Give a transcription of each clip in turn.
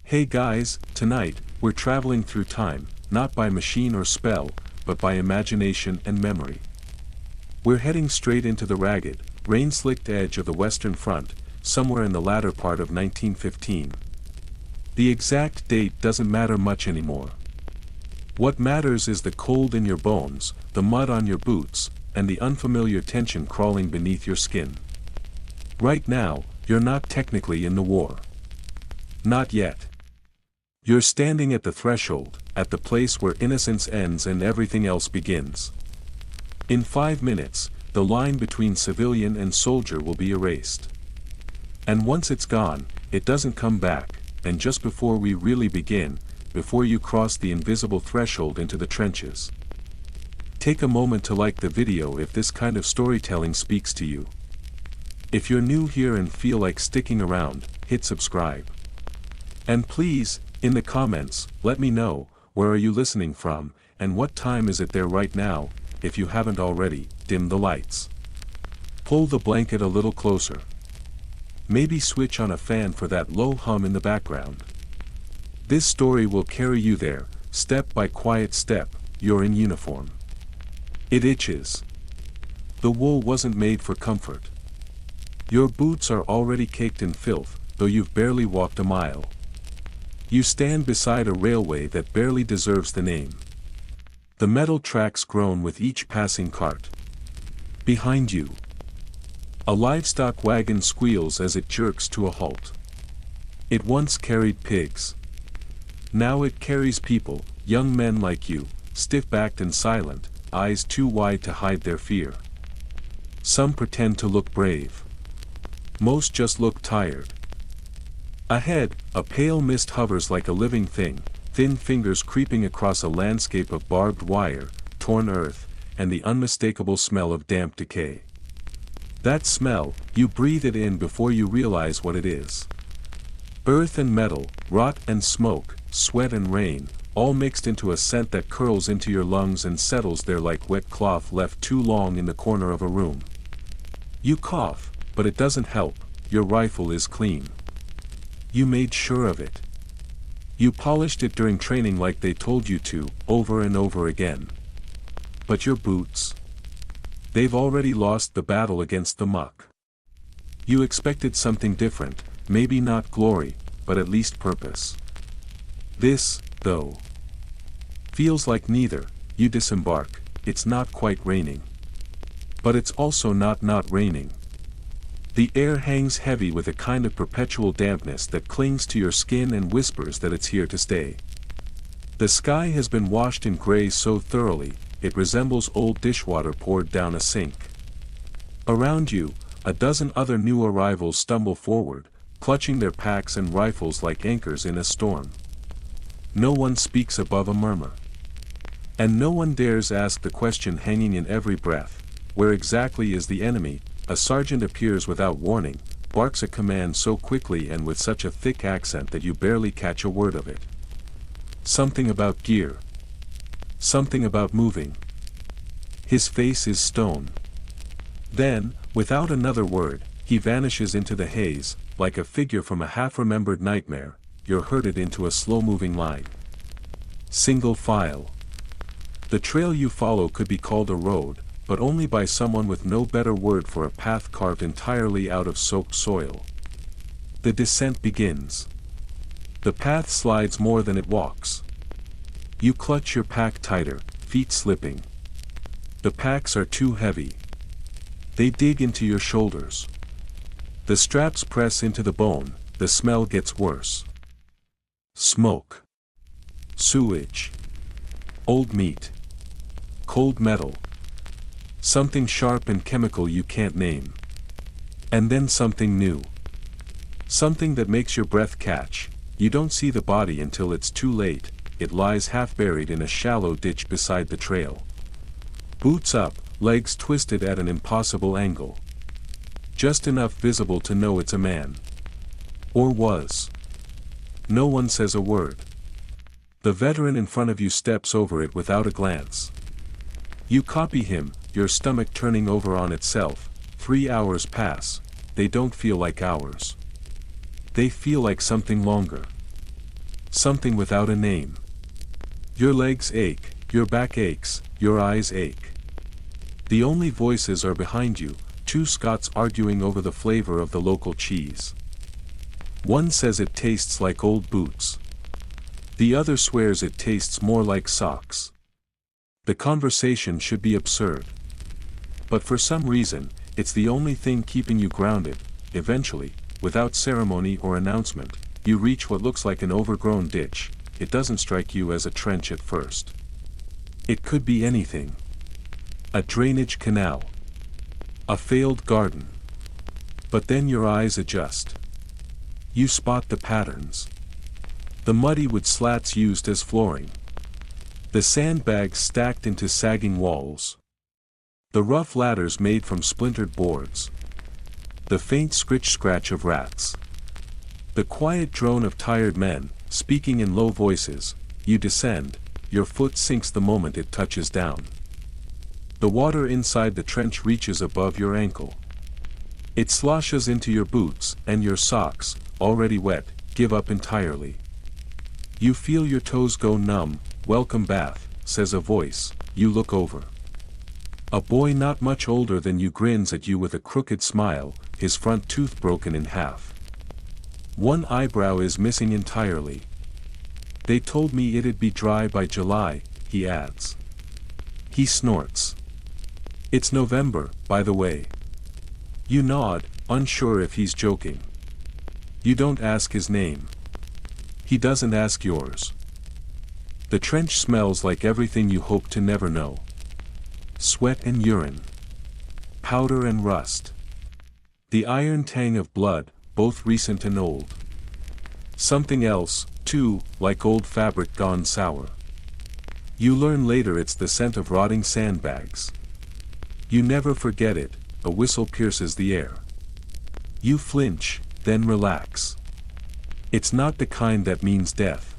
Hey guys, tonight, we're traveling through time, not by machine or spell, but by imagination and memory. We're heading straight into the ragged, rain-slicked edge of the Western Front, somewhere in the latter part of 1915. The exact date doesn't matter much anymore. What matters is the cold in your bones, the mud on your boots, and the unfamiliar tension crawling beneath your skin. Right now, you're not technically in the war. Not yet. You're standing at the threshold, at the place where innocence ends and everything else begins. In 5 minutes, the line between civilian and soldier will be erased. And once it's gone, it doesn't come back, and just before we really begin, before you cross the invisible threshold into the trenches. Take a moment to like the video if this kind of storytelling speaks to you. If you're new here and feel like sticking around, hit subscribe. And please, in the comments, let me know, where are you listening from, and what time is it there right now. If you haven't already, dim the lights. Pull the blanket a little closer. Maybe switch on a fan for that low hum in the background. This story will carry you there, step by quiet step. You're in uniform. It itches. The wool wasn't made for comfort. Your boots are already caked in filth, though you've barely walked a mile. You stand beside a railway that barely deserves the name. The metal tracks groan with each passing cart. Behind you, a livestock wagon squeals as it jerks to a halt. It once carried pigs. Now it carries people, young men like you, stiff-backed and silent, eyes too wide to hide their fear. Some pretend to look brave. Most just look tired. Ahead, a pale mist hovers like a living thing, thin fingers creeping across a landscape of barbed wire, torn earth, and the unmistakable smell of damp decay. That smell, you breathe it in before you realize what it is. Earth and metal, rot and smoke, sweat and rain, all mixed into a scent that curls into your lungs and settles there like wet cloth left too long in the corner of a room. You cough, but it doesn't help. Your rifle is clean. You made sure of it. You polished it during training like they told you to, over and over again. But your boots? They've already lost the battle against the muck. You expected something different, maybe not glory, but at least purpose. This, though, feels like neither. You disembark. It's not quite raining. But it's also not raining. The air hangs heavy with a kind of perpetual dampness that clings to your skin and whispers that it's here to stay. The sky has been washed in gray so thoroughly, it resembles old dishwater poured down a sink. Around you, a dozen other new arrivals stumble forward, clutching their packs and rifles like anchors in a storm. No one speaks above a murmur. And no one dares ask the question hanging in every breath: where exactly is the enemy? A sergeant appears without warning, barks a command so quickly and with such a thick accent that you barely catch a word of it. Something about gear. Something about moving. His face is stone. Then, without another word, he vanishes into the haze, like a figure from a half-remembered nightmare. You're herded into a slow-moving line. Single file. The trail you follow could be called a road, but only by someone with no better word for a path carved entirely out of soaked soil. The descent begins. The path slides more than it walks. You clutch your pack tighter, feet slipping. The packs are too heavy. They dig into your shoulders. The straps press into the bone. The smell gets worse. Smoke. Sewage. Old meat. Cold metal. Something sharp and chemical you can't name. And then something new. Something that makes your breath catch. You don't see the body until it's too late. It lies half buried in a shallow ditch beside the trail. Boots up, legs twisted at an impossible angle. Just enough visible to know it's a man. Or was. No one says a word. The veteran in front of you steps over it without a glance. You copy him, your stomach turning over on itself. 3 hours pass. They don't feel like hours. They feel like something longer. something without a name. Your legs ache, your back aches, your eyes ache. The only voices are behind you, two Scots arguing over the flavor of the local cheese. One says it tastes like old boots. The other swears it tastes more like socks. The conversation should be absurd. But for some reason, it's the only thing keeping you grounded. Eventually, without ceremony or announcement, you reach what looks like an overgrown ditch. It doesn't strike you as a trench at first. It could be anything. A drainage canal. A failed garden. But then your eyes adjust. You spot the patterns. The muddy wood slats used as flooring. The sandbags stacked into sagging walls. The rough ladders made from splintered boards. The faint scritch-scratch of rats. The quiet drone of tired men, speaking in low voices. You descend, your foot sinks the moment it touches down. The water inside the trench reaches above your ankle. It sloshes into your boots, and your socks, already wet, give up entirely. You feel your toes go numb. "Welcome bath," says a voice. You look over. A boy not much older than you grins at you with a crooked smile, his front tooth broken in half. One eyebrow is missing entirely. "They told me it'd be dry by July," he adds. He snorts. "It's November, by the way." You nod, unsure if he's joking. You don't ask his name. He doesn't ask yours. The trench smells like everything you hope to never know. Sweat and urine. Powder and rust. The iron tang of blood, both recent and old. Something else, too, like old fabric gone sour. You learn later it's the scent of rotting sandbags. You never forget it. A whistle pierces the air. You flinch, then relax. It's not the kind that means death.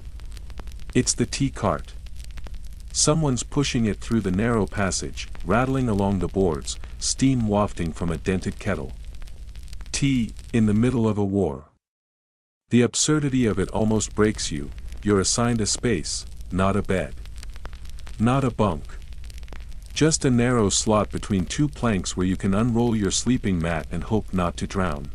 It's the tea cart. Someone's pushing it through the narrow passage, rattling along the boards, steam wafting from a dented kettle. Tea, in the middle of a war. The absurdity of it almost breaks you. You're assigned a space, not a bed. Not a bunk. Just a narrow slot between two planks where you can unroll your sleeping mat and hope not to drown.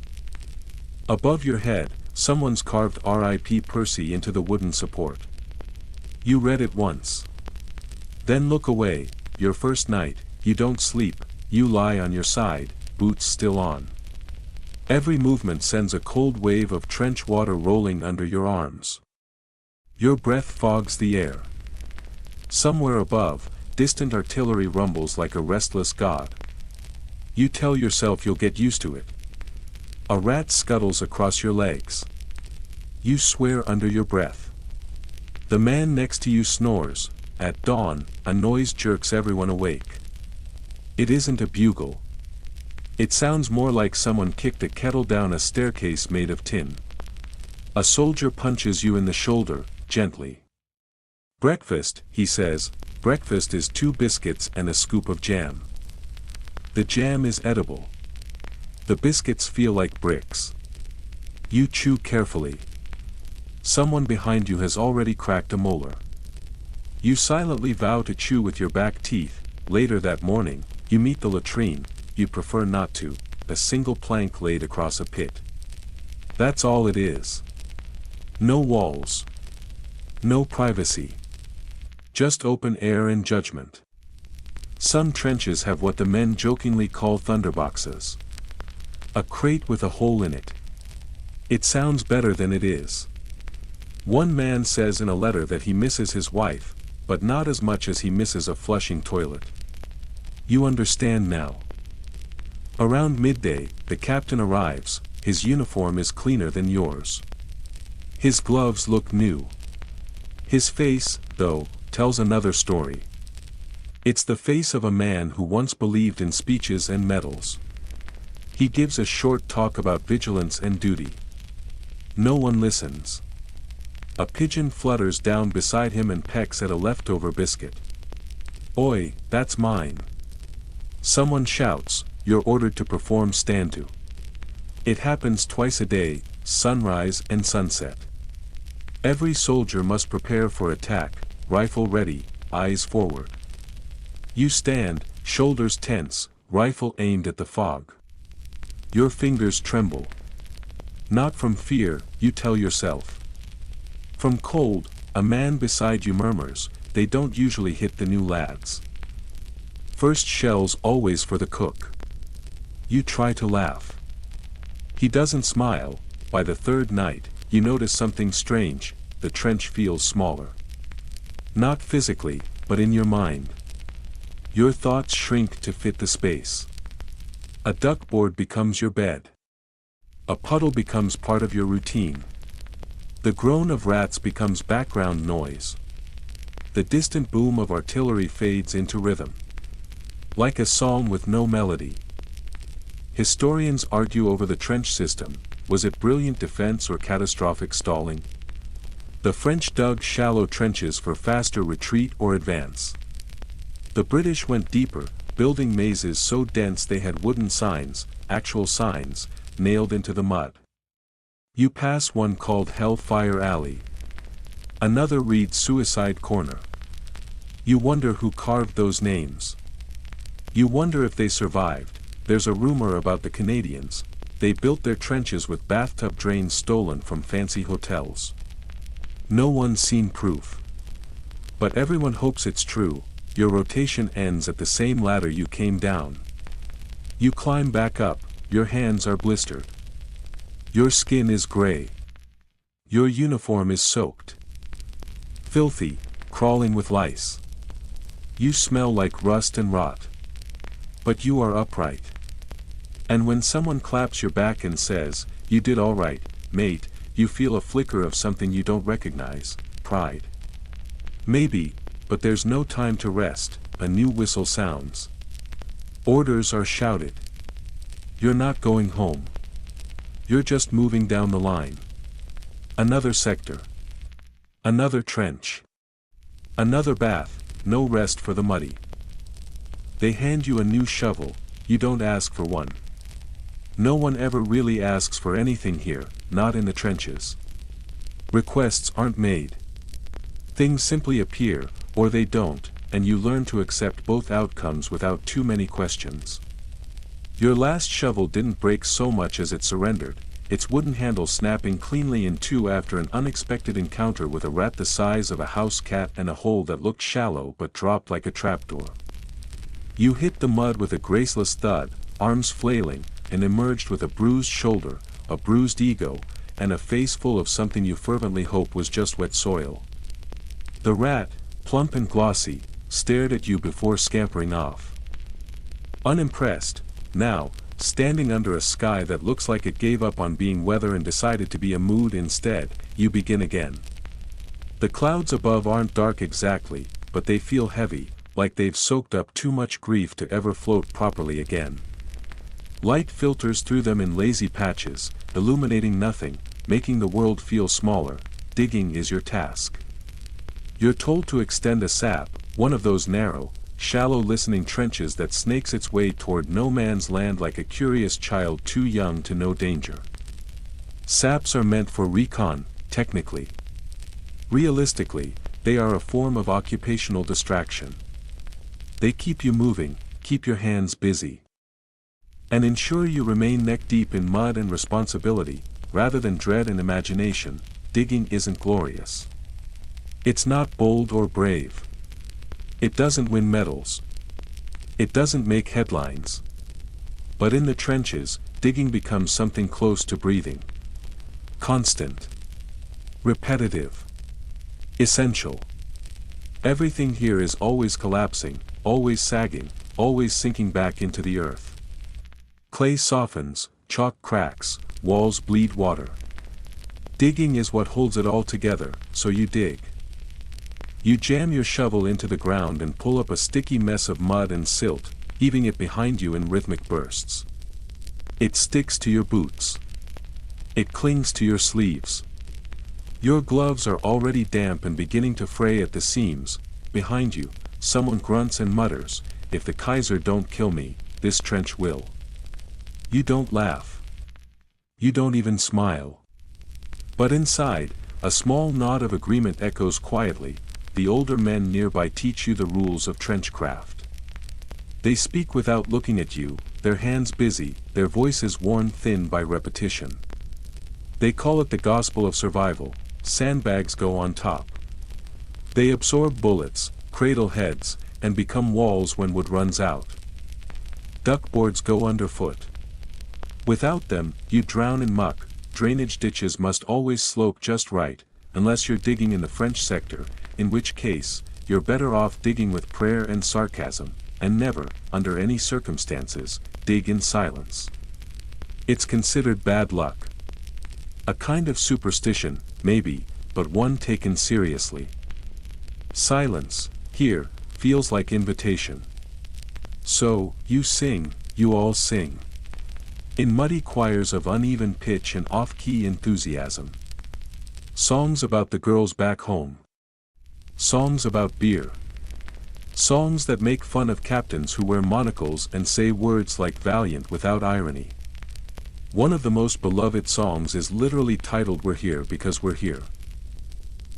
Above your head, someone's carved R.I.P. Percy into the wooden support. You read it once. Then look away. Your first night, you don't sleep, you lie on your side, boots still on. Every movement sends a cold wave of trench water rolling under your arms. Your breath fogs the air. Somewhere above, distant artillery rumbles like a restless god. You tell yourself you'll get used to it. A rat scuttles across your legs. You swear under your breath. The man next to you snores. At dawn, a noise jerks everyone awake. It isn't a bugle. It sounds more like someone kicked a kettle down a staircase made of tin. A soldier punches you in the shoulder, gently. "Breakfast," he says. "Breakfast is 2 biscuits and a scoop of jam." The jam is edible. The biscuits feel like bricks. You chew carefully. Someone behind you has already cracked a molar. You silently vow to chew with your back teeth. Later that morning, you meet the latrine. You prefer not to. A single plank laid across a pit. That's all it is. No walls. No privacy. Just open air and judgment. Some trenches have what the men jokingly call thunderboxes. A crate with a hole in it. It sounds better than it is. One man says in a letter that he misses his wife, but not as much as he misses a flushing toilet. You understand now. Around midday, the captain arrives. His uniform is cleaner than yours. His gloves look new. His face, though, tells another story. It's the face of a man who once believed in speeches and medals. He gives a short talk about vigilance and duty. No one listens. A pigeon flutters down beside him and pecks at a leftover biscuit. "Oi, that's mine." Someone shouts, "You're ordered to perform stand-to." It happens twice a day, sunrise and sunset. Every soldier must prepare for attack, rifle ready, eyes forward. You stand, shoulders tense, rifle aimed at the fog. Your fingers tremble. Not from fear, you tell yourself. From cold, a man beside you murmurs, they don't usually hit the new lads. First shells always for the cook. You try to laugh. He doesn't smile. By the third night, you notice something strange, the trench feels smaller. Not physically, but in your mind. Your thoughts shrink to fit the space. A duckboard becomes your bed. A puddle becomes part of your routine. The groan of rats becomes background noise. The distant boom of artillery fades into rhythm. Like a song with no melody. Historians argue over the trench system. Was it brilliant defense or catastrophic stalling? The French dug shallow trenches for faster retreat or advance. The British went deeper, building mazes so dense they had wooden signs, actual signs, nailed into the mud. You pass one called Hellfire Alley. Another reads Suicide Corner. You wonder who carved those names. You wonder if they survived. There's a rumor about the Canadians. They built their trenches with bathtub drains stolen from fancy hotels. No one's seen proof. But everyone hopes it's true. Your rotation ends at the same ladder you came down. You climb back up, your hands are blistered. Your skin is gray. Your uniform is soaked. Filthy, crawling with lice. You smell like rust and rot. But you are upright. And when someone claps your back and says, "You did all right, mate," you feel a flicker of something you don't recognize, pride. Maybe, but there's no time to rest, a new whistle sounds. Orders are shouted. You're not going home. You're just moving down the line. Another sector. Another trench. Another bath, no rest for the muddy. They hand you a new shovel, you don't ask for one. No one ever really asks for anything here, not in the trenches. Requests aren't made. Things simply appear, or they don't, and you learn to accept both outcomes without too many questions. Your last shovel didn't break so much as it surrendered, its wooden handle snapping cleanly in two after an unexpected encounter with a rat the size of a house cat and a hole that looked shallow but dropped like a trapdoor. You hit the mud with a graceless thud, arms flailing, and emerged with a bruised shoulder, a bruised ego, and a face full of something you fervently hope was just wet soil. The rat, plump and glossy, stared at you before scampering off. Unimpressed, now, standing under a sky that looks like it gave up on being weather and decided to be a mood instead, you begin again. The clouds above aren't dark exactly, but they feel heavy, like they've soaked up too much grief to ever float properly again. Light filters through them in lazy patches, illuminating nothing, making the world feel smaller. Digging is your task. You're told to extend a sap, one of those narrow, shallow listening trenches that snakes its way toward no man's land like a curious child too young to know danger. Saps are meant for recon, technically. Realistically, they are a form of occupational distraction. They keep you moving, keep your hands busy. And ensure you remain neck-deep in mud and responsibility, rather than dread and imagination. Digging isn't glorious. It's not bold or brave. It doesn't win medals. It doesn't make headlines. But in the trenches, digging becomes something close to breathing. Constant. Repetitive. Essential. Everything here is always collapsing, always sagging, always sinking back into the earth. Clay softens, chalk cracks, walls bleed water. Digging is what holds it all together, so you dig. You jam your shovel into the ground and pull up a sticky mess of mud and silt, heaving it behind you in rhythmic bursts. It sticks to your boots. It clings to your sleeves. Your gloves are already damp and beginning to fray at the seams. Behind you, someone grunts and mutters, "If the Kaiser don't kill me, this trench will." You don't laugh. You don't even smile. But inside, A small nod of agreement echoes quietly. The older men nearby teach you the rules of trenchcraft. They speak without looking at you, their hands busy, their voices worn thin by repetition. They call it the gospel of survival. Sandbags go on top. They absorb bullets, cradle heads, and become walls when wood runs out. Duckboards go underfoot. Without them, you drown in muck. Drainage ditches must always slope just right, unless you're digging in the French sector, in which case, you're better off digging with prayer and sarcasm, and never, under any circumstances, dig in silence. It's considered bad luck. A kind of superstition, maybe, but one taken seriously. Silence, here, feels like invitation. So, you sing, you all sing. In muddy choirs of uneven pitch and off-key enthusiasm. Songs about the girls back home. Songs about beer. Songs that make fun of captains who wear monocles and say words like valiant without irony. One of the most beloved songs is literally titled "We're Here Because We're Here."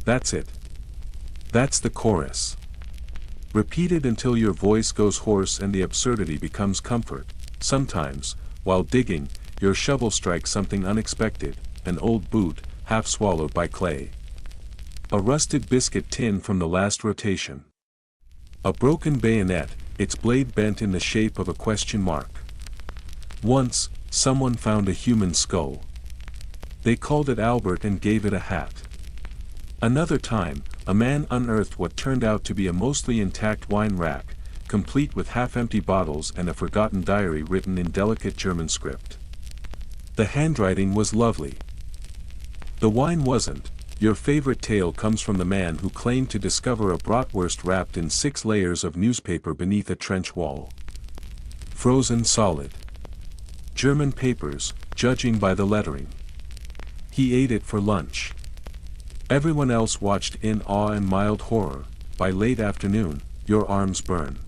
That's it. That's the chorus. Repeated until your voice goes hoarse and the absurdity becomes comfort. Sometimes, while digging, your shovel strikes something unexpected, an old boot, half swallowed by clay. A rusted biscuit tin from the last rotation. A broken bayonet, its blade bent in the shape of a question mark. Once, someone found a human skull. They called it Albert and gave it a hat. Another time, a man unearthed what turned out to be a mostly intact wine rack, complete with half-empty bottles and a forgotten diary written in delicate German script. The handwriting was lovely. The wine wasn't. Your favorite tale comes from the man who claimed to discover a bratwurst wrapped in 6 layers of newspaper beneath a trench wall. Frozen solid. German papers, judging by the lettering. He ate it for lunch. Everyone else watched in awe and mild horror. By late afternoon, your arms burn.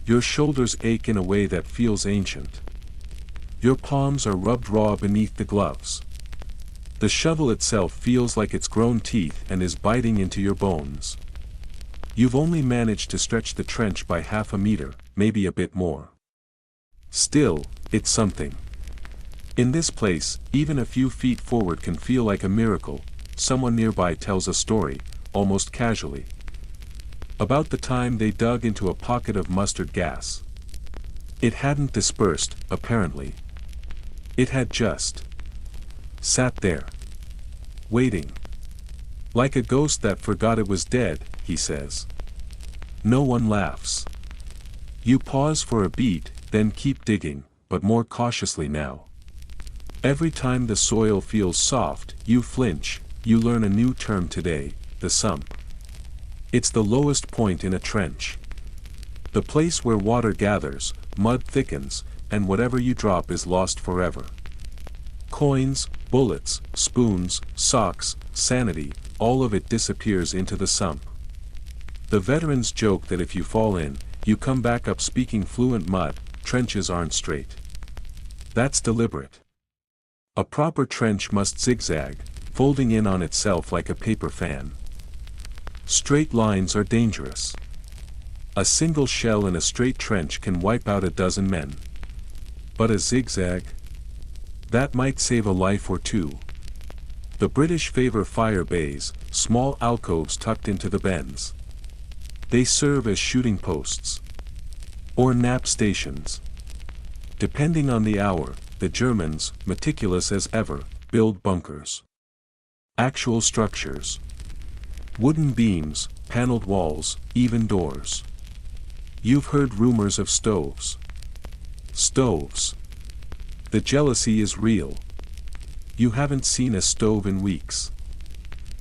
Your shoulders ache in a way that feels ancient. Your palms are rubbed raw beneath the gloves. The shovel itself feels like it's grown teeth and is biting into your bones. You've only managed to stretch the trench by half a meter, maybe a bit more. Still, it's something. In this place, even a few feet forward can feel like a miracle. Someone nearby tells a story, almost casually. About the time they dug into a pocket of mustard gas. It hadn't dispersed, apparently. It had just sat there. Waiting. Like a ghost that forgot it was dead, he says. No one laughs. You pause for a beat, then keep digging, but more cautiously now. Every time the soil feels soft, you flinch. You learn a new term today, the sump. It's the lowest point in a trench. The place where water gathers, mud thickens, and whatever you drop is lost forever. Coins, bullets, spoons, socks, sanity, all of it disappears into the sump. The veterans joke that if you fall in, you come back up speaking fluent mud. Trenches aren't straight. That's deliberate. A proper trench must zigzag, folding in on itself like a paper fan. Straight lines are dangerous. A single shell in a straight trench can wipe out a dozen men. But a zigzag? That might save a life or two. The British favor fire bays, small alcoves tucked into the bends. They serve as shooting posts. Or nap stations. Depending on the hour, the Germans, meticulous as ever, build bunkers. Actual structures. Wooden beams, paneled walls, even doors. You've heard rumors of stoves. Stoves. The jealousy is real. You haven't seen a stove in weeks.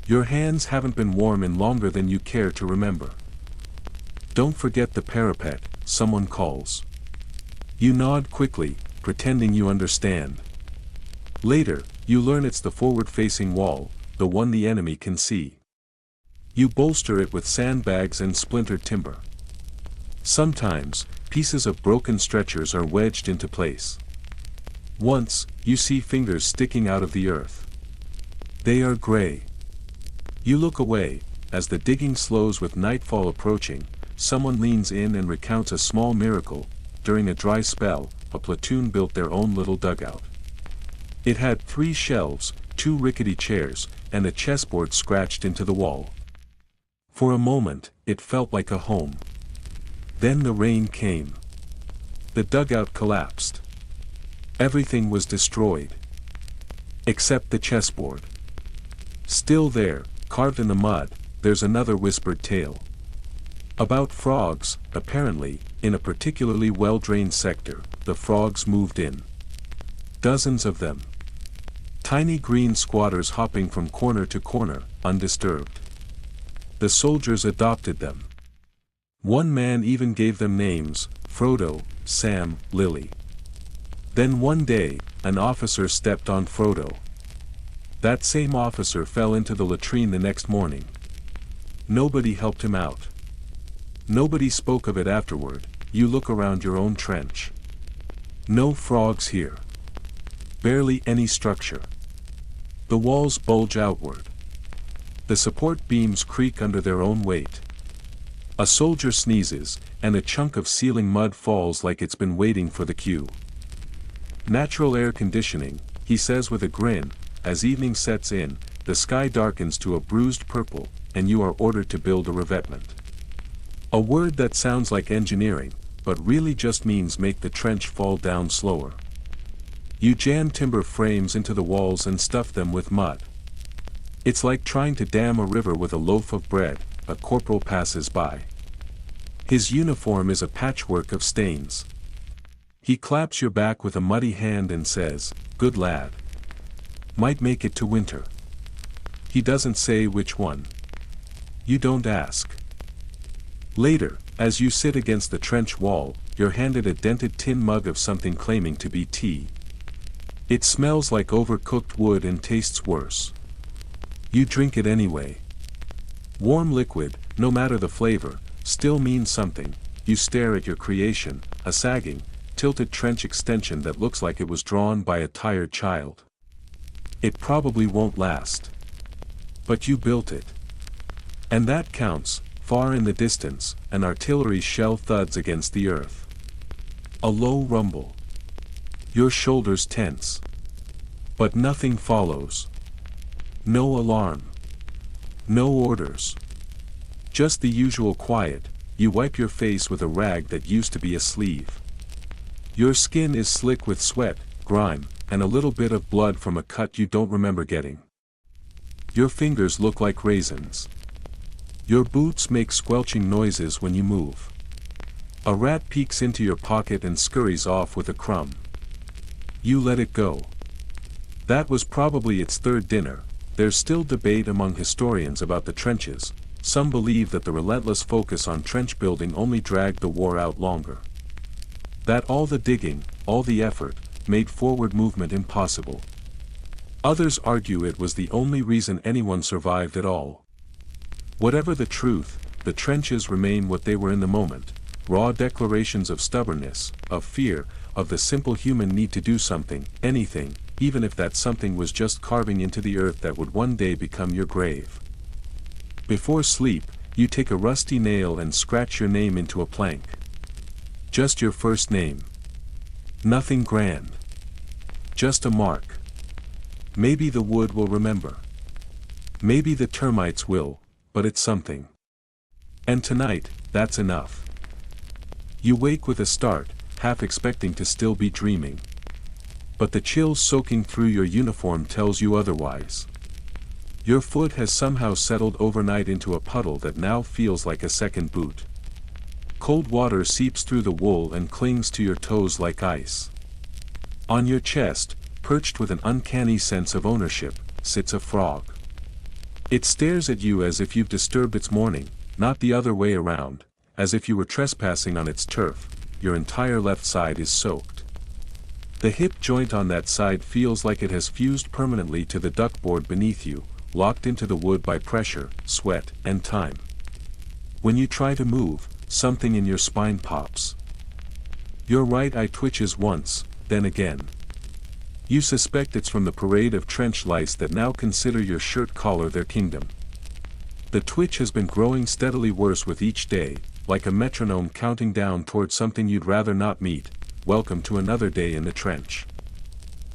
Your hands haven't been warm in longer than you care to remember. Don't forget the parapet, someone calls. You nod quickly, pretending you understand. Later, you learn it's the forward-facing wall, the one the enemy can see. You bolster it with sandbags and splintered timber. Sometimes, pieces of broken stretchers are wedged into place. Once, you see fingers sticking out of the earth. They are gray. You look away. As the digging slows with nightfall approaching, someone leans in and recounts a small miracle. During a dry spell, a platoon built their own little dugout. It had 3 shelves, 2 rickety chairs, and a chessboard scratched into the wall. For a moment, it felt like a home. Then the rain came. The dugout collapsed. Everything was destroyed. Except the chessboard. Still there, carved in the mud, there's another whispered tale. About frogs. Apparently, in a particularly well-drained sector, the frogs moved in. Dozens of them. Tiny green squatters hopping from corner to corner, undisturbed. The soldiers adopted them. One man even gave them names: Frodo, Sam, Lily. Then one day, an officer stepped on Frodo. That same officer fell into the latrine the next morning. Nobody helped him out. Nobody spoke of it afterward. You look around your own trench. No frogs here. Barely any structure. The walls bulge outward. The support beams creak under their own weight. A soldier sneezes, and a chunk of ceiling mud falls like it's been waiting for the cue. Natural air conditioning, he says with a grin. As evening sets in, the sky darkens to a bruised purple, and you are ordered to build a revetment. A word that sounds like engineering, but really just means make the trench fall down slower. You jam timber frames into the walls and stuff them with mud. It's like trying to dam a river with a loaf of bread. A corporal passes by. His uniform is a patchwork of stains. He claps your back with a muddy hand and says, "Good lad. Might make it to winter." He doesn't say which one. You don't ask. Later, as you sit against the trench wall, you're handed a dented tin mug of something claiming to be tea. It smells like overcooked wood and tastes worse. You drink it anyway. Warm liquid, no matter the flavor, still means something. You stare at your creation, a sagging, tilted trench extension that looks like it was drawn by a tired child. It probably won't last. But you built it. And that counts. Far in the distance, an artillery shell thuds against the earth. A low rumble. Your shoulders tense. But nothing follows. No alarm. No orders. Just the usual quiet. You wipe your face with a rag that used to be a sleeve. Your skin is slick with sweat, grime, and a little bit of blood from a cut you don't remember getting. Your fingers look like raisins. Your boots make squelching noises when you move. A rat peeks into your pocket and scurries off with a crumb. You let it go. That was probably its third dinner. There's still debate among historians about the trenches. Some believe that the relentless focus on trench building only dragged the war out longer. That all the digging, all the effort, made forward movement impossible. Others argue it was the only reason anyone survived at all. Whatever the truth, the trenches remain what they were in the moment, raw declarations of stubbornness, of fear, of the simple human need to do something, anything, even if that something was just carving into the earth that would one day become your grave. Before sleep, you take a rusty nail and scratch your name into a plank. Just your first name. Nothing grand. Just a mark. Maybe the wood will remember. Maybe the termites will. But it's something. And tonight, that's enough. You wake with a start, half expecting to still be dreaming. But the chill soaking through your uniform tells you otherwise. Your foot has somehow settled overnight into a puddle that now feels like a second boot. Cold water seeps through the wool and clings to your toes like ice. On your chest, perched with an uncanny sense of ownership, sits a frog. It stares at you as if you've disturbed its morning, not the other way around, as if you were trespassing on its turf. Your entire left side is soaked. The hip joint on that side feels like it has fused permanently to the duckboard beneath you, locked into the wood by pressure, sweat, and time. When you try to move, something in your spine pops. Your right eye twitches once, then again. You suspect it's from the parade of trench lice that now consider your shirt collar their kingdom. The twitch has been growing steadily worse with each day, like a metronome counting down toward something you'd rather not meet. Welcome to another day in the trench.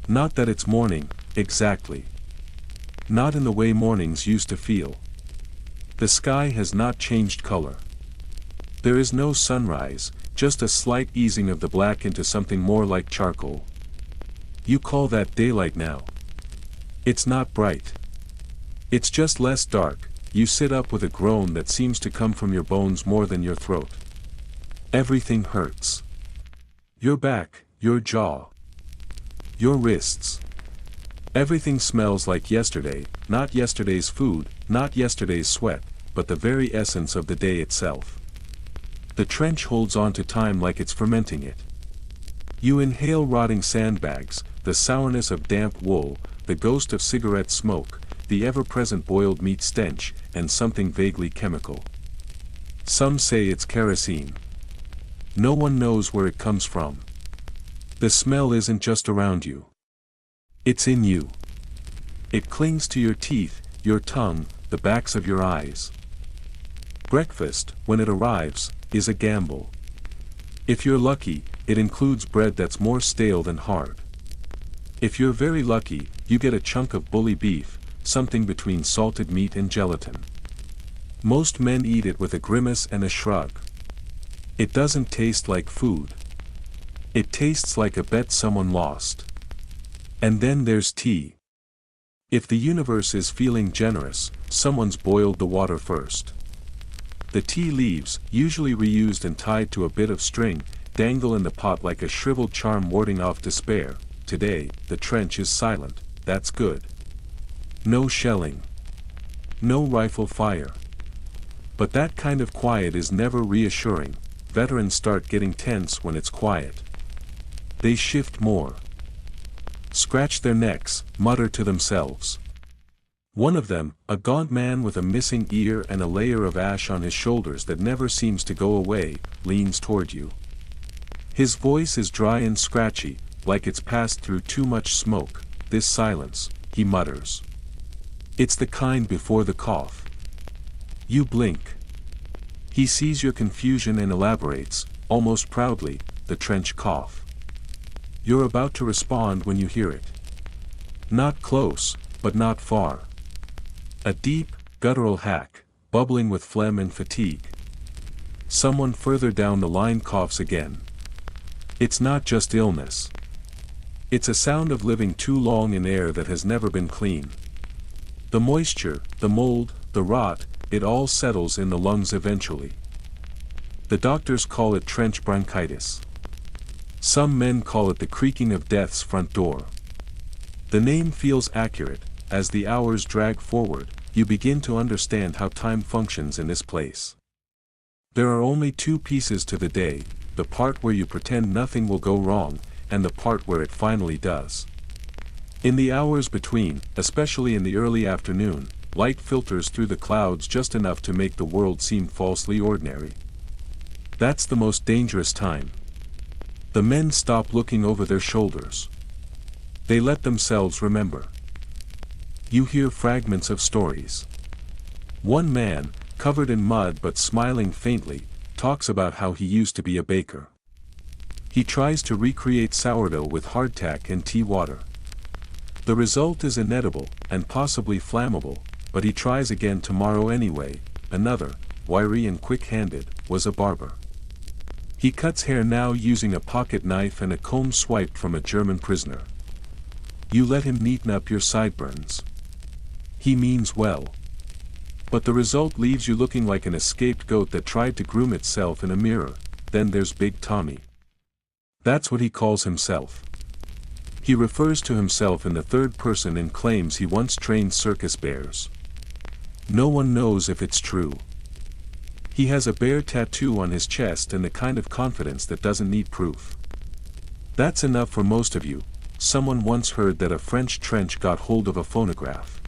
Not that it's morning, exactly. Not in the way mornings used to feel. The sky has not changed color. There is no sunrise, just a slight easing of the black into something more like charcoal. You call that daylight now. It's not bright. It's just less dark. You sit up with a groan that seems to come from your bones more than your throat. Everything hurts. Your back, your jaw, your wrists. Everything smells like yesterday, not yesterday's food, not yesterday's sweat, but the very essence of the day itself. The trench holds on to time like it's fermenting it. You inhale rotting sandbags, the sourness of damp wool, the ghost of cigarette smoke, the ever-present boiled meat stench, and something vaguely chemical. Some say it's kerosene. No one knows where it comes from. The smell isn't just around you. It's in you. It clings to your teeth, your tongue, the backs of your eyes. Breakfast, when it arrives, is a gamble. If you're lucky, it includes bread that's more stale than hard. If you're very lucky, you get a chunk of bully beef, something between salted meat and gelatin. Most men eat it with a grimace and a shrug. It doesn't taste like food. It tastes like a bet someone lost. And then there's tea. If the universe is feeling generous, someone's boiled the water first. The tea leaves, usually reused and tied to a bit of string, dangle in the pot like a shriveled charm warding off despair. Today, the trench is silent. That's good. No shelling. No rifle fire. But that kind of quiet is never reassuring. Veterans start getting tense when it's quiet. They shift more. Scratch their necks, mutter to themselves. One of them, a gaunt man with a missing ear and a layer of ash on his shoulders that never seems to go away, leans toward you. His voice is dry and scratchy, like it's passed through too much smoke. This silence, he mutters. It's the kind before the cough. You blink. He sees your confusion and elaborates, almost proudly, the trench cough. You're about to respond when you hear it. Not close, but not far. A deep, guttural hack, bubbling with phlegm and fatigue. Someone further down the line coughs again. It's not just illness. It's a sound of living too long in air that has never been clean. The moisture, the mold, the rot, it all settles in the lungs eventually. The doctors call it trench bronchitis. Some men call it the creaking of death's front door. The name feels accurate. As the hours drag forward, you begin to understand how time functions in this place. There are only two pieces to the day, the part where you pretend nothing will go wrong, and the part where it finally does. In the hours between, especially in the early afternoon, light filters through the clouds just enough to make the world seem falsely ordinary. That's the most dangerous time. The men stop looking over their shoulders. They let themselves remember. You hear fragments of stories. One man, covered in mud but smiling faintly, talks about how he used to be a baker. He tries to recreate sourdough with hardtack and tea water. The result is inedible, and possibly flammable, but he tries again tomorrow anyway. Another, wiry and quick-handed, was a barber. He cuts hair now using a pocket knife and a comb swiped from a German prisoner. You let him neaten up your sideburns. He means well. But the result leaves you looking like an escaped goat that tried to groom itself in a mirror. Then there's Big Tommy. That's what he calls himself. He refers to himself in the third person and claims he once trained circus bears. No one knows if it's true. He has a bear tattoo on his chest and the kind of confidence that doesn't need proof. That's enough for most of you. Someone once heard that a French trench got hold of a phonograph.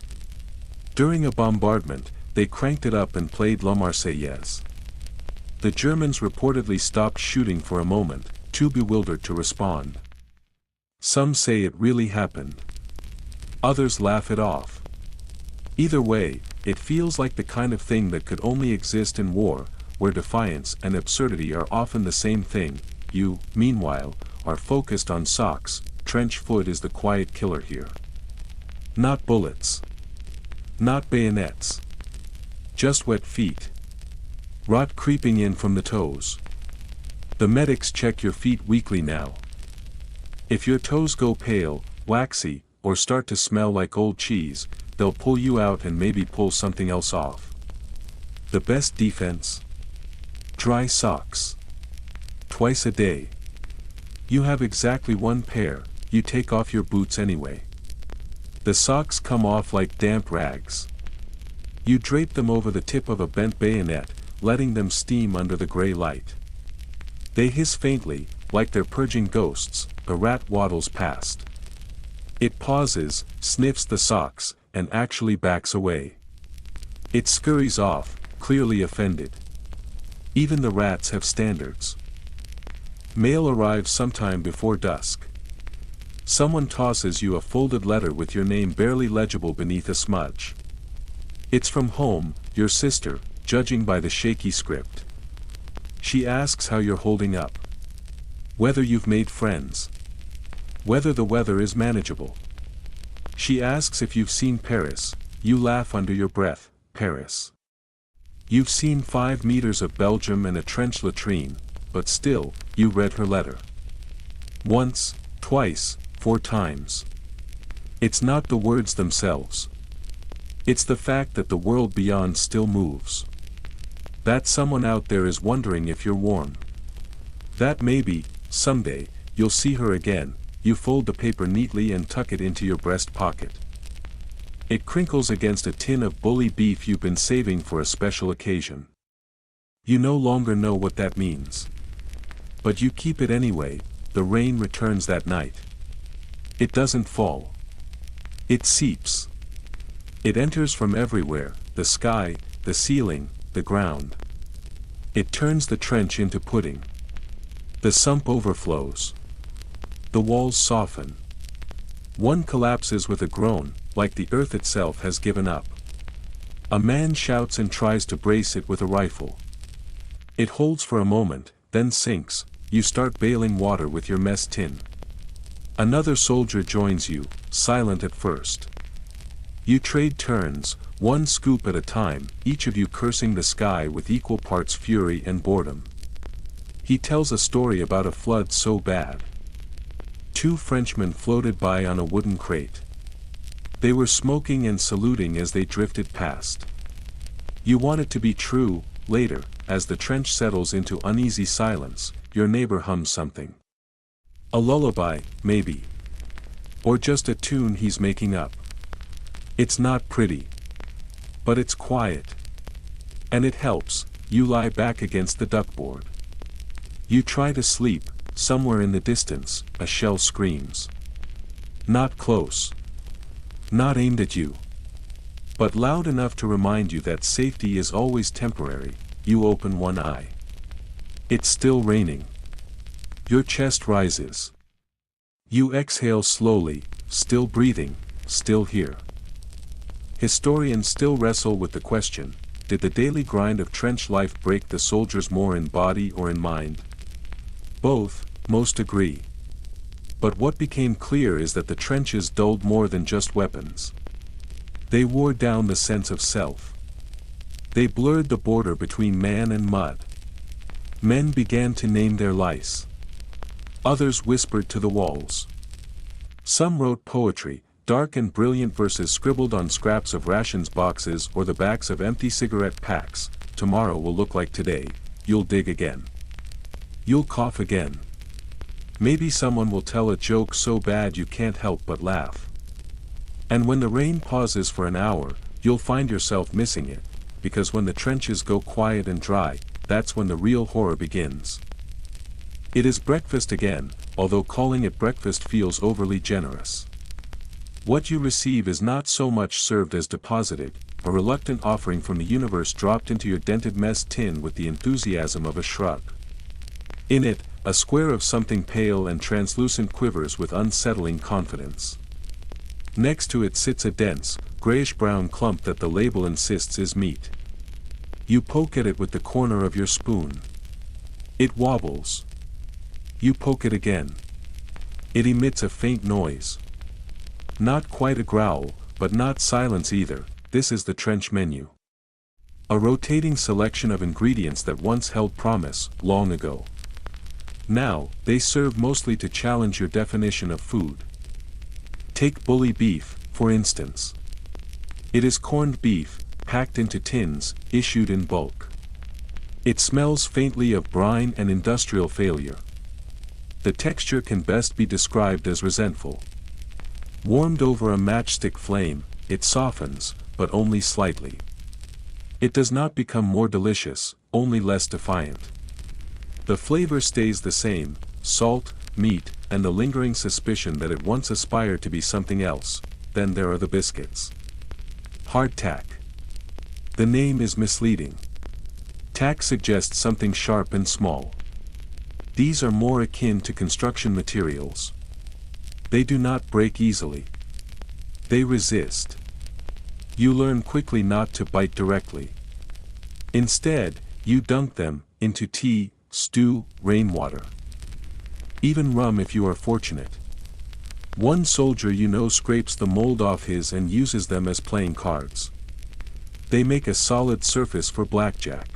During a bombardment, they cranked it up and played La Marseillaise. The Germans reportedly stopped shooting for a moment, too bewildered to respond. Some say it really happened. Others laugh it off. Either way, It feels like the kind of thing that could only exist in war, where defiance and absurdity are often the same thing. You, meanwhile, are focused on socks. Trench foot is the quiet killer here. Not bullets. Not bayonets. Just wet feet. Rot creeping in from the toes. The medics check your feet weekly now. If your toes go pale, waxy, or start to smell like old cheese, they'll pull you out and maybe pull something else off. The best defense? Dry socks. Twice a day. You have exactly one pair, you take off your boots anyway. The socks come off like damp rags. You drape them over the tip of a bent bayonet, letting them steam under the gray light. They hiss faintly, like they're purging ghosts. A rat waddles past. It pauses, sniffs the socks, and actually backs away. It scurries off, clearly offended. Even the rats have standards. Mail arrives sometime before dusk. Someone tosses you a folded letter with your name barely legible beneath a smudge. It's from home, your sister, judging by the shaky script. She asks how you're holding up. Whether you've made friends. Whether the weather is manageable. She asks if you've seen Paris. You laugh under your breath. Paris. You've seen 5 meters of Belgium and a trench latrine, but still, you read her letter. Once, twice, 4 times. It's not the words themselves. It's the fact that the world beyond still moves. That someone out there is wondering if you're warm. That maybe, someday, you'll see her again. You fold the paper neatly and tuck it into your breast pocket. It crinkles against a tin of bully beef you've been saving for a special occasion. You no longer know what that means. But you keep it anyway. The rain returns that night. It doesn't fall. It seeps. It enters from everywhere, the sky, the ceiling, the ground. It turns the trench into pudding. The sump overflows. The walls soften. One collapses with a groan, like the earth itself has given up. A man shouts and tries to brace it with a rifle. It holds for a moment, then sinks. You start bailing water with your mess tin. Another soldier joins you, silent at first. You trade turns, one scoop at a time, each of you cursing the sky with equal parts fury and boredom. He tells a story about a flood so bad. 2 Frenchmen floated by on a wooden crate. They were smoking and saluting as they drifted past. You want it to be true. Later, as the trench settles into uneasy silence, your neighbor hums something. A lullaby, maybe. Or just a tune he's making up. It's not pretty. But it's quiet. And it helps. You lie back against the duckboard. You try to sleep. Somewhere in the distance, a shell screams. Not close. Not aimed at you. But loud enough to remind you that safety is always temporary. You open one eye. It's still raining. Your chest rises. You exhale slowly, still breathing, still here. Historians still wrestle with the question, did the daily grind of trench life break the soldiers more in body or in mind? Both, most agree. But what became clear is that the trenches dulled more than just weapons. They wore down the sense of self. They blurred the border between man and mud. Men began to name their lice. Others whispered to the walls. Some wrote poetry, dark and brilliant verses scribbled on scraps of rations boxes or the backs of empty cigarette packs. Tomorrow will look like today. You'll dig again. You'll cough again. Maybe someone will tell a joke so bad you can't help but laugh. And when the rain pauses for an hour, you'll find yourself missing it, because when the trenches go quiet and dry, that's when the real horror begins. It is breakfast again, although calling it breakfast feels overly generous. What you receive is not so much served as deposited, a reluctant offering from the universe dropped into your dented mess tin with the enthusiasm of a shrug. In it, a square of something pale and translucent quivers with unsettling confidence. Next to it sits a dense, grayish-brown clump that the label insists is meat. You poke at it with the corner of your spoon. It wobbles. You poke it again. It emits a faint noise. Not quite a growl, but not silence either. This is the trench menu. A rotating selection of ingredients that once held promise, long ago. Now, they serve mostly to challenge your definition of food. Take bully beef, for instance. It is corned beef, packed into tins, issued in bulk. It smells faintly of brine and industrial failure. The texture can best be described as resentful. Warmed over a matchstick flame, it softens, but only slightly. It does not become more delicious, only less defiant. The flavor stays the same: salt, meat, and the lingering suspicion that it once aspired to be something else. Then there are the biscuits. Hardtack. The name is misleading. Tack suggests something sharp and small. These are more akin to construction materials. They do not break easily. They resist. You learn quickly not to bite directly. Instead, you dunk them into tea, stew, rainwater. Even rum if you are fortunate. One soldier you know scrapes the mold off his and uses them as playing cards. They make a solid surface for blackjack.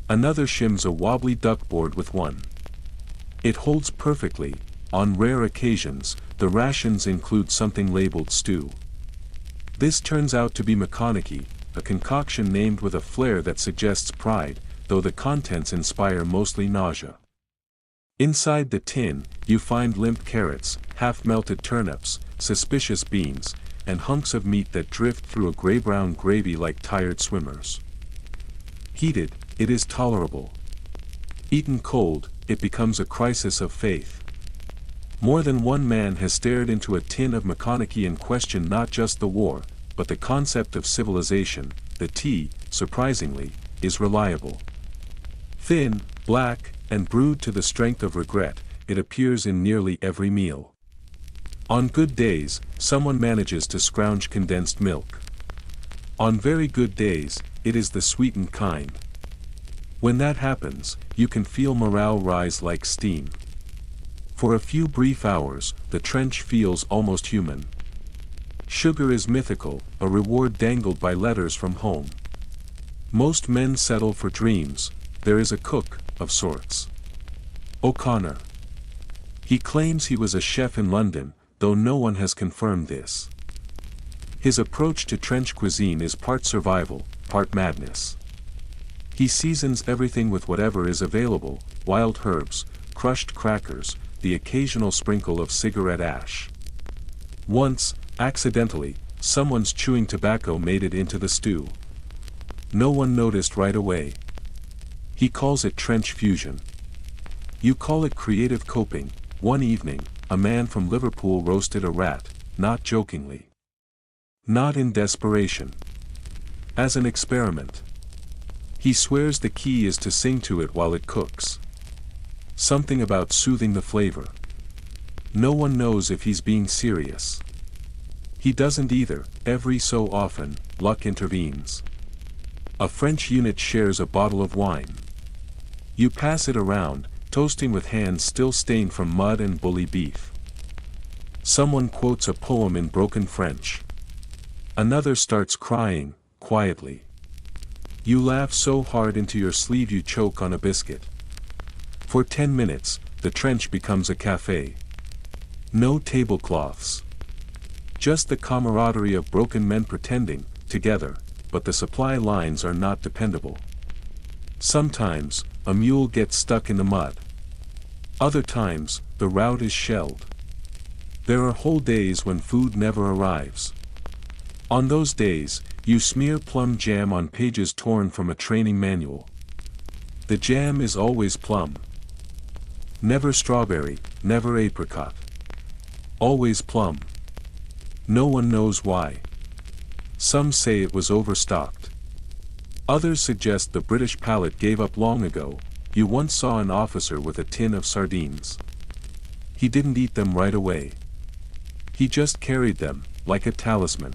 Another shims a wobbly duckboard with one. It holds perfectly. On rare occasions, the rations include something labeled stew. This turns out to be McConaughey, a concoction named with a flair that suggests pride, though the contents inspire mostly nausea. Inside the tin, you find limp carrots, half-melted turnips, suspicious beans, and hunks of meat that drift through a gray-brown gravy like tired swimmers. Heated, it is tolerable. Eaten cold, it becomes a crisis of faith. More than one man has stared into a tin of McConaughey and questioned not just the war, but the concept of civilization. The tea, surprisingly, is reliable. Thin, black, and brewed to the strength of regret, it appears in nearly every meal. On good days, someone manages to scrounge condensed milk. On very good days, it is the sweetened kind. When that happens, you can feel morale rise like steam. For a few brief hours, the trench feels almost human. Sugar is mythical, a reward dangled by letters from home. Most men settle for dreams. There is a cook, of sorts. O'Connor. He claims he was a chef in London, though no one has confirmed this. His approach to trench cuisine is part survival, part madness. He seasons everything with whatever is available: wild herbs, crushed crackers, the occasional sprinkle of cigarette ash. Once, accidentally, someone's chewing tobacco made it into the stew. No one noticed right away. He calls it trench fusion. You call it creative coping. One evening, a man from Liverpool roasted a rat, not jokingly. Not in desperation. As an experiment. He swears the key is to sing to it while it cooks. Something about soothing the flavor. No one knows if he's being serious. He doesn't either. Every so often, luck intervenes. A French unit shares a bottle of wine. You pass it around, toasting with hands still stained from mud and bully beef. Someone quotes a poem in broken French. Another starts crying, quietly. You laugh so hard into your sleeve you choke on a biscuit. For 10 minutes, the trench becomes a cafe. No tablecloths. Just the camaraderie of broken men pretending, together, but the supply lines are not dependable. Sometimes, a mule gets stuck in the mud. Other times, the route is shelled. There are whole days when food never arrives. On those days, you smear plum jam on pages torn from a training manual. The jam is always plum. Never strawberry, never apricot. Always plum. No one knows why. Some say it was overstocked. Others suggest the British palate gave up long ago. You once saw an officer with a tin of sardines. He didn't eat them right away. He just carried them, like a talisman.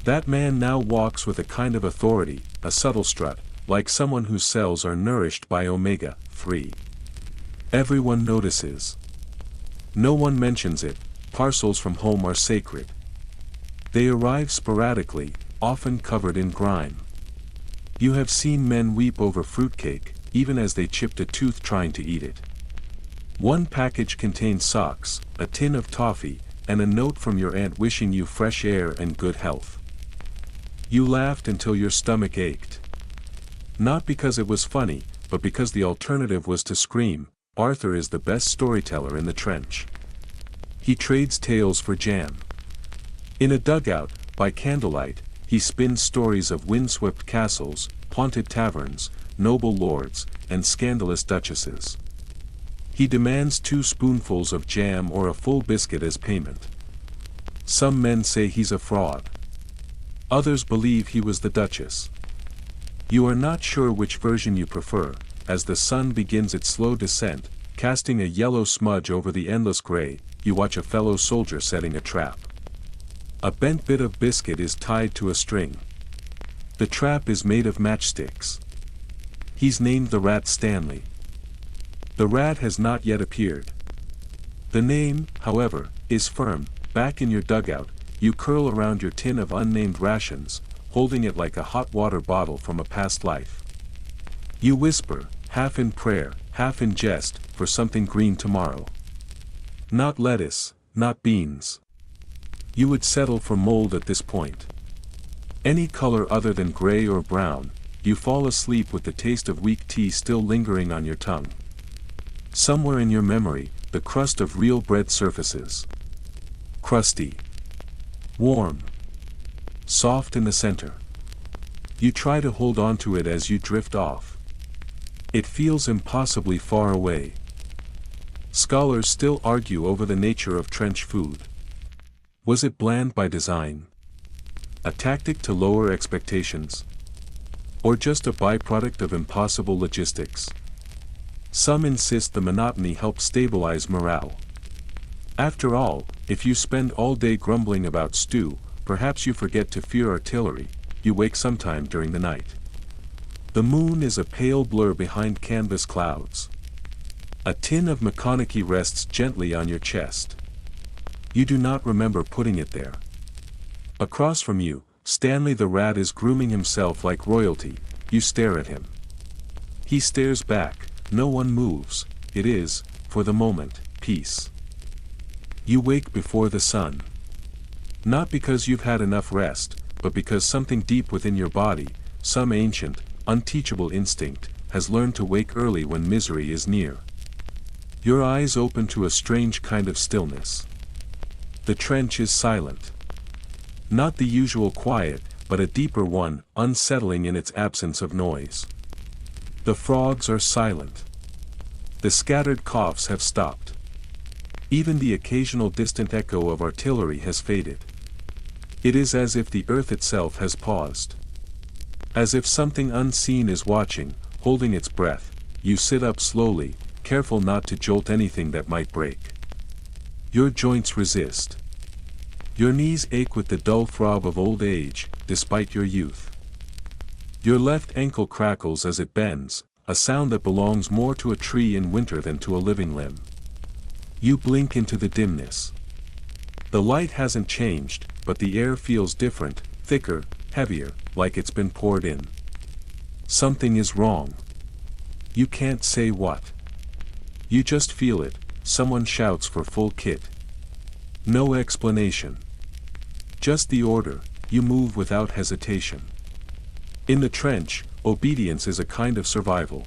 That man now walks with a kind of authority, a subtle strut, like someone whose cells are nourished by omega-3. Everyone notices. No one mentions it. Parcels from home are sacred. They arrive sporadically, often covered in grime. You have seen men weep over fruitcake, even as they chipped a tooth trying to eat it. One package contains socks, a tin of toffee, and a note from your aunt wishing you fresh air and good health. You laughed until your stomach ached. Not because it was funny, but because the alternative was to scream. Arthur is the best storyteller in the trench. He trades tales for jam. In a dugout, by candlelight, he spins stories of windswept castles, haunted taverns, noble lords, and scandalous duchesses. He demands 2 spoonfuls of jam or a full biscuit as payment. Some men say he's a fraud. Others believe he was the duchess. You are not sure which version you prefer. As the sun begins its slow descent, casting a yellow smudge over the endless gray, you watch a fellow soldier setting a trap. A bent bit of biscuit is tied to a string. The trap is made of matchsticks. He's named the rat Stanley. The rat has not yet appeared. The name, however, is firm. Back in your dugout, you curl around your tin of unnamed rations, holding it like a hot water bottle from a past life. You whisper, half in prayer, half in jest, for something green tomorrow. Not lettuce, not beans. You would settle for mold at this point. Any color other than gray or brown. You fall asleep with the taste of weak tea still lingering on your tongue. Somewhere in your memory, the crust of real bread surfaces. Crusty. Warm. Soft in the center. You try to hold on to it as you drift off. It feels impossibly far away. Scholars still argue over the nature of trench food. Was it bland by design? A tactic to lower expectations? Or just a byproduct of impossible logistics? Some insist the monotony helps stabilize morale. After all, if you spend all day grumbling about stew, perhaps you forget to fear artillery. You wake sometime during the night. The moon is a pale blur behind canvas clouds. A tin of McConaughey rests gently on your chest. You do not remember putting it there. Across from you, Stanley the rat is grooming himself like royalty. You stare at him. He stares back. No one moves. It is, for the moment, peace. You wake before the sun. Not because you've had enough rest, but because something deep within your body, some ancient, unteachable instinct, has learned to wake early when misery is near. Your eyes open to a strange kind of stillness. The trench is silent. Not the usual quiet, but a deeper one, unsettling in its absence of noise. The frogs are silent. The scattered coughs have stopped. Even the occasional distant echo of artillery has faded. It is as if the earth itself has paused. As if something unseen is watching, holding its breath. You sit up slowly, careful not to jolt anything that might break. Your joints resist. Your knees ache with the dull throb of old age, despite your youth. Your left ankle crackles as it bends, a sound that belongs more to a tree in winter than to a living limb. You blink into the dimness. The light hasn't changed, but the air feels different, thicker, heavier, like it's been poured in. Something is wrong. You can't say what. You just feel it. Someone shouts for full kit. No explanation. Just the order. You move without hesitation. In the trench, obedience is a kind of survival.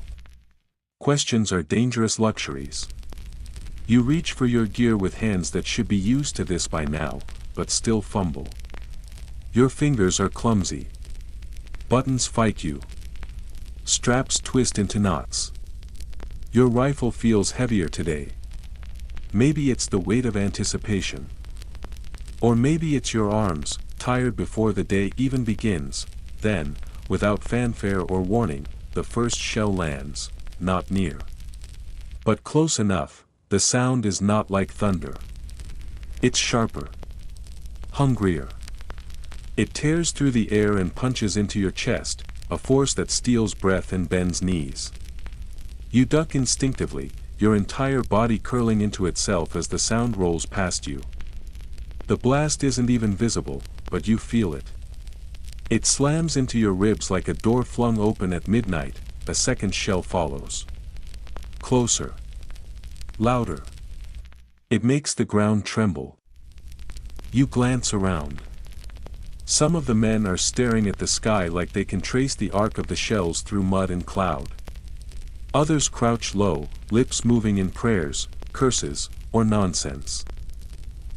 Questions are dangerous luxuries. You reach for your gear with hands that should be used to this by now, but still fumble. Your fingers are clumsy. Buttons fight you. Straps twist into knots. Your rifle feels heavier today. Maybe it's the weight of anticipation. Or maybe it's your arms, tired before the day even begins. Then, without fanfare or warning, the first shell lands, not near. But close enough. The sound is not like thunder. It's sharper. Hungrier. It tears through the air and punches into your chest, a force that steals breath and bends knees. You duck instinctively, your entire body curling into itself as the sound rolls past you. The blast isn't even visible, but you feel it. It slams into your ribs like a door flung open at midnight. A second shell follows. Closer. Louder. It makes the ground tremble. You glance around. Some of the men are staring at the sky like they can trace the arc of the shells through mud and cloud. Others crouch low, lips moving in prayers, curses, or nonsense.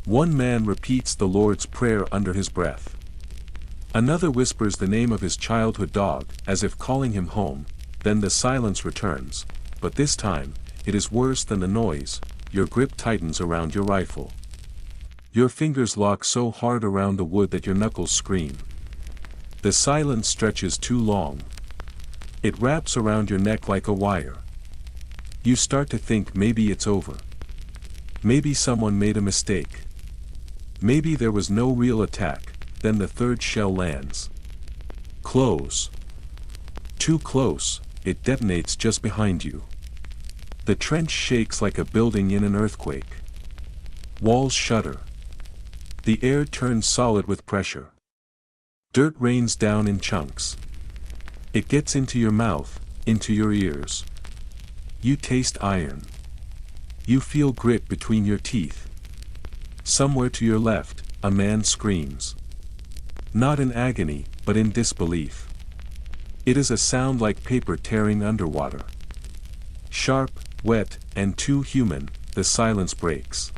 One man repeats the Lord's Prayer under his breath. Another whispers the name of his childhood dog, as if calling him home. Then the silence returns, but this time, it is worse than the noise. Your grip tightens around your rifle. Your fingers lock so hard around the wood that your knuckles scream. The silence stretches too long. It wraps around your neck like a wire. You start to think maybe it's over. Maybe someone made a mistake. Maybe there was no real attack. Then the third shell lands. Close. Too close, it detonates just behind you. The trench shakes like a building in an earthquake. Walls shudder. The air turns solid with pressure. Dirt rains down in chunks. It gets into your mouth, into your ears. You taste iron. You feel grit between your teeth. Somewhere to your left, a man screams. Not in agony, but in disbelief. It is a sound like paper tearing underwater. Sharp, wet, and too human, the silence breaks.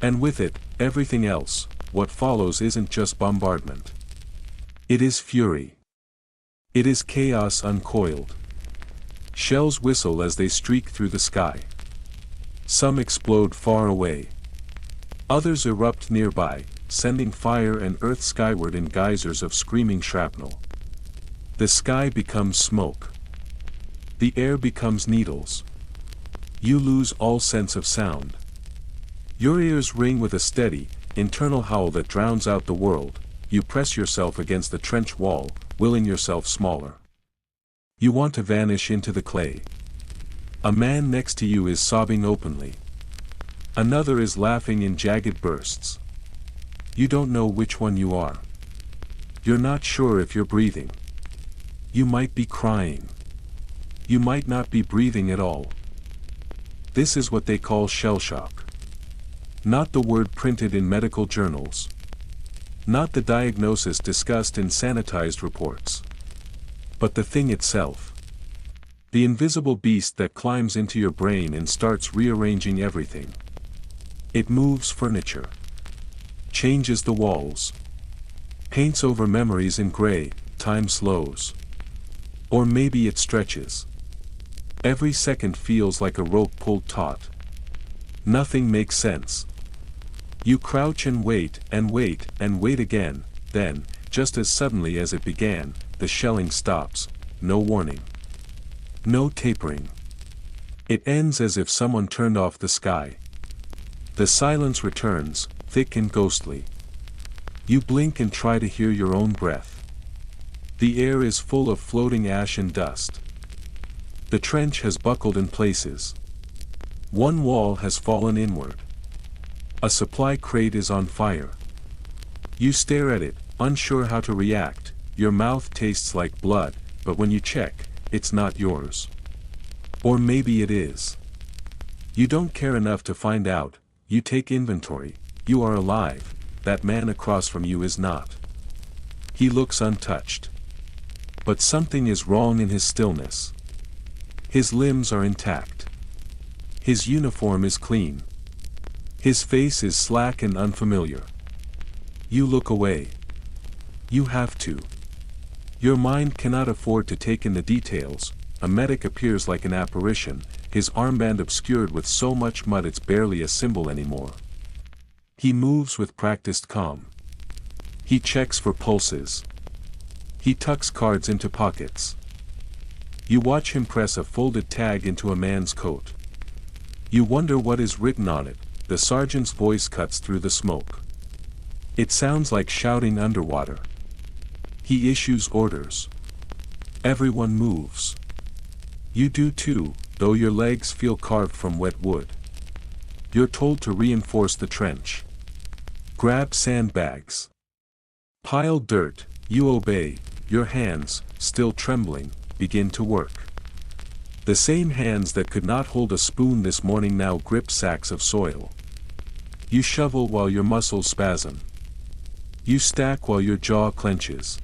And with it, everything else. What follows isn't just bombardment. It is fury. It is chaos uncoiled. Shells whistle as they streak through the sky. Some explode far away. Others erupt nearby, sending fire and earth skyward in geysers of screaming shrapnel. The sky becomes smoke. The air becomes needles. You lose all sense of sound. Your ears ring with a steady, internal howl that drowns out the world. You press yourself against the trench wall, willing yourself smaller. You want to vanish into the clay. A man next to you is sobbing openly. Another is laughing in jagged bursts. You don't know which one you are. You're not sure if you're breathing. You might be crying. You might not be breathing at all. This is what they call shell shock. Not the word printed in medical journals. Not the diagnosis discussed in sanitized reports. But the thing itself. The invisible beast that climbs into your brain and starts rearranging everything. It moves furniture. Changes the walls. Paints over memories in gray. Time slows. Or maybe it stretches. Every second feels like a rope pulled taut. Nothing makes sense. You crouch and wait and wait and wait again. Then, just as suddenly as it began, the shelling stops. No warning. No tapering. It ends as if someone turned off the sky. The silence returns, thick and ghostly. You blink and try to hear your own breath. The air is full of floating ash and dust. The trench has buckled in places. One wall has fallen inward. A supply crate is on fire. You stare at it, unsure how to react. Your mouth tastes like blood, but when you check, it's not yours. Or maybe it is. You don't care enough to find out. You take inventory. You are alive. That man across from you is not. He looks untouched. But something is wrong in his stillness. His limbs are intact. His uniform is clean. His face is slack and unfamiliar. You look away. You have to. Your mind cannot afford to take in the details. A medic appears like an apparition, his armband obscured with so much mud it's barely a symbol anymore. He moves with practiced calm. He checks for pulses. He tucks cards into pockets. You watch him press a folded tag into a man's coat. You wonder what is written on it. The sergeant's voice cuts through the smoke. It sounds like shouting underwater. He issues orders. Everyone moves. You do too, though your legs feel carved from wet wood. You're told to reinforce the trench. Grab sandbags. Pile dirt. You obey. Your hands, still trembling, begin to work. The same hands that could not hold a spoon this morning now grip sacks of soil. You shovel while your muscles spasm. You stack while your jaw clenches.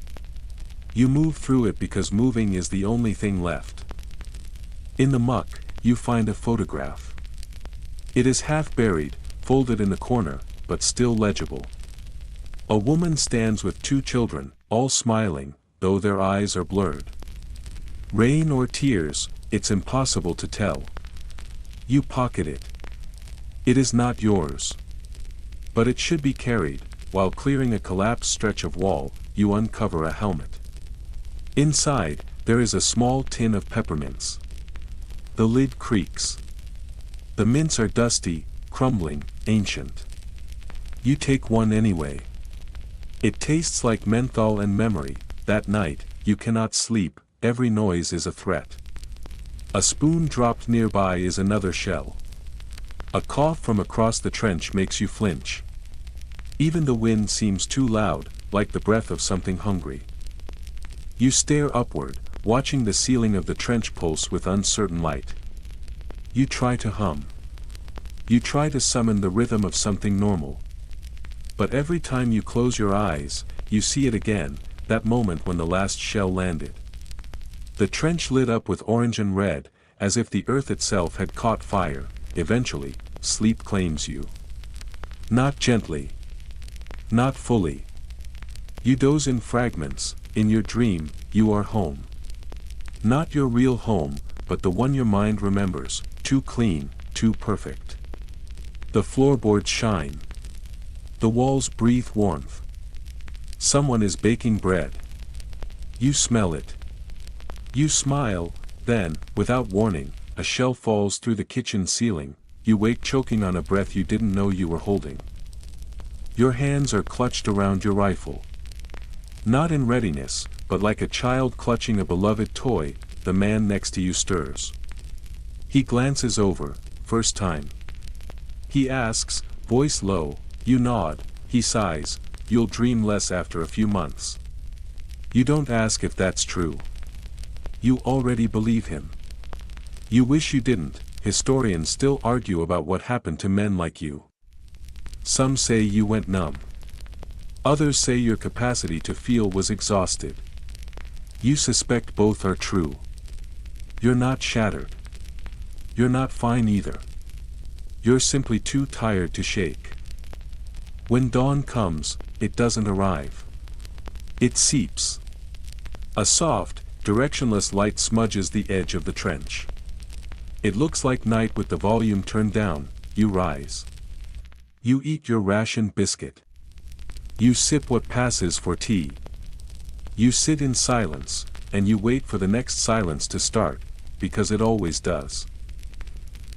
You move through it because moving is the only thing left. In the muck, you find a photograph. It is half buried, folded in the corner, but still legible. A woman stands with two children, all smiling, though their eyes are blurred. Rain or tears, it's impossible to tell. You pocket it. It is not yours. But it should be carried. While clearing a collapsed stretch of wall, you uncover a helmet. Inside, there is a small tin of peppermints. The lid creaks. The mints are dusty, crumbling, ancient. You take one anyway. It tastes like menthol and memory. That night, you cannot sleep, every noise is a threat. A spoon dropped nearby is another shell. A cough from across the trench makes you flinch. Even the wind seems too loud, like the breath of something hungry. You stare upward, watching the ceiling of the trench pulse with uncertain light. You try to hum. You try to summon the rhythm of something normal. But every time you close your eyes, you see it again, that moment when the last shell landed. The trench lit up with orange and red, as if the earth itself had caught fire. Eventually, sleep claims you. Not gently. Not fully. You doze in fragments. In your dream, you are home. Not your real home, but the one your mind remembers, too clean, too perfect. The floorboards shine. The walls breathe warmth. Someone is baking bread. You smell it. You smile, then, without warning, a shell falls through the kitchen ceiling. You wake choking on a breath you didn't know you were holding. Your hands are clutched around your rifle. Not in readiness, but like a child clutching a beloved toy, the man next to you stirs. He glances over, first time. He asks, voice low, you nod, he sighs, you'll dream less after a few months. You don't ask if that's true. You already believe him. You wish you didn't. Historians still argue about what happened to men like you. Some say you went numb. Others say your capacity to feel was exhausted. You suspect both are true. You're not shattered. You're not fine either. You're simply too tired to shake. When dawn comes, it doesn't arrive. It seeps. A soft, directionless light smudges the edge of the trench. It looks like night with the volume turned down. You rise. You eat your rationed biscuit. You sip what passes for tea. You sit in silence, and you wait for the next silence to start, because it always does.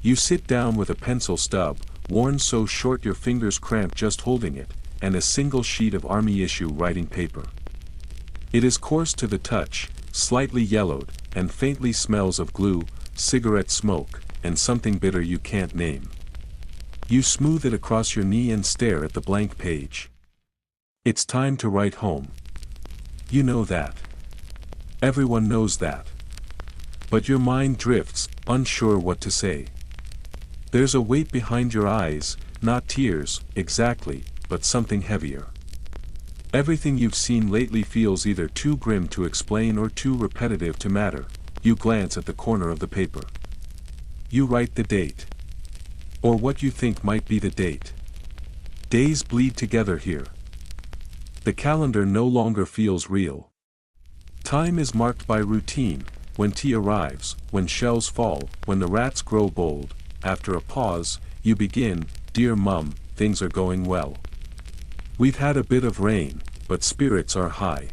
You sit down with a pencil stub, worn so short your fingers cramp just holding it, and a single sheet of army-issue writing paper. It is coarse to the touch, slightly yellowed, and faintly smells of glue, cigarette smoke, and something bitter you can't name. You smooth it across your knee and stare at the blank page. It's time to write home. You know that. Everyone knows that. But your mind drifts, unsure what to say. There's a weight behind your eyes, not tears, exactly, but something heavier. Everything you've seen lately feels either too grim to explain or too repetitive to matter. You glance at the corner of the paper. You write the date. Or what you think might be the date. Days bleed together here. The calendar no longer feels real. Time is marked by routine, when tea arrives, when shells fall, when the rats grow bold. After a pause, you begin, dear Mum, things are going well. We've had a bit of rain, but spirits are high.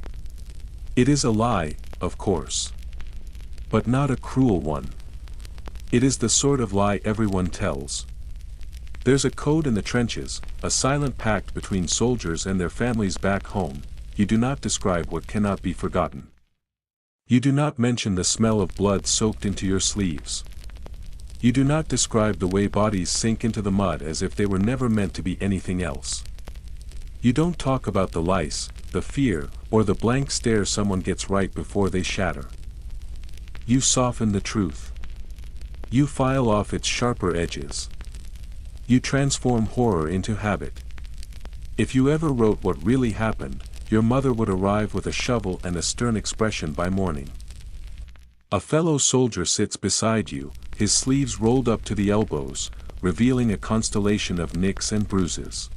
It is a lie, of course. But not a cruel one. It is the sort of lie everyone tells. There's a code in the trenches, a silent pact between soldiers and their families back home. You do not describe what cannot be forgotten. You do not mention the smell of blood soaked into your sleeves. You do not describe the way bodies sink into the mud as if they were never meant to be anything else. You don't talk about the lice, the fear, or the blank stare someone gets right before they shatter. You soften the truth. You file off its sharper edges. You transform horror into habit. If you ever wrote what really happened, your mother would arrive with a shovel and a stern expression by morning. A fellow soldier sits beside you, his sleeves rolled up to the elbows, revealing a constellation of nicks and bruises.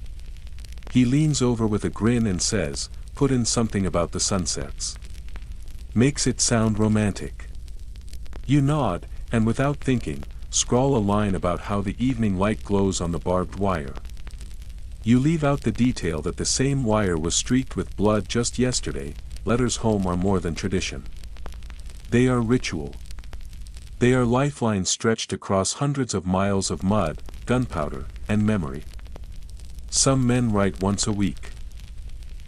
He leans over with a grin and says, "Put in something about the sunsets." Makes it sound romantic. You nod, and without thinking, scrawl a line about how the evening light glows on the barbed wire. You leave out the detail that the same wire was streaked with blood just yesterday. Letters home are more than tradition. They are ritual. They are lifelines stretched across hundreds of miles of mud, gunpowder, and memory. Some men write once a week.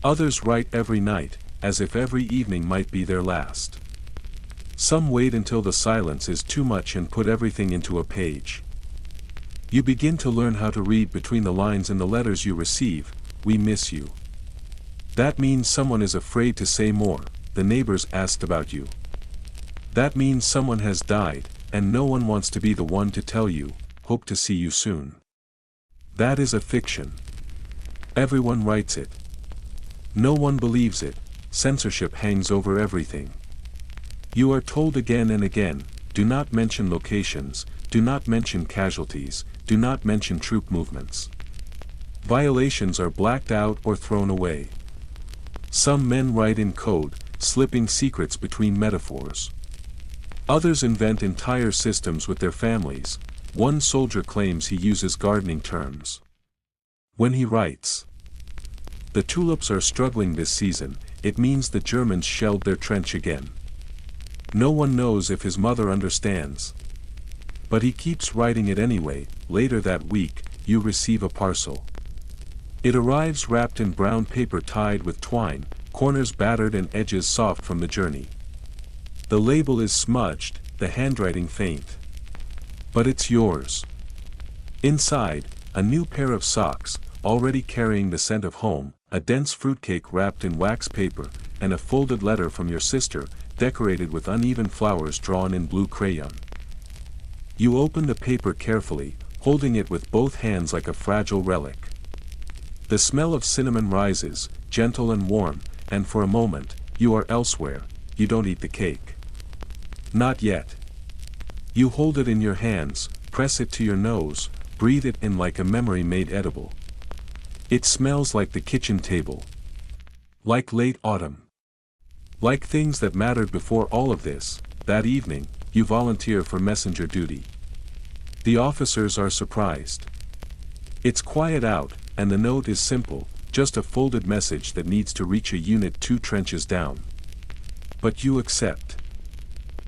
Others write every night, as if every evening might be their last. Some wait until the silence is too much and put everything into a page. You begin to learn how to read between the lines in the letters you receive. "We miss you." That means someone is afraid to say more. The neighbors asked about you. That means someone has died, and no one wants to be the one to tell you, "Hope to see you soon." That is a fiction. Everyone writes it. No one believes it. Censorship hangs over everything. You are told again and again, do not mention locations, do not mention casualties, do not mention troop movements. Violations are blacked out or thrown away. Some men write in code, slipping secrets between metaphors. Others invent entire systems with their families. One soldier claims he uses gardening terms. When he writes, "The tulips are struggling this season," it means the Germans shelled their trench again. No one knows if his mother understands. But he keeps writing it anyway. Later that week, you receive a parcel. It arrives wrapped in brown paper tied with twine, corners battered and edges soft from the journey. The label is smudged, the handwriting faint. But it's yours. Inside, a new pair of socks, already carrying the scent of home, a dense fruitcake wrapped in wax paper, and a folded letter from your sister, decorated with uneven flowers drawn in blue crayon. You open the paper carefully, holding it with both hands like a fragile relic. The smell of cinnamon rises, gentle and warm, and for a moment, you are elsewhere. You don't eat the cake. Not yet. You hold it in your hands, press it to your nose, breathe it in like a memory made edible. It smells like the kitchen table. Like late autumn. Like things that mattered before all of this. That evening, you volunteer for messenger duty. The officers are surprised. It's quiet out, and the note is simple, just a folded message that needs to reach a unit 2 trenches down. But you accept.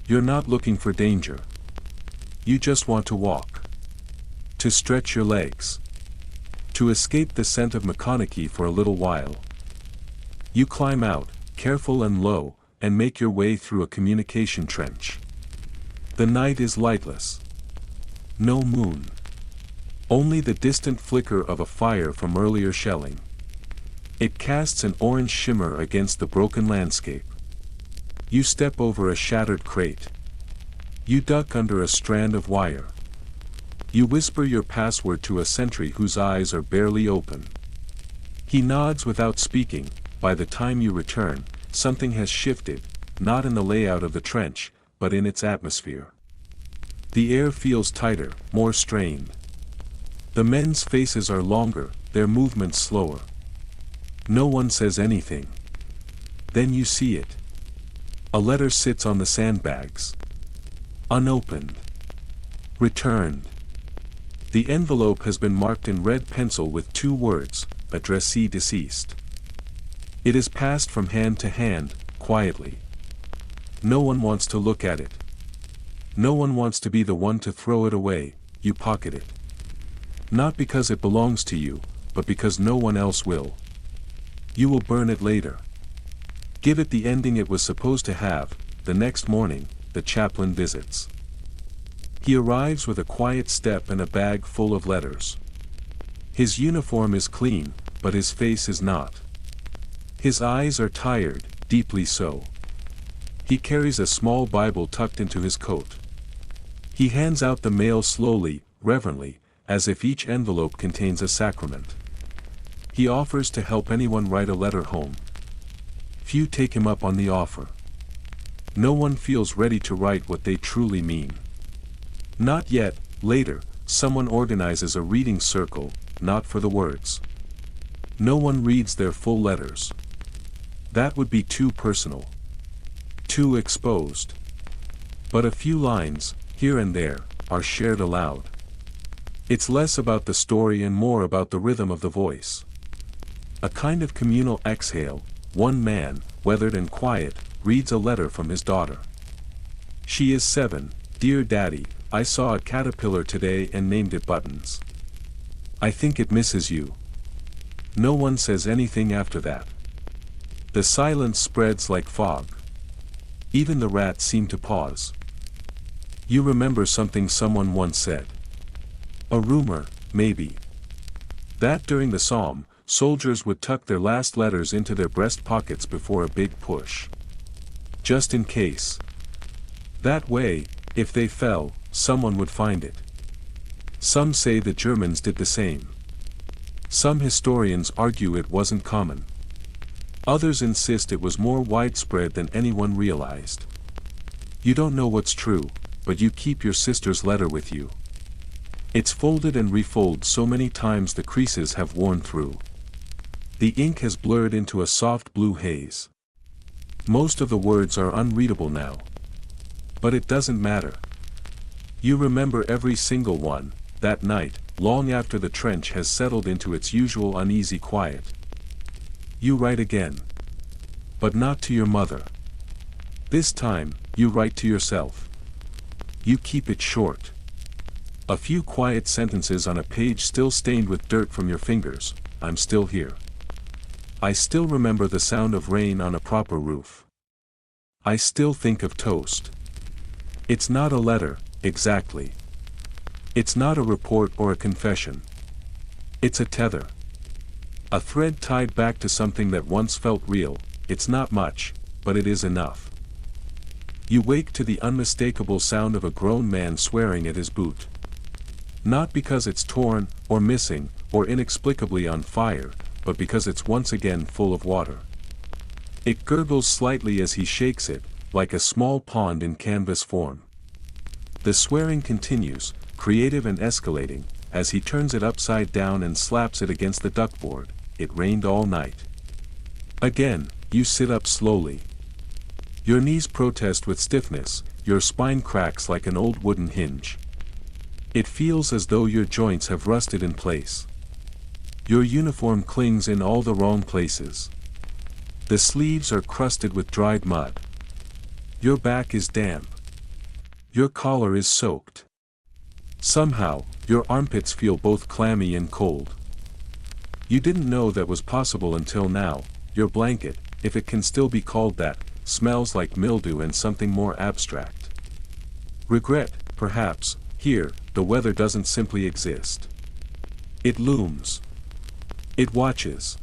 You're not looking for danger. You just want to walk. To stretch your legs. To escape the scent of McConaughey for a little while. You climb out, careful and low, and make your way through a communication trench. The night is lightless. No moon. Only the distant flicker of a fire from earlier shelling. It casts an orange shimmer against the broken landscape. You step over a shattered crate. You duck under a strand of wire. You whisper your password to a sentry whose eyes are barely open. He nods without speaking. By the time you return, something has shifted, not in the layout of the trench, but in its atmosphere. The air feels tighter, more strained. The men's faces are longer, their movements slower. No one says anything. Then you see it. A letter sits on the sandbags. Unopened. Returned. The envelope has been marked in red pencil with 2 words, addressee deceased. It is passed from hand to hand, quietly. No one wants to look at it. No one wants to be the one to throw it away. You pocket it. Not because it belongs to you, but because no one else will. You will burn it later. Give it the ending it was supposed to have. The next morning, the chaplain visits. He arrives with a quiet step and a bag full of letters. His uniform is clean, but his face is not. His eyes are tired, deeply so. He carries a small Bible tucked into his coat. He hands out the mail slowly, reverently, as if each envelope contains a sacrament. He offers to help anyone write a letter home. Few take him up on the offer. No one feels ready to write what they truly mean. Not yet. Later, someone organizes a reading circle, not for the words. No one reads their full letters. That would be too personal. Too exposed. But a few lines, here and there, are shared aloud. It's less about the story and more about the rhythm of the voice. A kind of communal exhale. One man, weathered and quiet, reads a letter from his daughter. She is 7, Dear Daddy, I saw a caterpillar today and named it Buttons. I think it misses you. No one says anything after that. The silence spreads like fog. Even the rats seem to pause. You remember something someone once said. A rumor, maybe. That during the psalm, soldiers would tuck their last letters into their breast pockets before a big push. Just in case. That way, if they fell, someone would find it. Some say the Germans did the same. Some historians argue it wasn't common. Others insist it was more widespread than anyone realized. You don't know what's true, but you keep your sister's letter with you. It's folded and refolded so many times the creases have worn through. The ink has blurred into a soft blue haze. Most of the words are unreadable now. But it doesn't matter. You remember every single one, that night, long after the trench has settled into its usual uneasy quiet. You write again. But not to your mother. This time, you write to yourself. You keep it short. A few quiet sentences on a page still stained with dirt from your fingers. I'm still here. I still remember the sound of rain on a proper roof. I still think of toast. It's not a letter, exactly. It's not a report or a confession. It's a tether. A thread tied back to something that once felt real. It's not much, but it is enough. You wake to the unmistakable sound of a grown man swearing at his boot. Not because it's torn, or missing, or inexplicably on fire, but because it's once again full of water. It gurgles slightly as he shakes it, like a small pond in canvas form. The swearing continues, creative and escalating, as he turns it upside down and slaps it against the duckboard. It rained all night. Again, you sit up slowly. Your knees protest with stiffness, your spine cracks like an old wooden hinge. It feels as though your joints have rusted in place. Your uniform clings in all the wrong places. The sleeves are crusted with dried mud. Your back is damp. Your collar is soaked. Somehow, your armpits feel both clammy and cold. You didn't know that was possible until now. Your blanket, if it can still be called that, smells like mildew and something more abstract. Regret, perhaps. Here, the weather doesn't simply exist. It looms. It watches.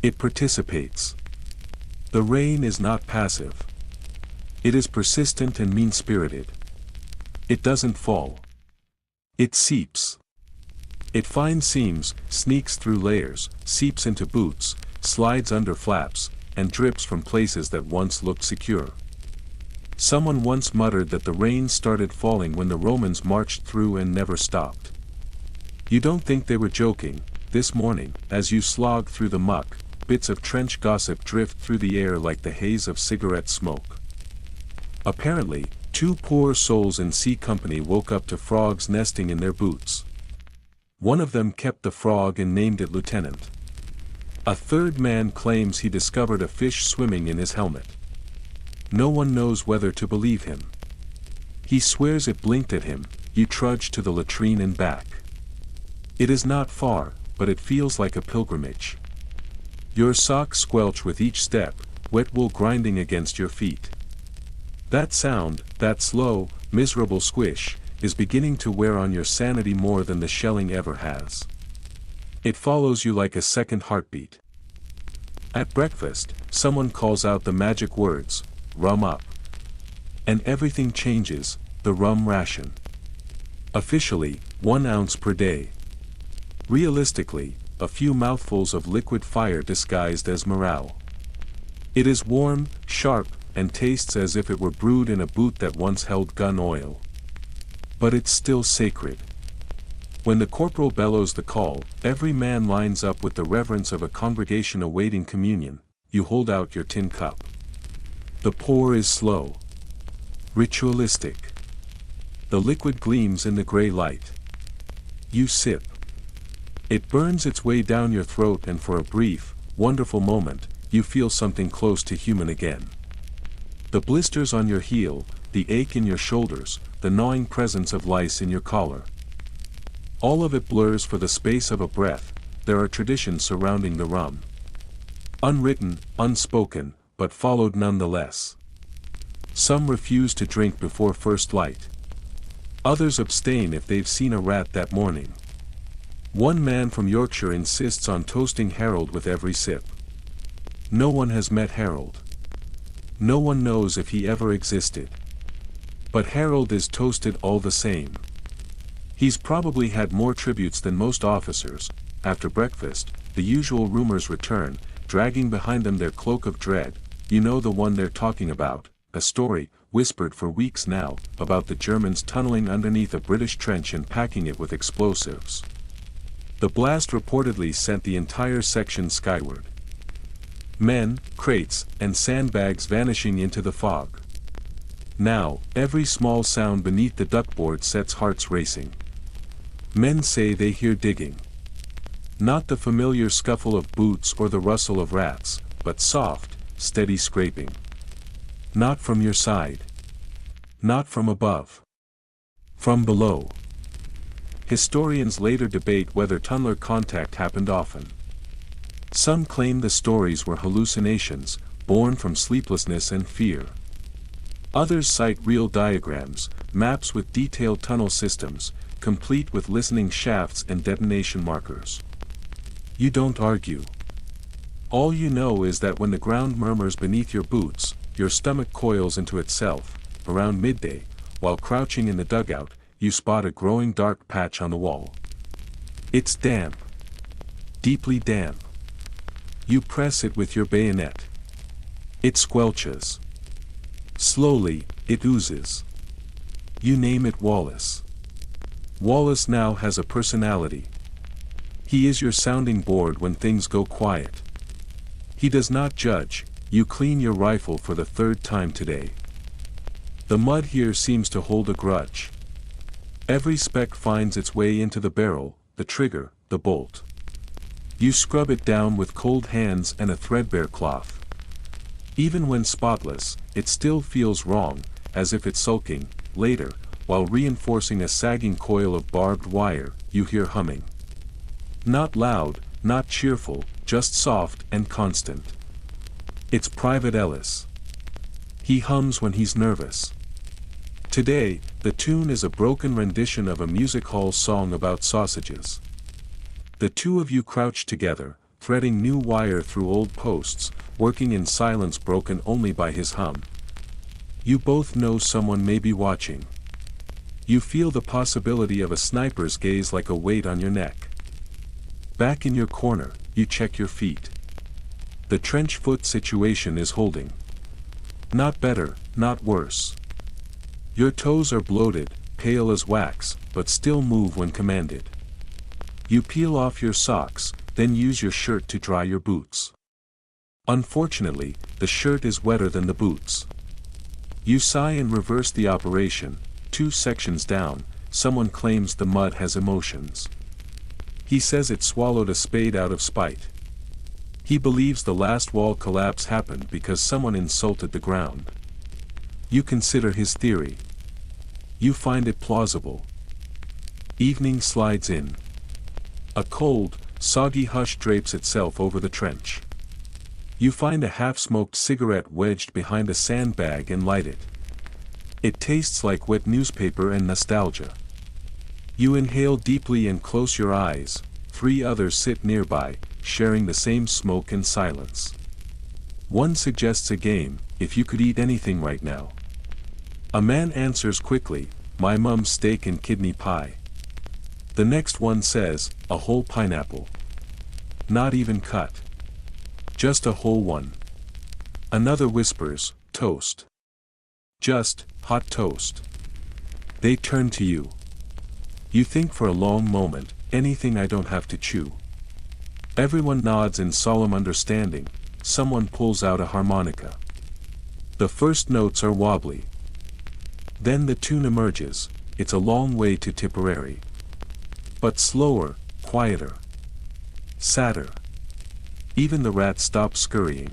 It participates. The rain is not passive. It is persistent and mean-spirited. It doesn't fall. It seeps. It finds seams, sneaks through layers, seeps into boots, slides under flaps, and drips from places that once looked secure. Someone once muttered that the rain started falling when the Romans marched through and never stopped. You don't think they were joking. This morning, as you slog through the muck, bits of trench gossip drift through the air like the haze of cigarette smoke. Apparently, 2 poor souls in C Company woke up to frogs nesting in their boots. One of them kept the frog and named it Lieutenant. A third man claims he discovered a fish swimming in his helmet. No one knows whether to believe him. He swears it blinked at him. You trudge to the latrine and back. It is not far, but it feels like a pilgrimage. Your socks squelch with each step, wet wool grinding against your feet. That sound, that slow, miserable squish, is beginning to wear on your sanity more than the shelling ever has. It follows you like a second heartbeat. At breakfast, someone calls out the magic words, "Rum up." And everything changes, the rum ration. Officially, 1 ounce per day. Realistically, a few mouthfuls of liquid fire disguised as morale. It is warm, sharp, and tastes as if it were brewed in a boot that once held gun oil. But it's still sacred. When the corporal bellows the call, every man lines up with the reverence of a congregation awaiting communion. You hold out your tin cup. The pour is slow. Ritualistic. The liquid gleams in the gray light. You sip. It burns its way down your throat, and for a brief, wonderful moment, you feel something close to human again. The blisters on your heel, the ache in your shoulders, the gnawing presence of lice in your collar. All of it blurs for the space of a breath. There are traditions surrounding the rum. Unwritten, unspoken, but followed nonetheless. Some refuse to drink before first light. Others abstain if they've seen a rat that morning. One man from Yorkshire insists on toasting Harold with every sip. No one has met Harold. No one knows if he ever existed. But Harold is toasted all the same. He's probably had more tributes than most officers. After breakfast, the usual rumors return, dragging behind them their cloak of dread. You know the one they're talking about, a story, whispered for weeks now, about the Germans tunneling underneath a British trench and packing it with explosives. The blast reportedly sent the entire section skyward. Men, crates, and sandbags vanishing into the fog. Now, every small sound beneath the duckboard sets hearts racing. Men say they hear digging. Not the familiar scuffle of boots or the rustle of rats, but soft, steady scraping. Not from your side. Not from above. From below. Historians later debate whether tunneler contact happened often. Some claim the stories were hallucinations, born from sleeplessness and fear. Others cite real diagrams, maps with detailed tunnel systems, complete with listening shafts and detonation markers. You don't argue. All you know is that when the ground murmurs beneath your boots, your stomach coils into itself. Around midday, while crouching in the dugout, you spot a growing dark patch on the wall. It's damp. Deeply damp. You press it with your bayonet. It squelches. Slowly, it oozes. You name it Wallace. Wallace now has a personality. He is your sounding board when things go quiet. He does not judge. You clean your rifle for the 3rd time today. The mud here seems to hold a grudge. Every speck finds its way into the barrel, the trigger, the bolt. You scrub it down with cold hands and a threadbare cloth. Even when spotless, it still feels wrong, as if it's sulking. Later, while reinforcing a sagging coil of barbed wire, you hear humming. Not loud, not cheerful, just soft and constant. It's Private Ellis. He hums when he's nervous. Today, the tune is a broken rendition of a music hall song about sausages. The two of you crouch together, threading new wire through old posts, working in silence broken only by his hum. You both know someone may be watching. You feel the possibility of a sniper's gaze like a weight on your neck. Back in your corner, you check your feet. The trench foot situation is holding. Not better, not worse. Your toes are bloated, pale as wax, but still move when commanded. You peel off your socks, then use your shirt to dry your boots. Unfortunately, the shirt is wetter than the boots. You sigh and reverse the operation. 2 sections down, someone claims the mud has emotions. He says it swallowed a spade out of spite. He believes the last wall collapse happened because someone insulted the ground. You consider his theory. You find it plausible. Evening slides in. A cold, soggy hush drapes itself over the trench. You find a half-smoked cigarette wedged behind a sandbag and light it. It tastes like wet newspaper and nostalgia. You inhale deeply and close your eyes. 3 others sit nearby, sharing the same smoke and silence. One suggests a game, if you could eat anything right now. A man answers quickly, my mum's steak and kidney pie. The next one says, a whole pineapple. Not even cut. Just a whole one. Another whispers, toast. Just, hot toast. They turn to you. You think for a long moment, anything I don't have to chew. Everyone nods in solemn understanding. Someone pulls out a harmonica. The first notes are wobbly. Then the tune emerges. It's a long way to Tipperary. But slower, quieter. Sadder. Even the rats stop scurrying.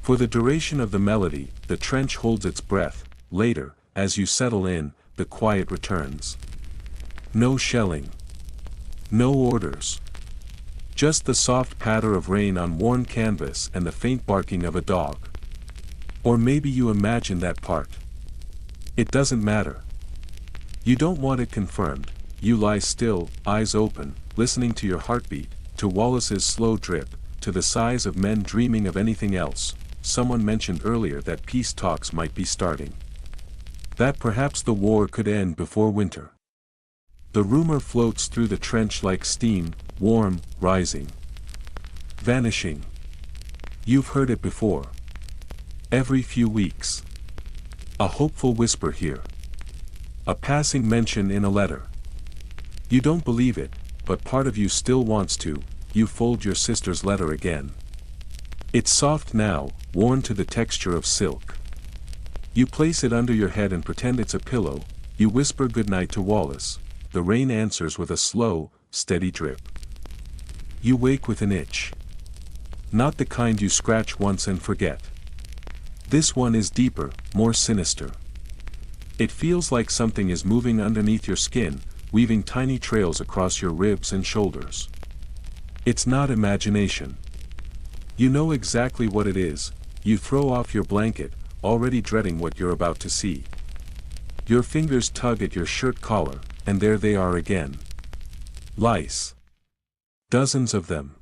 For the duration of the melody, the trench holds its breath. Later, as you settle in, the quiet returns. No shelling. No orders. Just the soft patter of rain on worn canvas and the faint barking of a dog. Or maybe you imagine that part. It doesn't matter. You don't want it confirmed. You lie still, eyes open, listening to your heartbeat, to Wallace's slow drip, to the sighs of men dreaming of anything else. Someone mentioned earlier that peace talks might be starting. That perhaps the war could end before winter. The rumor floats through the trench like steam, warm, rising. Vanishing. You've heard it before. Every few weeks. A hopeful whisper here. A passing mention in a letter. You don't believe it, but part of you still wants to. You fold your sister's letter again. It's soft now, worn to the texture of silk. You place it under your head and pretend it's a pillow. You whisper goodnight to Wallace. The rain answers with a slow, steady drip. You wake with an itch. Not the kind you scratch once and forget. This one is deeper, more sinister. It feels like something is moving underneath your skin, weaving tiny trails across your ribs and shoulders. It's not imagination. You know exactly what it is. You throw off your blanket, already dreading what you're about to see. Your fingers tug at your shirt collar, and there they are again. Lice. Dozens of them.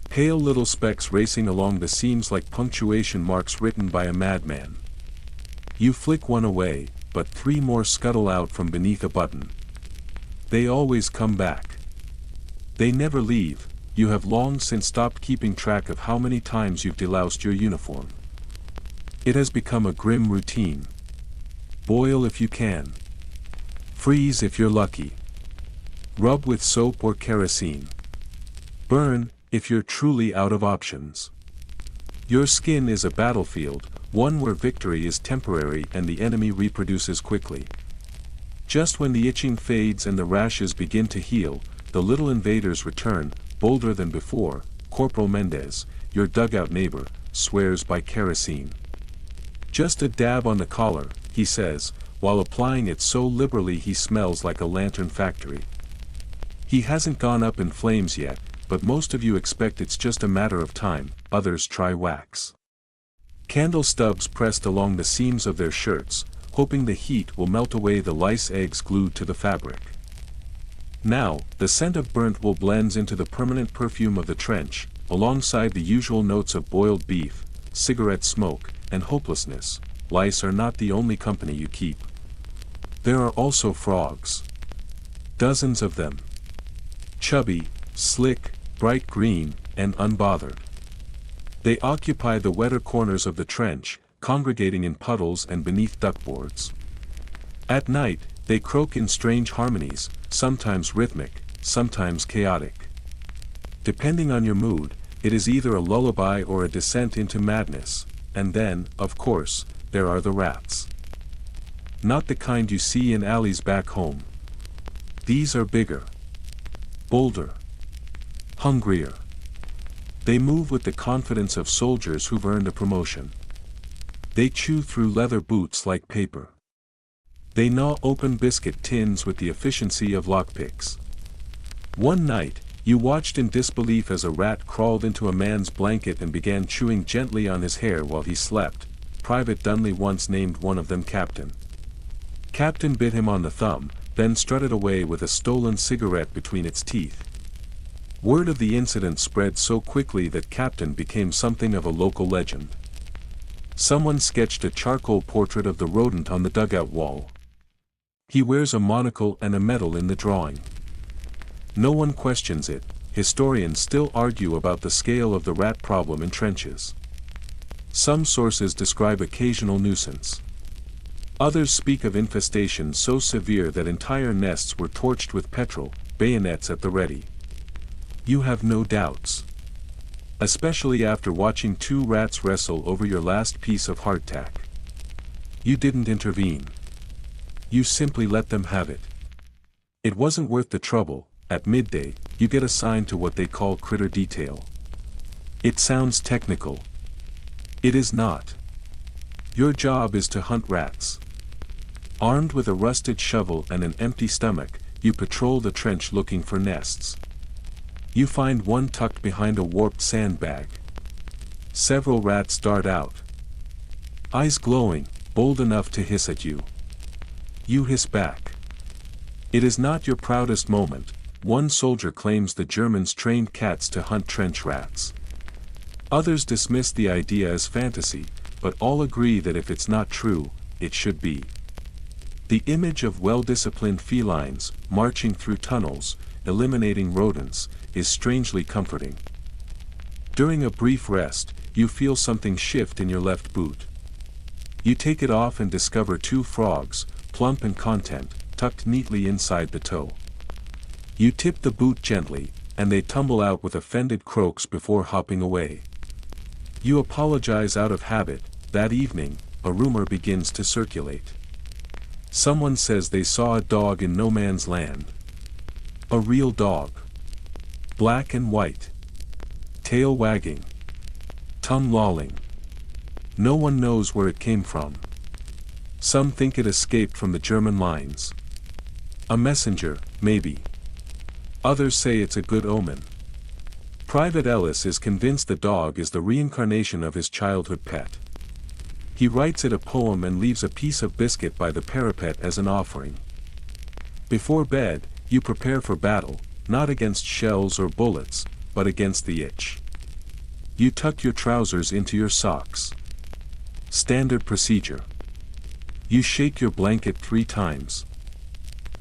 Pale little specks racing along the seams like punctuation marks written by a madman. You flick one away, but 3 more scuttle out from beneath a button. They always come back. They never leave. You have long since stopped keeping track of how many times you've deloused your uniform. It has become a grim routine. Boil if you can. Freeze if you're lucky. Rub with soap or kerosene. Burn, if you're truly out of options. Your skin is a battlefield, one where victory is temporary and the enemy reproduces quickly. Just when the itching fades and the rashes begin to heal, the little invaders return, bolder than before. Corporal Mendez, your dugout neighbor, swears by kerosene. Just a dab on the collar, he says, while applying it so liberally he smells like a lantern factory. He hasn't gone up in flames yet, but most of you expect it's just a matter of time. Others try wax. Candle stubs pressed along the seams of their shirts, hoping the heat will melt away the lice eggs glued to the fabric. Now, the scent of burnt wool blends into the permanent perfume of the trench, alongside the usual notes of boiled beef, cigarette smoke, and hopelessness. Lice are not the only company you keep. There are also frogs. Dozens of them. Chubby, slick, bright green, and unbothered. They occupy the wetter corners of the trench, congregating in puddles and beneath duckboards. At night, they croak in strange harmonies, sometimes rhythmic, sometimes chaotic. Depending on your mood, it is either a lullaby or a descent into madness. And then, of course, there are the rats. Not the kind you see in alleys back home. These are bigger. Bolder. Hungrier. They move with the confidence of soldiers who've earned a promotion. They chew through leather boots like paper. They gnaw open biscuit tins with the efficiency of lockpicks. One night, you watched in disbelief as a rat crawled into a man's blanket and began chewing gently on his hair while he slept. Private Dunley once named one of them Captain. Captain bit him on the thumb, then strutted away with a stolen cigarette between its teeth. Word of the incident spread so quickly that Captain became something of a local legend. Someone sketched a charcoal portrait of the rodent on the dugout wall. He wears a monocle and a medal in the drawing. No one questions it. Historians still argue about the scale of the rat problem in trenches. Some sources describe occasional nuisance. Others speak of infestation so severe that entire nests were torched with petrol, bayonets at the ready. You have no doubts. Especially after watching two rats wrestle over your last piece of hardtack. You didn't intervene. You simply let them have it. It wasn't worth the trouble. At midday, you get assigned to what they call critter detail. It sounds technical. It is not. Your job is to hunt rats. Armed with a rusted shovel and an empty stomach, you patrol the trench looking for nests. You find one tucked behind a warped sandbag. Several rats dart out. Eyes glowing, bold enough to hiss at you. You hiss back. It is not your proudest moment. One soldier claims the Germans trained cats to hunt trench rats. Others dismiss the idea as fantasy, but all agree that if it's not true, it should be. The image of well-disciplined felines, marching through tunnels, eliminating rodents, is strangely comforting. During a brief rest, you feel something shift in your left boot. You take it off and discover two frogs, plump and content, tucked neatly inside the toe. You tip the boot gently, and they tumble out with offended croaks before hopping away. You apologize out of habit. That evening, a rumor begins to circulate. Someone says they saw a dog in no man's land. A real dog. Black and white. Tail wagging. Tongue lolling. No one knows where it came from. Some think it escaped from the German lines. A messenger, maybe. Others say it's a good omen. Private Ellis is convinced the dog is the reincarnation of his childhood pet. He writes it a poem and leaves a piece of biscuit by the parapet as an offering. Before bed, you prepare for battle, not against shells or bullets, but against the itch. You tuck your trousers into your socks. Standard procedure. You shake your blanket 3 times.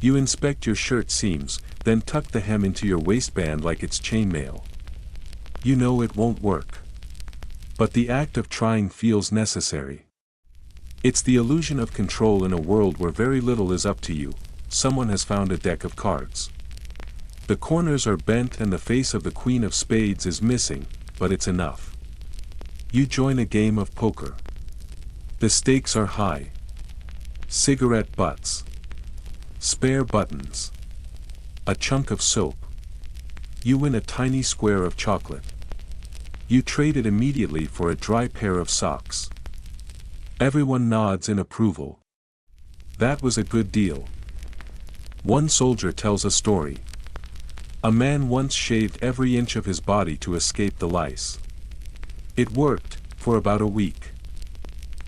You inspect your shirt seams, then tuck the hem into your waistband like it's chainmail. You know it won't work. But the act of trying feels necessary. It's the illusion of control in a world where very little is up to you. Someone has found a deck of cards. The corners are bent and the face of the Queen of Spades is missing, but it's enough. You join a game of poker. The stakes are high. Cigarette butts. Spare buttons. A chunk of soap. You win a tiny square of chocolate. You trade it immediately for a dry pair of socks. Everyone nods in approval. That was a good deal. One soldier tells a story. A man once shaved every inch of his body to escape the lice. It worked, for about a week.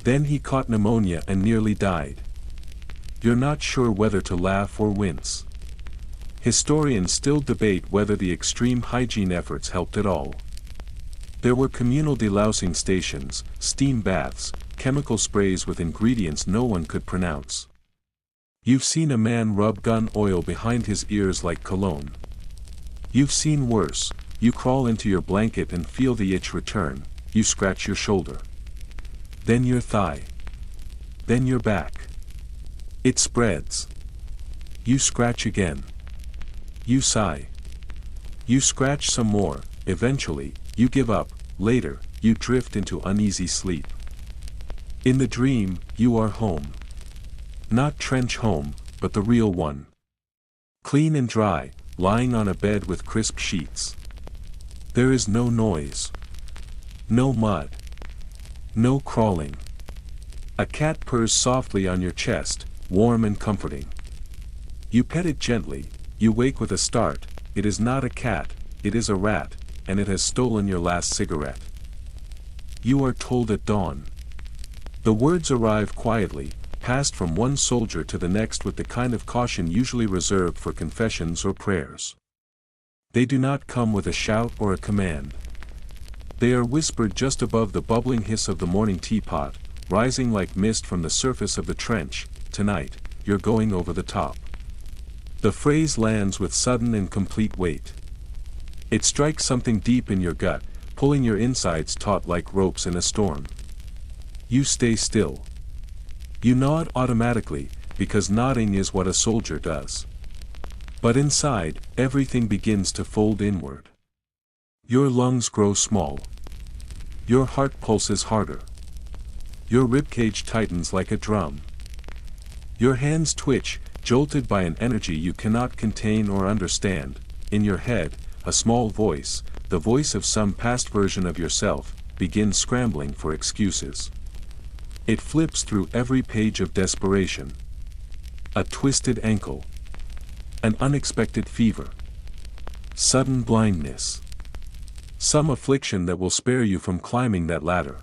Then he caught pneumonia and nearly died. You're not sure whether to laugh or wince. Historians still debate whether the extreme hygiene efforts helped at all. There were communal delousing stations, steam baths, chemical sprays with ingredients no one could pronounce. You've seen a man rub gun oil behind his ears like cologne. You've seen worse. You crawl into your blanket and feel the itch return. You scratch your shoulder. Then your thigh. Then your back. It spreads. You scratch again. You sigh. You scratch some more. Eventually, you give up. Later, you drift into uneasy sleep. In the dream, you are home. Not trench home, but the real one. Clean and dry, lying on a bed with crisp sheets. There is no noise. No mud. No crawling. A cat purrs softly on your chest, warm and comforting. You pet it gently. You wake with a start. it is not a cat, it is a rat, and it has stolen your last cigarette. You are told at dawn. The words arrive quietly, passed from one soldier to the next with the kind of caution usually reserved for confessions or prayers. They do not come with a shout or a command. They are whispered just above the bubbling hiss of the morning teapot, rising like mist from the surface of the trench. Tonight, you're going over the top. The phrase lands with sudden and complete weight. It strikes something deep in your gut, pulling your insides taut like ropes in a storm. You stay still. You nod automatically, because nodding is what a soldier does. But inside, everything begins to fold inward. Your lungs grow small. Your heart pulses harder. Your ribcage tightens like a drum. Your hands twitch, jolted by an energy you cannot contain or understand. In your head, a small voice, the voice of some past version of yourself, begins scrambling for excuses. It flips through every page of desperation. A twisted ankle. An unexpected fever. Sudden blindness. Some affliction that will spare you from climbing that ladder.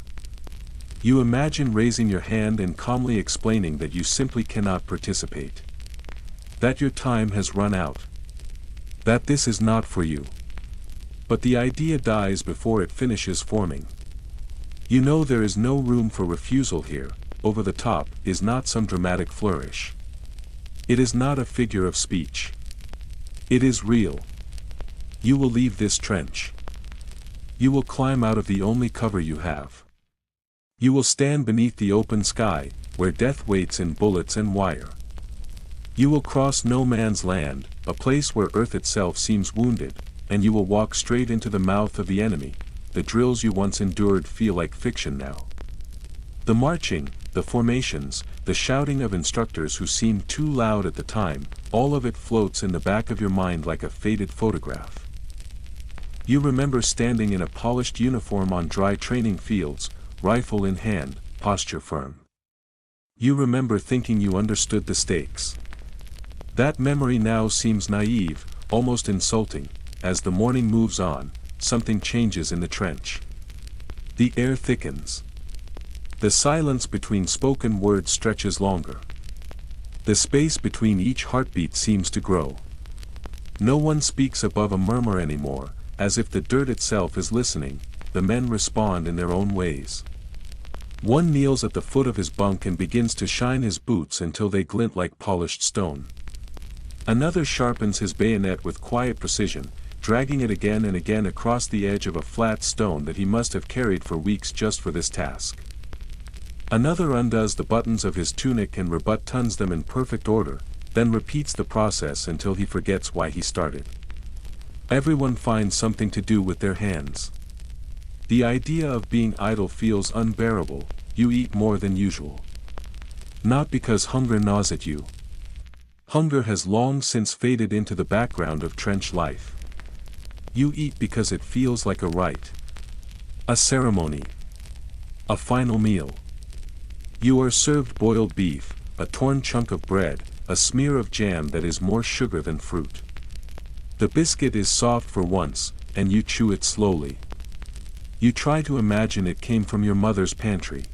You imagine raising your hand and calmly explaining that you simply cannot participate. That your time has run out. That this is not for you. But the idea dies before it finishes forming. You know there is no room for refusal here. Over the top is not some dramatic flourish. It is not a figure of speech. It is real. You will leave this trench. You will climb out of the only cover you have. You will stand beneath the open sky, where death waits in bullets and wire. You will cross no man's land, a place where earth itself seems wounded, and you will walk straight into the mouth of the enemy. The drills you once endured feel like fiction now. The marching, the formations, the shouting of instructors who seemed too loud at the time, all of it floats in the back of your mind like a faded photograph. You remember standing in a polished uniform on dry training fields, rifle in hand, posture firm. You remember thinking you understood the stakes. That memory now seems naive, almost insulting. As the morning moves on, something changes in the trench. The air thickens. The silence between spoken words stretches longer. The space between each heartbeat seems to grow. No one speaks above a murmur anymore, as if the dirt itself is listening. The men respond in their own ways. One kneels at the foot of his bunk and begins to shine his boots until they glint like polished stone. Another sharpens his bayonet with quiet precision, dragging it again and again across the edge of a flat stone that he must have carried for weeks just for this task. Another undoes the buttons of his tunic and rebuttons them in perfect order, then repeats the process until he forgets why he started. Everyone finds something to do with their hands. The idea of being idle feels unbearable. You eat more than usual. Not because hunger gnaws at you. Hunger has long since faded into the background of trench life. You eat because it feels like a rite. A ceremony. A final meal. You are served boiled beef, a torn chunk of bread, a smear of jam that is more sugar than fruit. The biscuit is soft for once, and you chew it slowly. You try to imagine it came from your mother's pantry.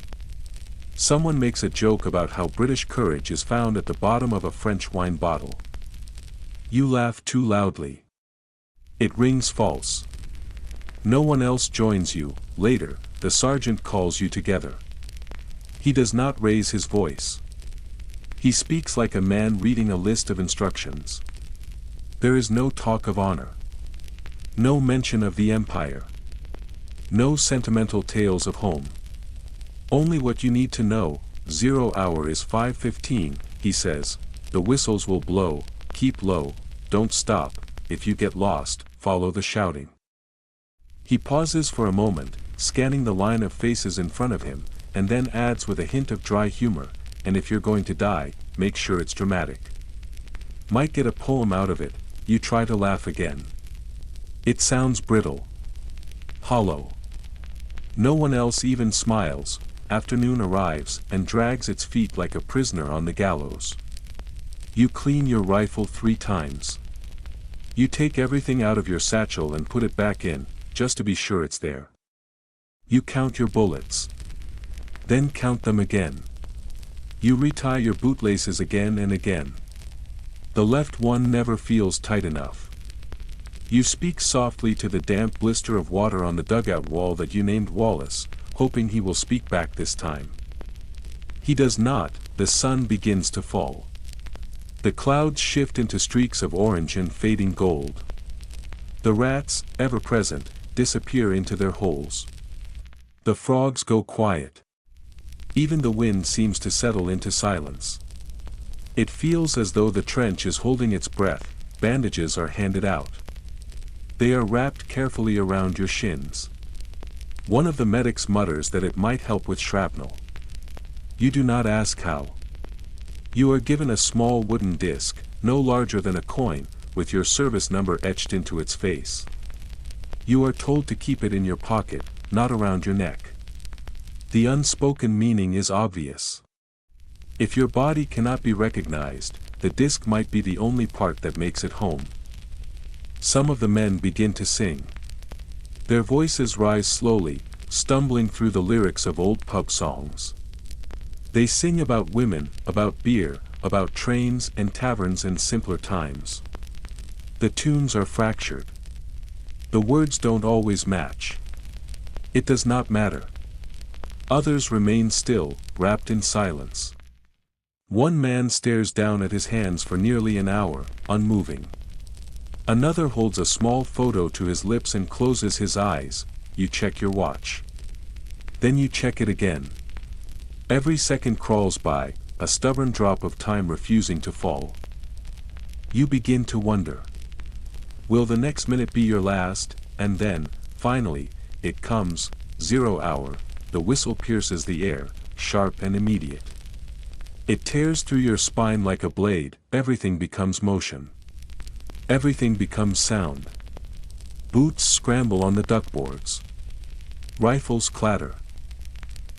Someone makes a joke about how British courage is found at the bottom of a French wine bottle. You laugh too loudly. It rings false. No one else joins you. Later, the sergeant calls you together. He does not raise his voice. He speaks like a man reading a list of instructions. There is no talk of honor. No mention of the empire. No sentimental tales of home. Only what you need to know. 0 hour is 5:15, he says. The whistles will blow. Keep low. Don't stop. If you get lost, follow the shouting. He pauses for a moment, scanning the line of faces in front of him, and then adds with a hint of dry humor, and if you're going to die, make sure it's dramatic. Might get a poem out of it. You try to laugh again. It sounds brittle. Hollow. No one else even smiles. Afternoon arrives and drags its feet like a prisoner on the gallows. You clean your rifle 3 times. You take everything out of your satchel and put it back in, just to be sure it's there. You count your bullets. Then count them again. You retie your bootlaces again and again. The left one never feels tight enough. You speak softly to the damp blister of water on the dugout wall that you named Wallace, hoping he will speak back this time. He does not. The sun begins to fall. The clouds shift into streaks of orange and fading gold. The rats, ever present, disappear into their holes. The frogs go quiet. Even the wind seems to settle into silence. It feels as though the trench is holding its breath. Bandages are handed out. They are wrapped carefully around your shins. One of the medics mutters that it might help with shrapnel. You do not ask how. You are given a small wooden disc, no larger than a coin, with your service number etched into its face. You are told to keep it in your pocket, not around your neck. The unspoken meaning is obvious. If your body cannot be recognized, the disc might be the only part that makes it home. Some of the men begin to sing. Their voices rise slowly, stumbling through the lyrics of old pub songs. They sing about women, about beer, about trains and taverns and simpler times. The tunes are fractured. The words don't always match. It does not matter. Others remain still, wrapped in silence. One man stares down at his hands for nearly an hour, unmoving. Another holds a small photo to his lips and closes his eyes. You check your watch. Then you check it again. Every second crawls by, a stubborn drop of time refusing to fall. You begin to wonder. Will the next minute be your last? And then, finally, it comes, 0 hour, the whistle pierces the air, sharp and immediate. It tears through your spine like a blade. Everything becomes motion. Everything becomes sound. Boots scramble on the duckboards. Rifles clatter.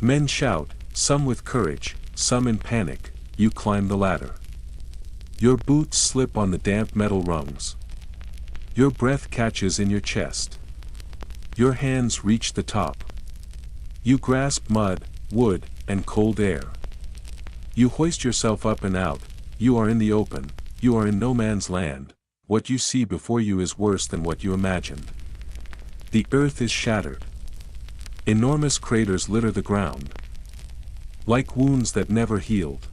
Men shout, some with courage, some in panic. You climb the ladder. Your boots slip on the damp metal rungs. Your breath catches in your chest. Your hands reach the top. You grasp mud, wood, and cold air. You hoist yourself up and out. You are in the open. You are in no man's land. What you see before you is worse than what you imagined. The earth is shattered. Enormous craters litter the ground. Like wounds that never healed.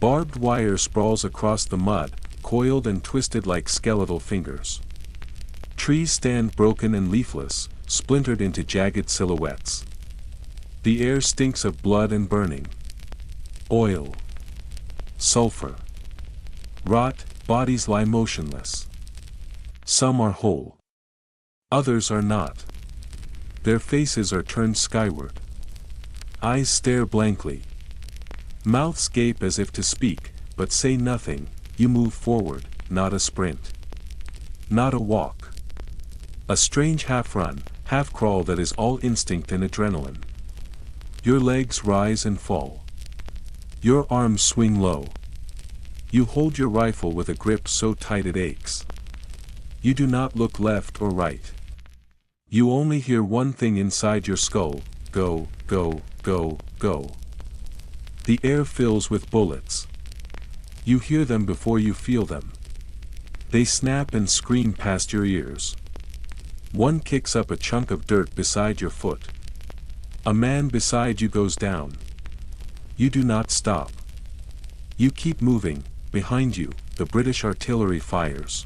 Barbed wire sprawls across the mud, coiled and twisted like skeletal fingers. Trees stand broken and leafless, splintered into jagged silhouettes. The air stinks of blood and burning. Oil. Sulfur. Rot. Bodies lie motionless. Some are whole. Others are not. Their faces are turned skyward. Eyes stare blankly. Mouths gape as if to speak, but say nothing. You move forward, not a sprint. Not a walk. A strange half-run, half-crawl that is all instinct and adrenaline. Your legs rise and fall. Your arms swing low. You hold your rifle with a grip so tight it aches. You do not look left or right. You only hear one thing inside your skull: go, go, go, go. The air fills with bullets. You hear them before you feel them. They snap and scream past your ears. One kicks up a chunk of dirt beside your foot. A man beside you goes down. You do not stop. You keep moving. Behind you, the British artillery fires.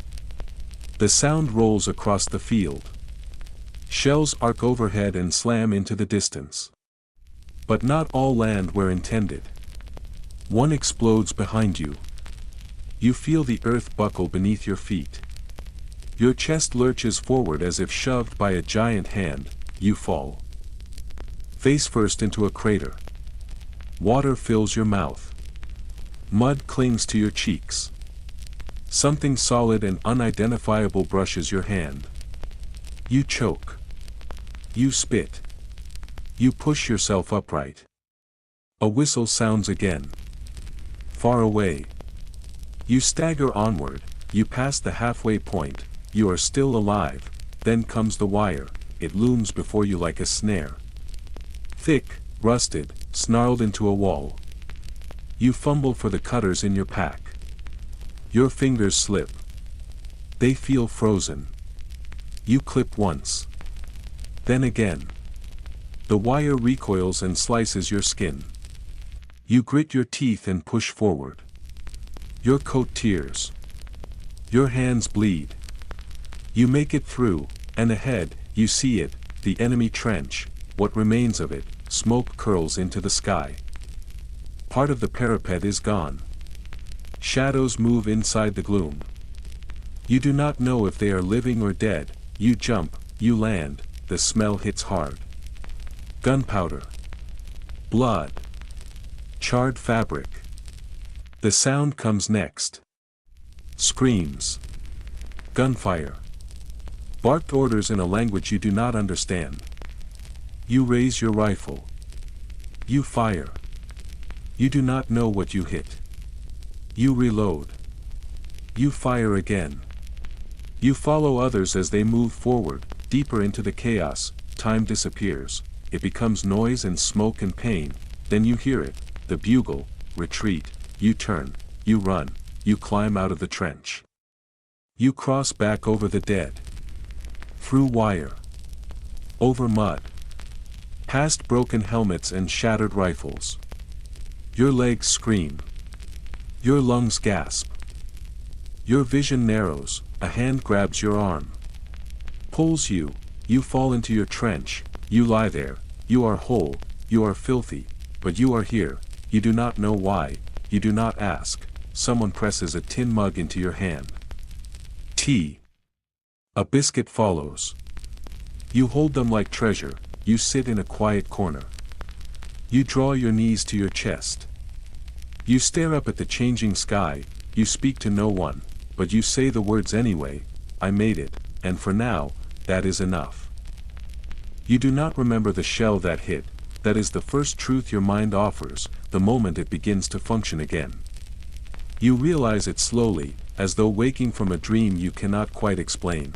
The sound rolls across the field. Shells arc overhead and slam into the distance. But not all land where intended. One explodes behind you. You feel the earth buckle beneath your feet. Your chest lurches forward as if shoved by a giant hand. You fall. Face first into a crater. Water fills your mouth. Mud clings to your cheeks. Something solid and unidentifiable brushes your hand. You choke. You spit. You push yourself upright. A whistle sounds again. Far away. You stagger onward, You pass the halfway point, you are still alive, then comes the wire, it looms before you like a snare. Thick, rusted, snarled into a wall. You fumble for the cutters in your pack. Your fingers slip. They feel frozen. You clip once. Then again. The wire recoils and slices your skin. You grit your teeth and push forward. Your coat tears. Your hands bleed. You make it through, and ahead, you see it, the enemy trench, what remains of it, smoke curls into the sky. Part of the parapet is gone. Shadows move inside the gloom. You do not know if they are living or dead, you jump, you land, the smell hits hard. Gunpowder. Blood. Charred fabric. The sound comes next. Screams. Gunfire. Barked orders in a language you do not understand. You raise your rifle. You fire. You do not know what you hit. You reload. You fire again. You follow others as they move forward, deeper into the chaos. Time disappears. It becomes noise and smoke and pain. Then you hear it, the bugle, retreat. You turn, you run, you climb out of the trench. You cross back over the dead. Through wire. Over mud. Past broken helmets and shattered rifles. Your legs scream. Your lungs gasp. Your vision narrows, a hand grabs your arm. Pulls you, you fall into your trench, you lie there, you are whole, you are filthy, but you are here, you do not know why, you do not ask, someone presses a tin mug into your hand. Tea. A biscuit follows. You hold them like treasure, you sit in a quiet corner. You draw your knees to your chest. You stare up at the changing sky, you speak to no one, but you say the words anyway, I made it, and for now, that is enough. You do not remember the shell that hit, that is the first truth your mind offers, the moment it begins to function again. You realize it slowly, as though waking from a dream you cannot quite explain.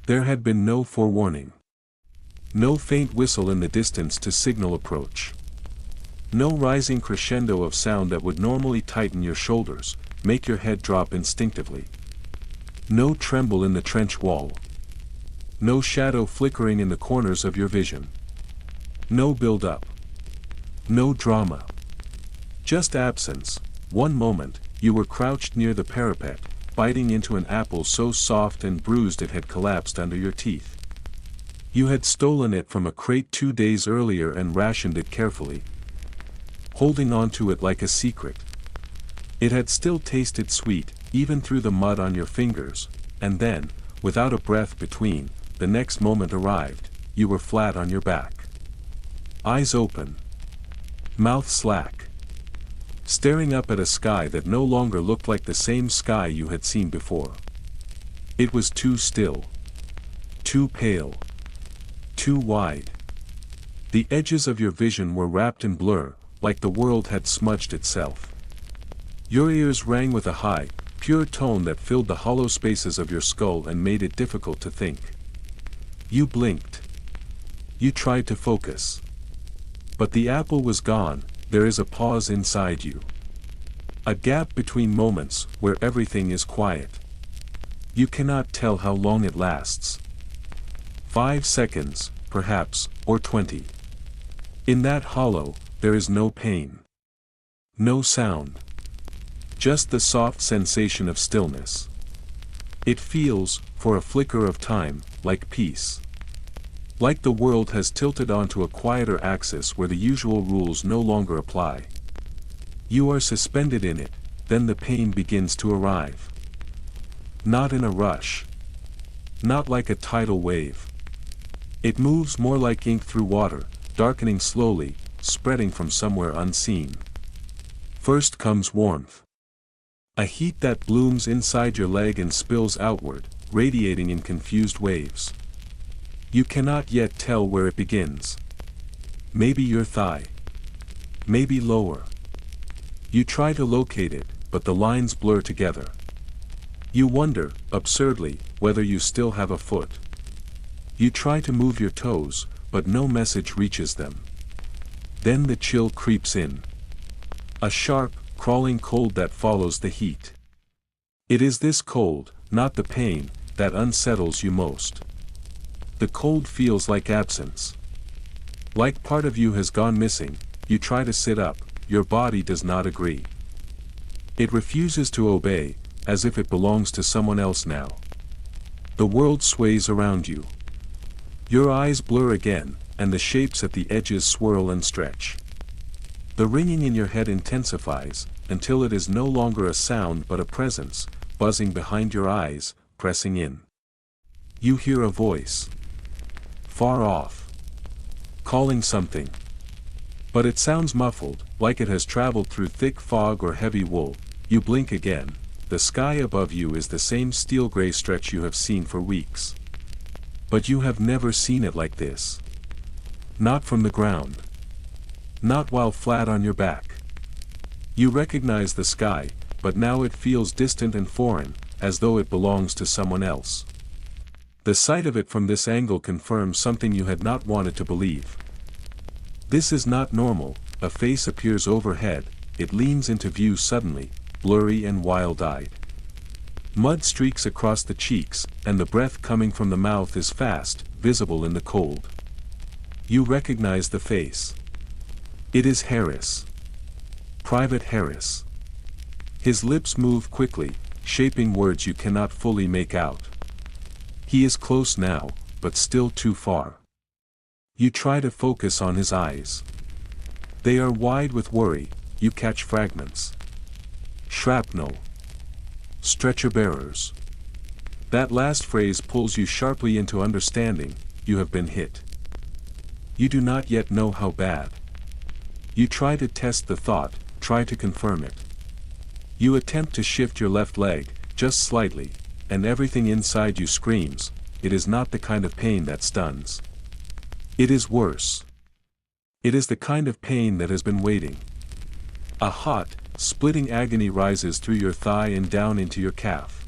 There had been no forewarning. No faint whistle in the distance to signal approach. No rising crescendo of sound that would normally tighten your shoulders, make your head drop instinctively. No tremble in the trench wall. No shadow flickering in the corners of your vision. No build-up. No drama. Just absence. One moment, you were crouched near the parapet, biting into an apple so soft and bruised it had collapsed under your teeth. You had stolen it from a crate 2 days earlier and rationed it carefully, holding on to it like a secret. It had still tasted sweet, even through the mud on your fingers, and then, without a breath between, the next moment arrived, you were flat on your back. Eyes open. Mouth slack. Staring up at a sky that no longer looked like the same sky you had seen before. It was too still. Too pale. Too wide. The edges of your vision were wrapped in blur, like the world had smudged itself. Your ears rang with a high, pure tone that filled the hollow spaces of your skull and made it difficult to think. You blinked. You tried to focus. But the apple was gone. There is a pause inside you. A gap between moments where everything is quiet. You cannot tell how long it lasts. 5 seconds, perhaps, or 20. In that hollow, there is no pain. No sound. Just the soft sensation of stillness. It feels, for a flicker of time, like peace. Like the world has tilted onto a quieter axis where the usual rules no longer apply. You are suspended in it, then the pain begins to arrive. Not in a rush. Not like a tidal wave. It moves more like ink through water, darkening slowly, spreading from somewhere unseen. First comes warmth. A heat that blooms inside your leg and spills outward, radiating in confused waves. You cannot yet tell where it begins. Maybe your thigh. Maybe lower. You try to locate it, but the lines blur together. You wonder, absurdly, whether you still have a foot. You try to move your toes, but no message reaches them. Then the chill creeps in. A sharp, crawling cold that follows the heat. It is this cold, not the pain, that unsettles you most. The cold feels like absence. Like part of you has gone missing. You try to sit up, your body does not agree. It refuses to obey, as if it belongs to someone else now. The world sways around you. Your eyes blur again, and the shapes at the edges swirl and stretch. The ringing in your head intensifies, until it is no longer a sound but a presence, buzzing behind your eyes, pressing in. You hear a voice. Far off. Calling something. But it sounds muffled, like it has traveled through thick fog or heavy wool. You blink again. The sky above you is the same steel gray stretch you have seen for weeks. But you have never seen it like this. Not from the ground. Not while flat on your back. You recognize the sky, but now it feels distant and foreign, as though it belongs to someone else. The sight of it from this angle confirms something you had not wanted to believe. This is not normal. A face appears overhead, it leans into view suddenly, blurry and wild-eyed. Mud streaks across the cheeks, and the breath coming from the mouth is fast, visible in the cold. You recognize the face. It is Harris. Private Harris. His lips move quickly, shaping words you cannot fully make out. He is close now, but still too far. You try to focus on his eyes. They are wide with worry. You catch fragments. Shrapnel. Stretcher bearers. That last phrase pulls you sharply into understanding. You have been hit. You do not yet know how bad. You try to test the thought, try to confirm it. You attempt to shift your left leg, just slightly, and everything inside you screams. It is not the kind of pain that stuns. It is worse. It is the kind of pain that has been waiting. A hot, splitting agony rises through your thigh and down into your calf.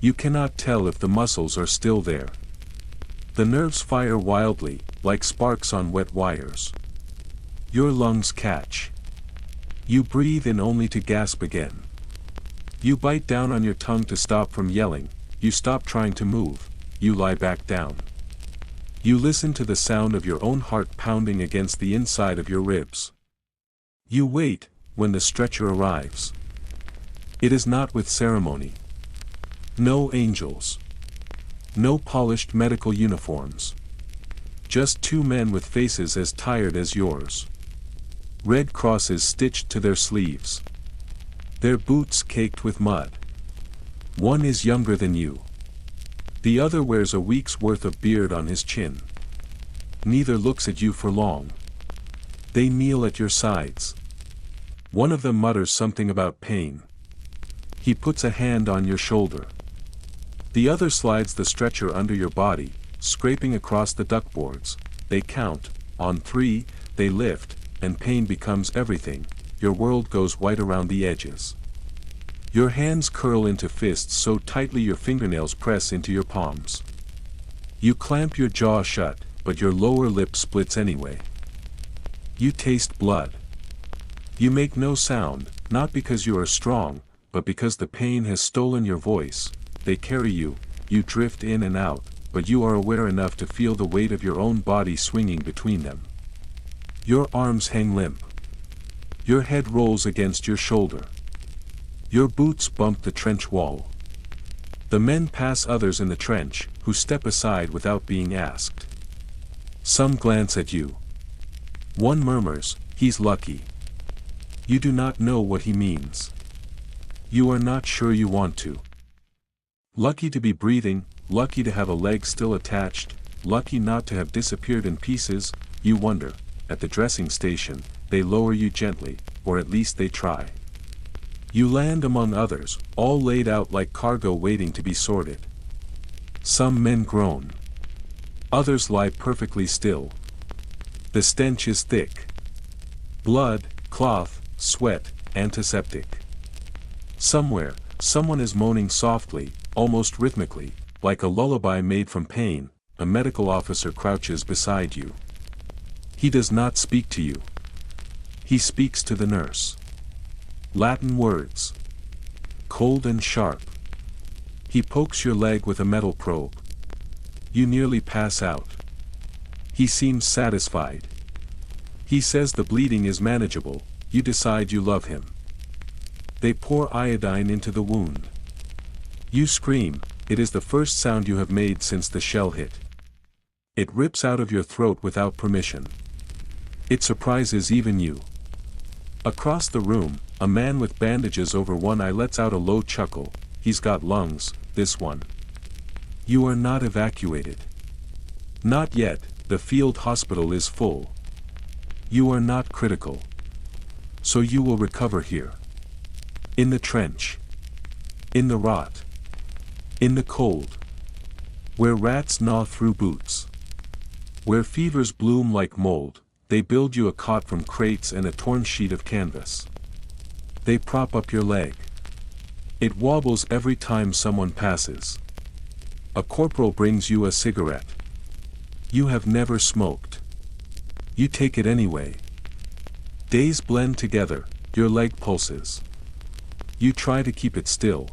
You cannot tell if the muscles are still there. The nerves fire wildly, like sparks on wet wires. Your lungs catch. You breathe in only to gasp again. You bite down on your tongue to stop from yelling. You stop trying to move. You lie back down. You listen to the sound of your own heart pounding against the inside of your ribs. You wait, when the stretcher arrives. It is not with ceremony. No angels. No polished medical uniforms. Just two men with faces as tired as yours. Red crosses stitched to their sleeves. Their boots caked with mud. One is younger than you. The other wears a week's worth of beard on his chin. Neither looks at you for long. They kneel at your sides. One of them mutters something about pain. He puts a hand on your shoulder. The other slides the stretcher under your body, scraping across the duckboards. They count. On 3, they lift, and pain becomes everything. Your world goes white around the edges. Your hands curl into fists so tightly your fingernails press into your palms. You clamp your jaw shut, but your lower lip splits anyway. You taste blood. You make no sound, not because you are strong, but because the pain has stolen your voice. They carry you, you drift in and out, but you are aware enough to feel the weight of your own body swinging between them. Your arms hang limp. Your head rolls against your shoulder. Your boots bump the trench wall. The men pass others in the trench, who step aside without being asked. Some glance at you. One murmurs, "He's lucky." You do not know what he means. You are not sure you want to. Lucky to be breathing, lucky to have a leg still attached, lucky not to have disappeared in pieces. You wonder. At the dressing station, they lower you gently, or at least they try. You land among others, all laid out like cargo waiting to be sorted. Some men groan. Others lie perfectly still. The stench is thick. Blood, cloth, sweat, antiseptic. Somewhere, Someone is moaning softly, almost rhythmically, like a lullaby made from pain. A medical officer crouches beside you. He does not speak to you. He speaks to the nurse. Latin words. Cold and sharp. He pokes your leg with a metal probe. You nearly pass out. He seems satisfied. He says the bleeding is manageable. You decide you love him. They pour iodine into the wound. You scream. It is the first sound you have made since the shell hit. It rips out of your throat without permission. It surprises even you. Across the room, a man with bandages over one eye lets out a low chuckle. He's got lungs, this one. You are not evacuated. Not yet, the field hospital is full. You are not critical. So you will recover here. In the trench. In the rot. In the cold. Where rats gnaw through boots. Where fevers bloom like mold, they build you a cot from crates and a torn sheet of canvas. They prop up your leg. It wobbles every time someone passes. A corporal brings you a cigarette. You have never smoked. You take it anyway. Days blend together, your leg pulses. You try to keep it still.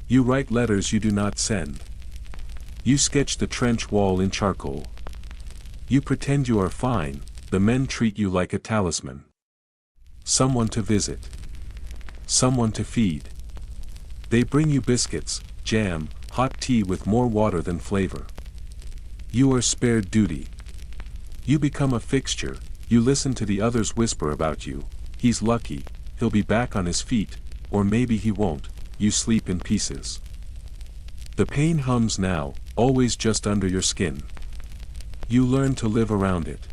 You write letters you do not send. You sketch the trench wall in charcoal. You pretend you are fine, the men treat you like a talisman. Someone to visit. Someone to feed. They bring you biscuits, jam, hot tea with more water than flavor. You are spared duty. You become a fixture, you listen to the others whisper about you. He's lucky, he'll be back on his feet, or maybe he won't. You sleep in pieces. The pain hums now, always just under your skin. You learn to live around it.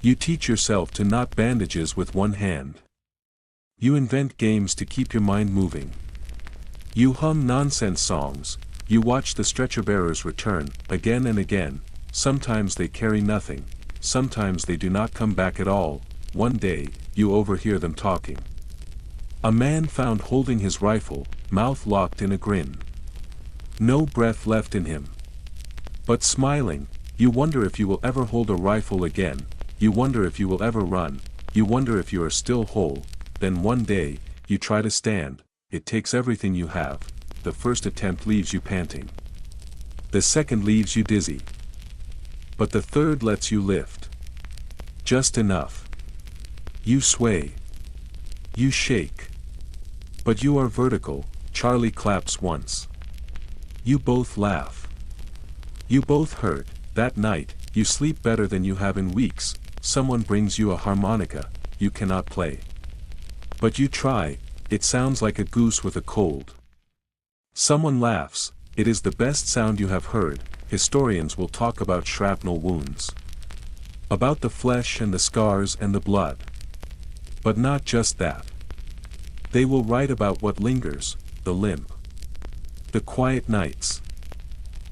You teach yourself to knot bandages with one hand. You invent games to keep your mind moving. You hum nonsense songs. You watch the stretcher bearers return, again and again. Sometimes they carry nothing, sometimes they do not come back at all. One day, you overhear them talking. A man found holding his rifle, mouth locked in a grin. No breath left in him. But smiling, you wonder if you will ever hold a rifle again, you wonder if you will ever run, you wonder if you are still whole. Then one day, you try to stand, it takes everything you have. The first attempt leaves you panting. The second leaves you dizzy. But the third lets you lift. Just enough. You sway. You shake. But you are vertical. Charlie claps once. You both laugh. You both hurt. That night, you sleep better than you have in weeks. Someone brings you a harmonica, you cannot play. But you try, it sounds like a goose with a cold. Someone laughs, it is the best sound you have heard. Historians will talk about shrapnel wounds. About the flesh and the scars and the blood. But not just that. They will write about what lingers, the limp. The quiet nights.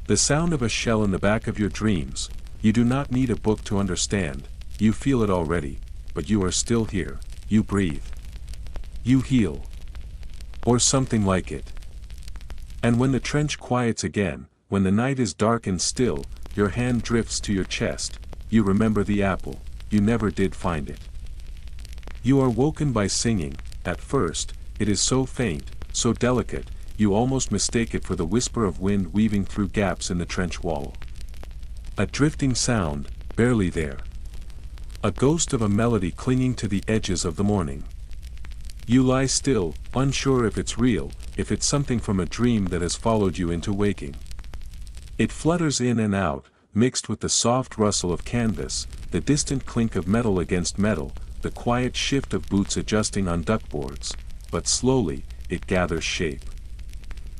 The sound of a shell in the back of your dreams. You do not need a book to understand, you feel it already, but you are still here, you breathe. You heal. Or something like it. And when the trench quiets again, when the night is dark and still, your hand drifts to your chest, you remember the apple, you never did find it. You are woken by singing. At first, it is so faint, so delicate, you almost mistake it for the whisper of wind weaving through gaps in the trench wall. A drifting sound, barely there. A ghost of a melody clinging to the edges of the morning. You lie still, unsure if it's real, if it's something from a dream that has followed you into waking. It flutters in and out, mixed with the soft rustle of canvas, the distant clink of metal against metal, the quiet shift of boots adjusting on duckboards, but slowly, it gathers shape.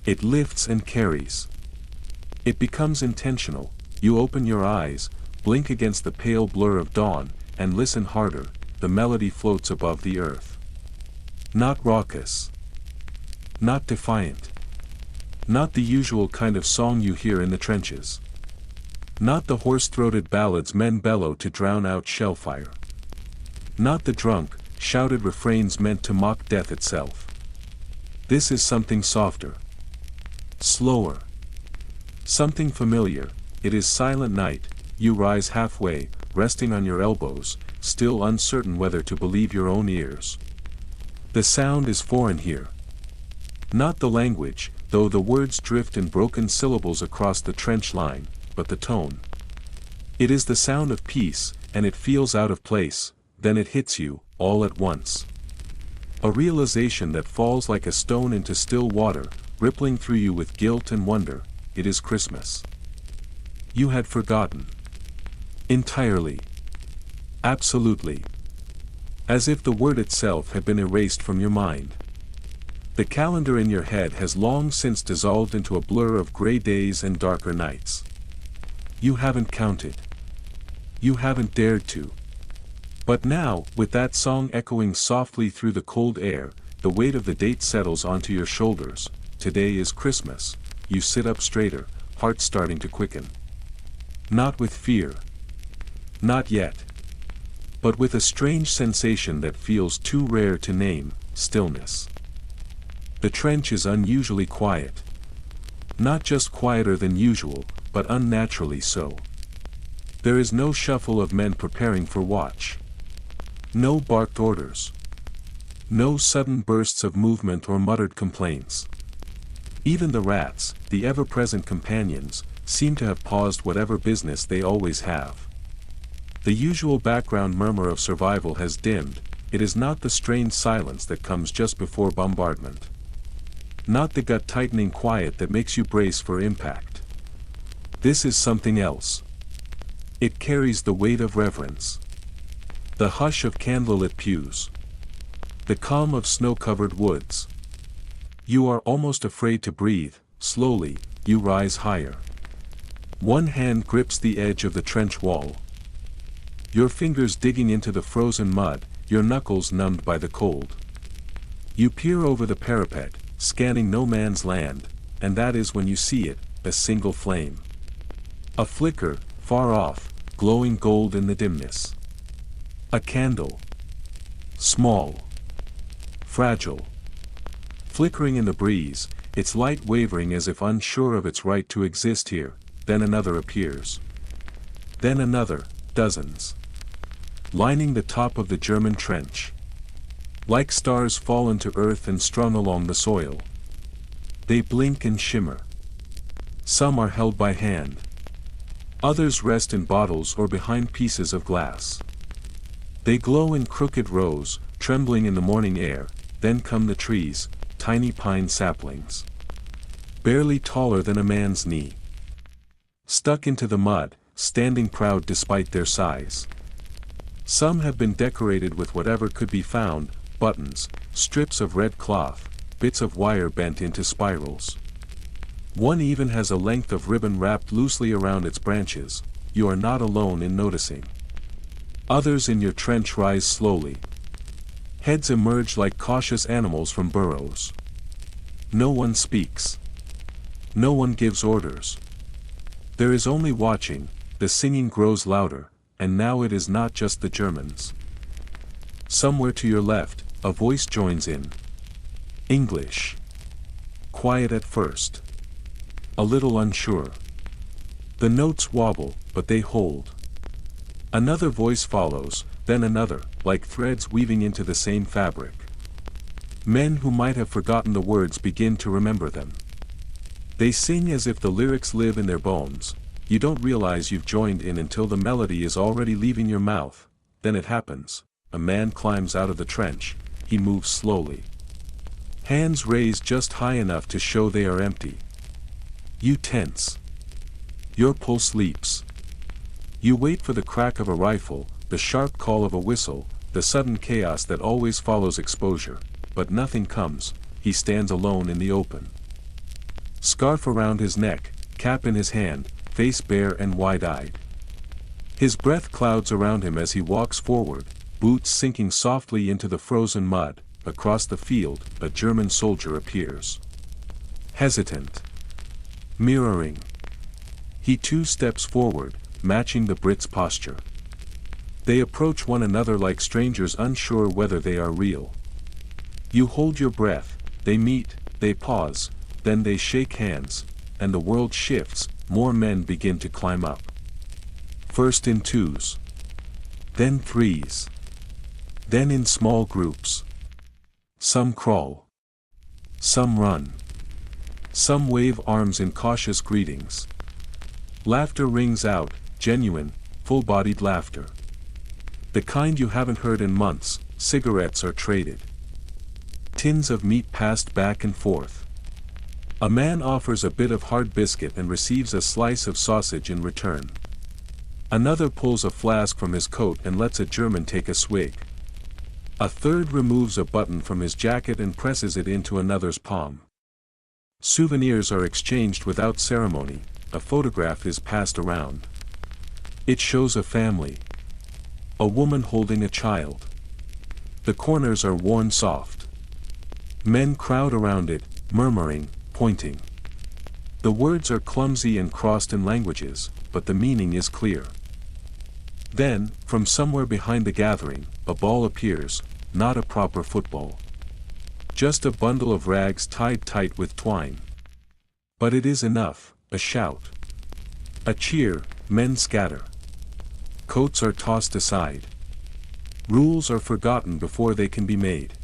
It lifts and carries. It becomes intentional. You open your eyes, blink against the pale blur of dawn, and listen harder. The melody floats above the earth. Not raucous. Not defiant. Not the usual kind of song you hear in the trenches. Not the hoarse-throated ballads men bellow to drown out shellfire. Not the drunk, shouted refrains meant to mock death itself. This is something softer. Slower. Something familiar. It is silent night. You rise halfway, resting on your elbows, still uncertain whether to believe your own ears. The sound is foreign here. Not the language, though the words drift in broken syllables across the trench line, but the tone. It is the sound of peace, and it feels out of place, then it hits you, all at once. A realization that falls like a stone into still water, rippling through you with guilt and wonder. It is Christmas. You had forgotten. Entirely. Absolutely. As if the word itself had been erased from your mind. The calendar in your head has long since dissolved into a blur of gray days and darker nights. You haven't counted. You haven't dared to. But now, with that song echoing softly through the cold air, the weight of the date settles onto your shoulders. Today is Christmas. You sit up straighter, heart starting to quicken. Not with fear. Not yet. But with a strange sensation that feels too rare to name, stillness. The trench is unusually quiet. Not just quieter than usual, but unnaturally so. There is no shuffle of men preparing for watch. No barked orders. No sudden bursts of movement or muttered complaints. Even the rats, the ever-present companions, seem to have paused whatever business they always have. The usual background murmur of survival has dimmed. It is not the strained silence that comes just before bombardment. Not the gut-tightening quiet that makes you brace for impact. This is something else. It carries the weight of reverence. The hush of candlelit pews. The calm of snow-covered woods. You are almost afraid to breathe. Slowly, you rise higher. One hand grips the edge of the trench wall. Your fingers digging into the frozen mud, your knuckles numbed by the cold. You peer over the parapet, scanning no man's land, and that is when you see it, a single flame. A flicker, far off, glowing gold in the dimness. A candle. Small. Fragile. Flickering in the breeze, its light wavering as if unsure of its right to exist here. Then another appears. Then another, dozens. Lining the top of the German trench. Like stars fallen to earth and strung along the soil. They blink and shimmer. Some are held by hand. Others rest in bottles or behind pieces of glass. They glow in crooked rows, trembling in the morning air. Then come the trees, tiny pine saplings. Barely taller than a man's knee. Stuck into the mud, standing proud despite their size. Some have been decorated with whatever could be found, buttons, strips of red cloth, bits of wire bent into spirals. One even has a length of ribbon wrapped loosely around its branches. You are not alone in noticing. Others in your trench rise slowly. Heads emerge like cautious animals from burrows. No one speaks. No one gives orders. There is only watching. The singing grows louder, and now it is not just the Germans. Somewhere to your left, a voice joins in. English. Quiet at first. A little unsure. The notes wobble, but they hold. Another voice follows, then another, like threads weaving into the same fabric. Men who might have forgotten the words begin to remember them. They sing as if the lyrics live in their bones. You don't realize you've joined in until the melody is already leaving your mouth. Then it happens. A man climbs out of the trench. He moves slowly. Hands raised just high enough to show they are empty. You tense. Your pulse leaps. You wait for the crack of a rifle, the sharp call of a whistle, the sudden chaos that always follows exposure. But nothing comes. He stands alone in the open. Scarf around his neck, cap in his hand, face bare and wide-eyed. His breath clouds around him as he walks forward, boots sinking softly into the frozen mud. Across the field, a German soldier appears. Hesitant. Mirroring. He too steps forward, matching the Brits' posture. They approach one another like strangers unsure whether they are real. You hold your breath, They meet, they pause, then they shake hands, and the world shifts. More men begin to climb up. First in twos. Then threes. Then in small groups. Some crawl. Some run. Some wave arms in cautious greetings. Laughter rings out, genuine, full-bodied laughter. The kind you haven't heard in months. Cigarettes are traded. Tins of meat passed back and forth. A man offers a bit of hard biscuit and receives a slice of sausage in return. Another pulls a flask from his coat and lets a German take a swig. A third removes a button from his jacket and presses it into another's palm. Souvenirs are exchanged without ceremony. A photograph is passed around. It shows a family. A woman holding a child. The corners are worn soft. Men crowd around it, murmuring, pointing. The words are clumsy and crossed in languages, but the meaning is clear. Then, from somewhere behind the gathering, a ball appears, not a proper football. Just a bundle of rags tied tight with twine. But it is enough, a shout. A cheer, men scatter. Coats are tossed aside. Rules are forgotten before they can be made.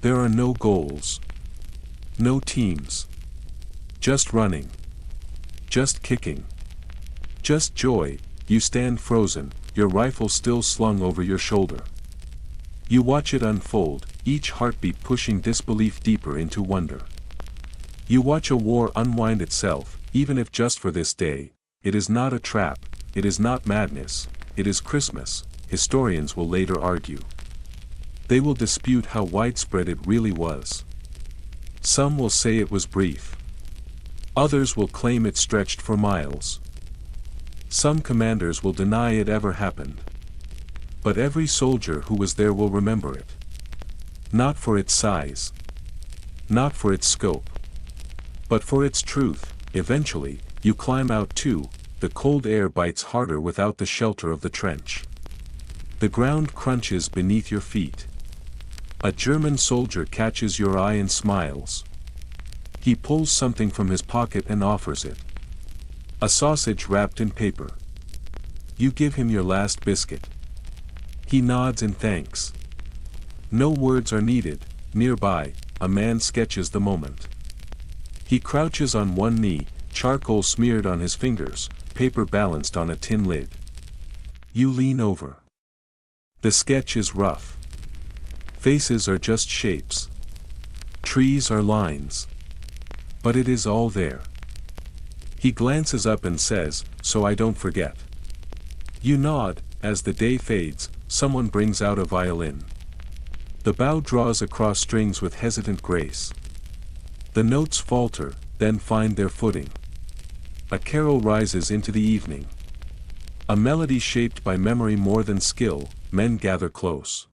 There are no goals. No teams. Just running. Just kicking. Just joy. You stand frozen, your rifle still slung over your shoulder. You watch it unfold, each heartbeat pushing disbelief deeper into wonder. You watch a war unwind itself, even if just for this day. It is not a trap, it is not madness, it is Christmas, historians will later argue. They will dispute how widespread it really was. Some will say it was brief. Others will claim it stretched for miles. Some commanders will deny it ever happened. But every soldier who was there will remember it. Not for its size. Not for its scope. But for its truth. Eventually, you climb out too. The cold air bites harder without the shelter of the trench. The ground crunches beneath your feet. A German soldier catches your eye and smiles. He pulls something from his pocket and offers it. A sausage wrapped in paper. You give him your last biscuit. He nods in thanks. No words are needed. Nearby, a man sketches the moment. He crouches on one knee, charcoal smeared on his fingers, paper balanced on a tin lid. You lean over. The sketch is rough. Faces are just shapes. Trees are lines. But it is all there. He glances up and says, "So I don't forget." You nod. As the day fades, someone brings out a violin. The bow draws across strings with hesitant grace. The notes falter, then find their footing. A carol rises into the evening. A melody shaped by memory more than skill. Men gather close.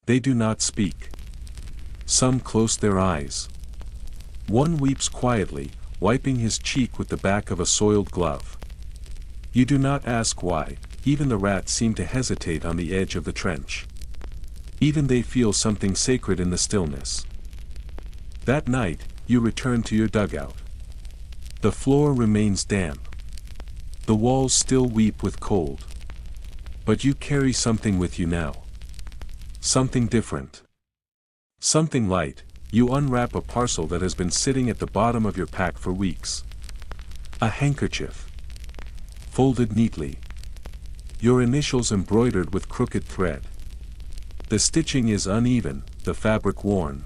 They do not speak. Some close their eyes. One weeps quietly, wiping his cheek with the back of a soiled glove. You do not ask why. Even the rats seem to hesitate on the edge of the trench. Even they feel something sacred in the stillness. That night, you return to your dugout. The floor remains damp. The walls still weep with cold. But you carry something with you now. Something different. Something light. You unwrap a parcel that has been sitting at the bottom of your pack for weeks. A handkerchief. Folded neatly. Your initials embroidered with crooked thread. The stitching is uneven, the fabric worn.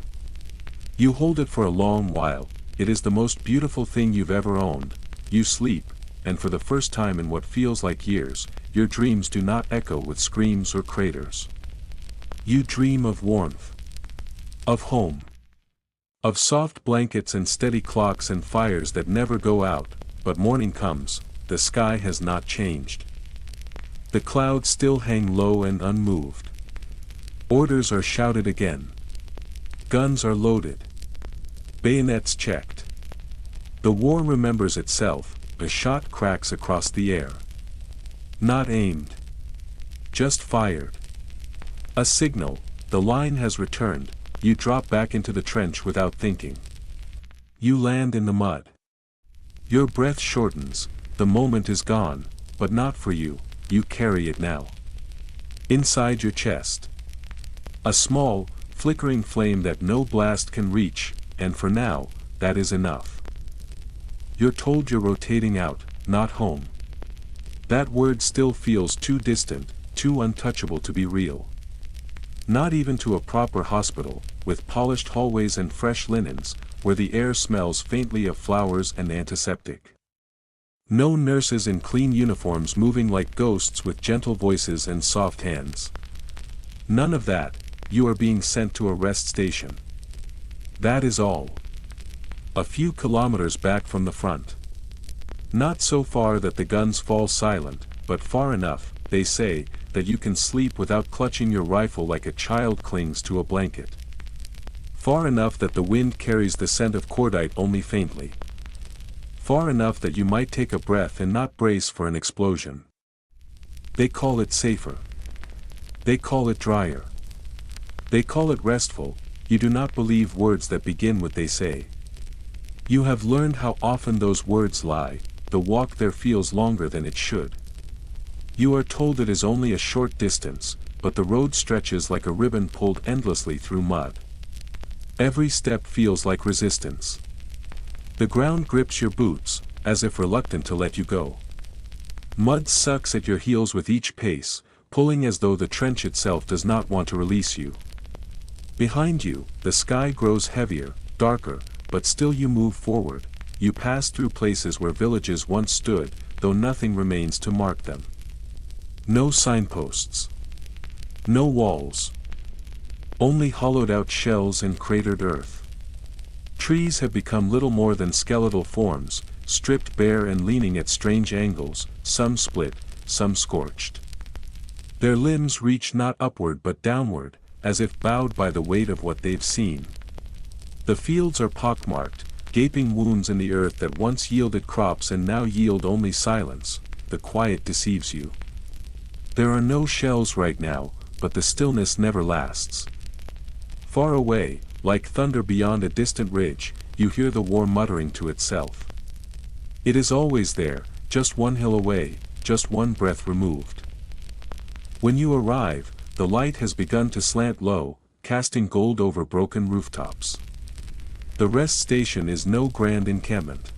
You hold it for a long while. It is the most beautiful thing you've ever owned. You sleep, and for the first time in what feels like years, your dreams do not echo with screams or craters. You dream of warmth. Of home. Of soft blankets and steady clocks and fires that never go out, but morning comes, the sky has not changed. The clouds still hang low and unmoved. Orders are shouted again. Guns are loaded. Bayonets checked. The war remembers itself. A shot cracks across the air. Not aimed. Just fired. A signal. The line has returned. you drop back into the trench without thinking. You land in the mud. Your breath shortens, the moment is gone, but not for you, you carry it now. Inside your chest. A small, flickering flame that no blast can reach, and for now, that is enough. You're told you're rotating out, not home. That word still feels too distant, too untouchable to be real. Not even to a proper hospital, with polished hallways and fresh linens, where the air smells faintly of flowers and antiseptic. No nurses in clean uniforms moving like ghosts with gentle voices and soft hands. None of that, you are being sent to a rest station. That is all. A few kilometers back from the front. Not so far that the guns fall silent, but far enough, they say, that you can sleep without clutching your rifle like a child clings to a blanket. Far enough that the wind carries the scent of cordite only faintly. Far enough that you might take a breath and not brace for an explosion. They call it safer. They call it drier. They call it restful. You do not believe words that begin with they say. You have learned how often those words lie, the walk there feels longer than it should. You are told it is only a short distance, but the road stretches like a ribbon pulled endlessly through mud. Every step feels like resistance. The ground grips your boots, as if reluctant to let you go. Mud sucks at your heels with each pace, pulling as though the trench itself does not want to release you. Behind you, the sky grows heavier, darker, but still you move forward. You pass through places where villages once stood, though nothing remains to mark them. No signposts. No walls. Only hollowed-out shells and cratered earth. Trees have become little more than skeletal forms, stripped bare and leaning at strange angles, some split, some scorched. Their limbs reach not upward but downward, as if bowed by the weight of what they've seen. The fields are pockmarked, gaping wounds in the earth that once yielded crops and now yield only silence. The quiet deceives you. There are no shells right now, but the stillness never lasts. Far away, like thunder beyond a distant ridge, you hear the war muttering to itself. It is always there, just one hill away, just one breath removed. When you arrive, the light has begun to slant low, casting gold over broken rooftops. The rest station is no grand encampment.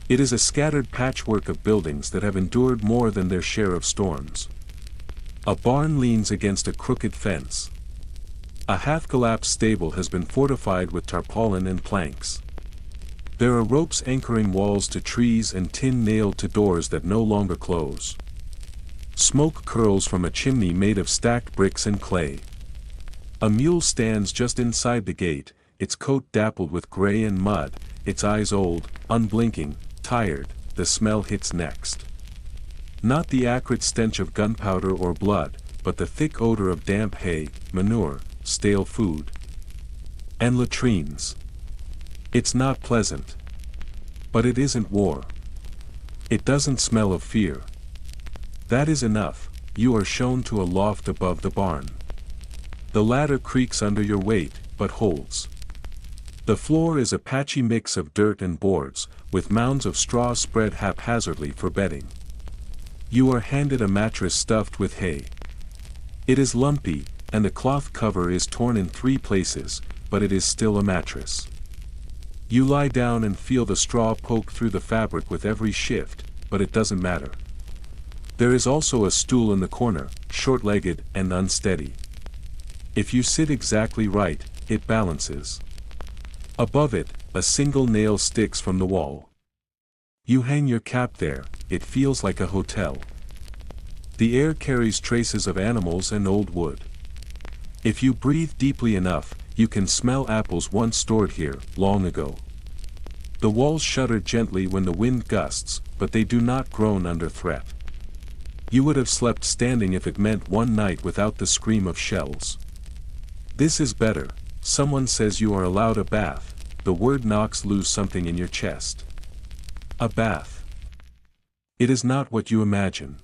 It is a scattered patchwork of buildings that have endured more than their share of storms. A barn leans against a crooked fence. A half-collapsed stable has been fortified with tarpaulin and planks. There are ropes anchoring walls to trees and tin nailed to doors that no longer close. Smoke curls from a chimney made of stacked bricks and clay. A mule stands just inside the gate, its coat dappled with gray and mud, its eyes old, unblinking, tired. The smell hits next. Not the acrid stench of gunpowder or blood, but the thick odor of damp hay, manure, stale food. And latrines. It's not pleasant. But it isn't war. It doesn't smell of fear. That is enough. You are shown to a loft above the barn. The ladder creaks under your weight, but holds. The floor is a patchy mix of dirt and boards, with mounds of straw spread haphazardly for bedding. You are handed a mattress stuffed with hay. It is lumpy, and the cloth cover is torn in 3 places, but it is still a mattress. You lie down and feel the straw poke through the fabric with every shift, but it doesn't matter. There is also a stool in the corner, short-legged and unsteady. If you sit exactly right, it balances. Above it, a single nail sticks from the wall. You hang your cap there, it feels like a hotel. The air carries traces of animals and old wood. If you breathe deeply enough, you can smell apples once stored here, long ago. The walls shudder gently when the wind gusts, but they do not groan under threat. You would have slept standing if it meant one night without the scream of shells. This is better. Someone says you are allowed a bath. The word knocks loose something in your chest. A bath. It is not what you imagine.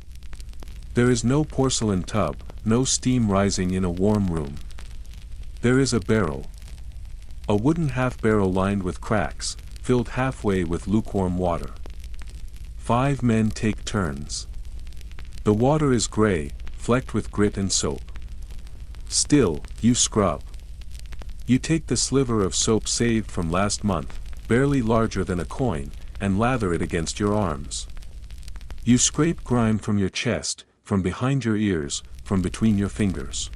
There is no porcelain tub, no steam rising in a warm room. There is a barrel. A wooden half-barrel lined with cracks, filled halfway with lukewarm water. 5 men take turns. The water is gray, flecked with grit and soap. Still, you scrub. You take the sliver of soap saved from last month, barely larger than a coin, and lather it against your arms. You scrape grime from your chest, from behind your ears, from between your fingers.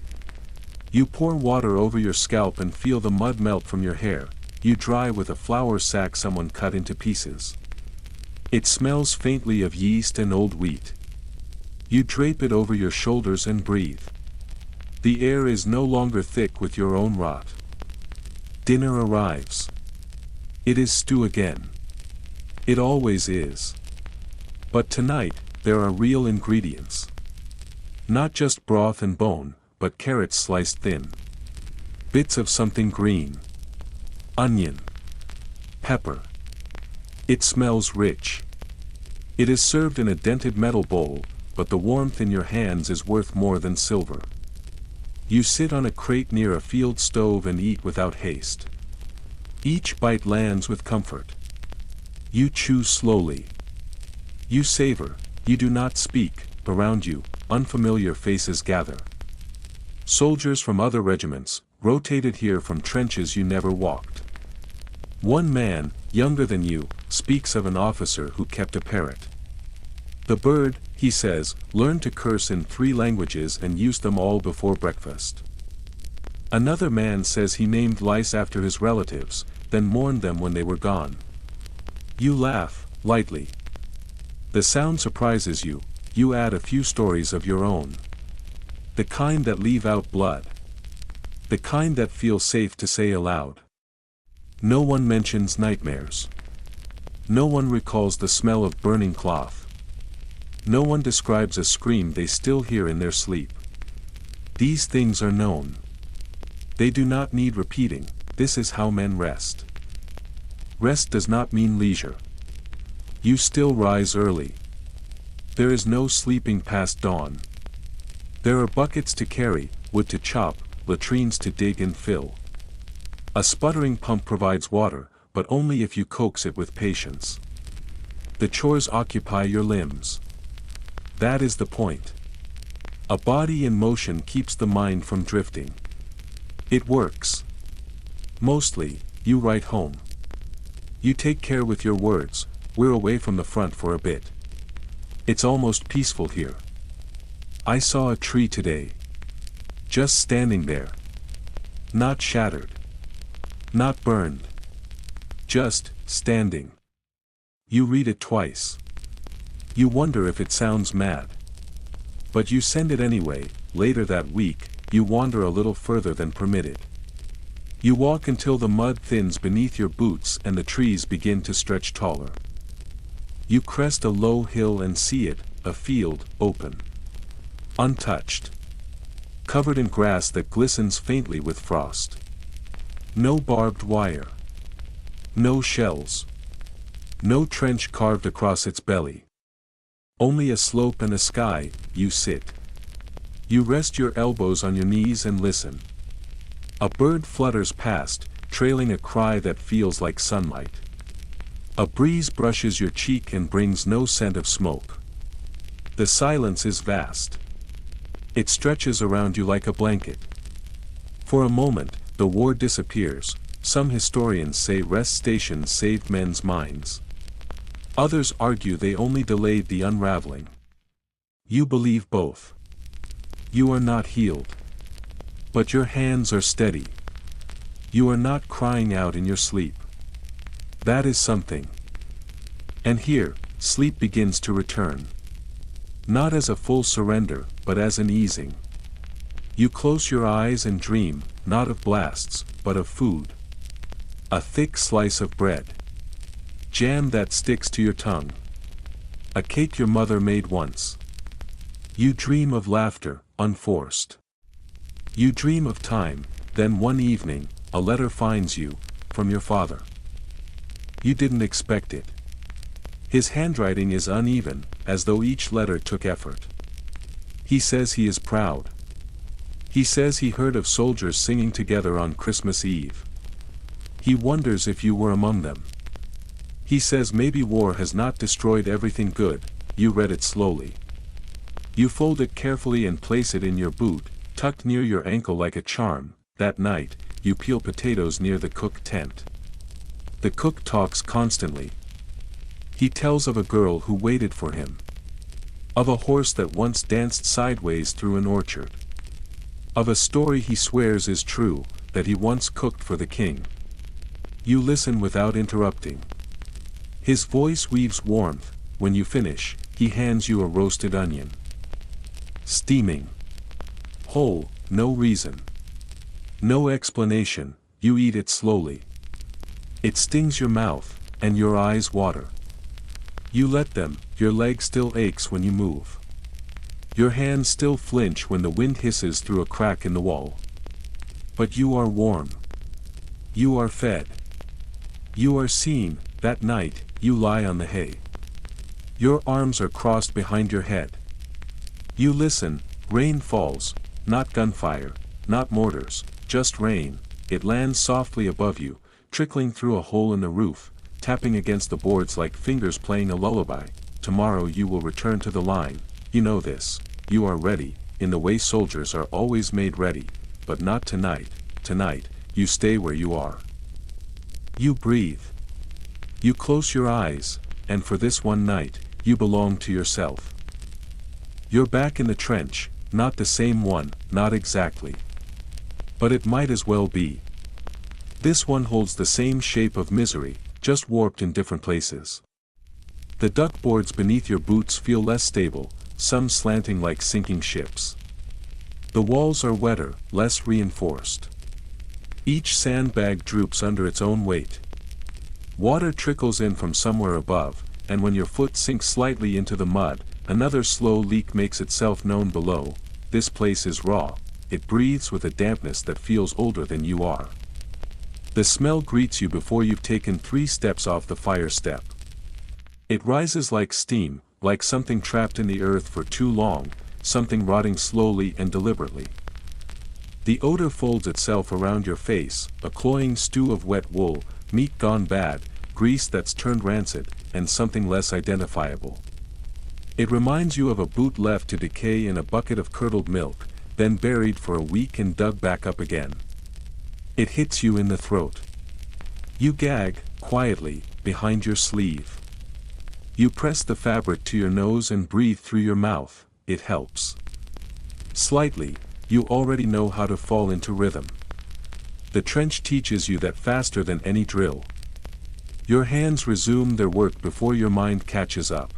You pour water over your scalp and feel the mud melt from your hair. You dry with a flour sack someone cut into pieces. It smells faintly of yeast and old wheat. You drape it over your shoulders and breathe. The air is no longer thick with your own rot. Dinner arrives. It is stew again. It always is. But tonight, there are real ingredients. Not just broth and bone, but carrots sliced thin. Bits of something green. Onion. Pepper. It smells rich. It is served in a dented metal bowl, but the warmth in your hands is worth more than silver. You sit on a crate near a field stove and eat without haste. Each bite lands with comfort. You chew slowly. You savor, you do not speak. Around you, unfamiliar faces gather. Soldiers from other regiments, rotated here from trenches you never walked. One man, younger than you, speaks of an officer who kept a parrot. The bird, he says, learned to curse in 3 languages and used them all before breakfast. Another man says he named lice after his relatives, then mourned them when they were gone. You laugh, lightly. The sound surprises you, you add a few stories of your own. The kind that leave out blood. The kind that feel safe to say aloud. No one mentions nightmares. No one recalls the smell of burning cloth. No one describes a scream they still hear in their sleep. These things are known. They do not need repeating. This is how men rest. Rest does not mean leisure. You still rise early. There is no sleeping past dawn. There are buckets to carry, wood to chop, latrines to dig and fill. A sputtering pump provides water, but only if you coax it with patience. The chores occupy your limbs. That is the point. A body in motion keeps the mind from drifting. It works. Mostly, you write home. You take care with your words. We're away from the front for a bit. It's almost peaceful here. I saw a tree today. Just standing there. Not shattered. Not burned. Just standing. You read it twice. You wonder if it sounds mad. But you send it anyway. Later that week, you wander a little further than permitted. You walk until the mud thins beneath your boots and the trees begin to stretch taller. You crest a low hill and see it, a field, open. Untouched. Covered in grass that glistens faintly with frost. No barbed wire. No shells. No trench carved across its belly. Only a slope and a sky. You sit. You rest your elbows on your knees and listen. A bird flutters past, trailing a cry that feels like sunlight. A breeze brushes your cheek and brings no scent of smoke. The silence is vast. It stretches around you like a blanket. For a moment, the war disappears. Some historians say rest stations saved men's minds. Others argue they only delayed the unraveling. You believe both. You are not healed. But your hands are steady. You are not crying out in your sleep. That is something. And here, sleep begins to return. Not as a full surrender, but as an easing. You close your eyes and dream, not of blasts, but of food. A thick slice of bread. Jam that sticks to your tongue. A cake your mother made once. You dream of laughter, unforced. You dream of time, then one evening, a letter finds you, from your father. You didn't expect it. His handwriting is uneven, as though each letter took effort. He says he is proud. He says he heard of soldiers singing together on Christmas Eve. He wonders if you were among them. He says maybe war has not destroyed everything good. You read it slowly. You fold it carefully and place it in your boot, tucked near your ankle like a charm. That night, you peel potatoes near the cook tent. The cook talks constantly. He tells of a girl who waited for him. Of a horse that once danced sideways through an orchard. Of a story he swears is true, that he once cooked for the king. You listen without interrupting. His voice weaves warmth. When you finish, he hands you a roasted onion. Steaming. Whole, no reason. No explanation, you eat it slowly. It stings your mouth, and your eyes water. You let them, your leg still aches when you move. Your hands still flinch when the wind hisses through a crack in the wall. But you are warm. You are fed. You are seen. That night, you lie on the hay. Your arms are crossed behind your head. You listen. Rain falls, not gunfire, not mortars, just rain. It lands softly above you, trickling through a hole in the roof, tapping against the boards like fingers playing a lullaby. Tomorrow you will return to the line. You know this. You are ready, in the way soldiers are always made ready, but not tonight. Tonight, you stay where you are. You breathe. You close your eyes, and for this one night, you belong to yourself. You're back in the trench, not the same one, not exactly. But it might as well be. This one holds the same shape of misery, just warped in different places. The duck boards beneath your boots feel less stable, some slanting like sinking ships. The walls are wetter, less reinforced. Each sandbag droops under its own weight. Water trickles in from somewhere above, and when your foot sinks slightly into the mud, another slow leak makes itself known below. This place is raw. It breathes with a dampness that feels older than you are. The smell greets you before you've taken 3 steps off the fire step. It rises like steam, like something trapped in the earth for too long, something rotting slowly and deliberately. The odor folds itself around your face, a cloying stew of wet wool, meat gone bad, grease that's turned rancid, and something less identifiable. It reminds you of a boot left to decay in a bucket of curdled milk, then buried for a week and dug back up again. It hits you in the throat. You gag, quietly, behind your sleeve. You press the fabric to your nose and breathe through your mouth. It helps. Slightly, you already know how to fall into rhythm. The trench teaches you that faster than any drill. Your hands resume their work before your mind catches up.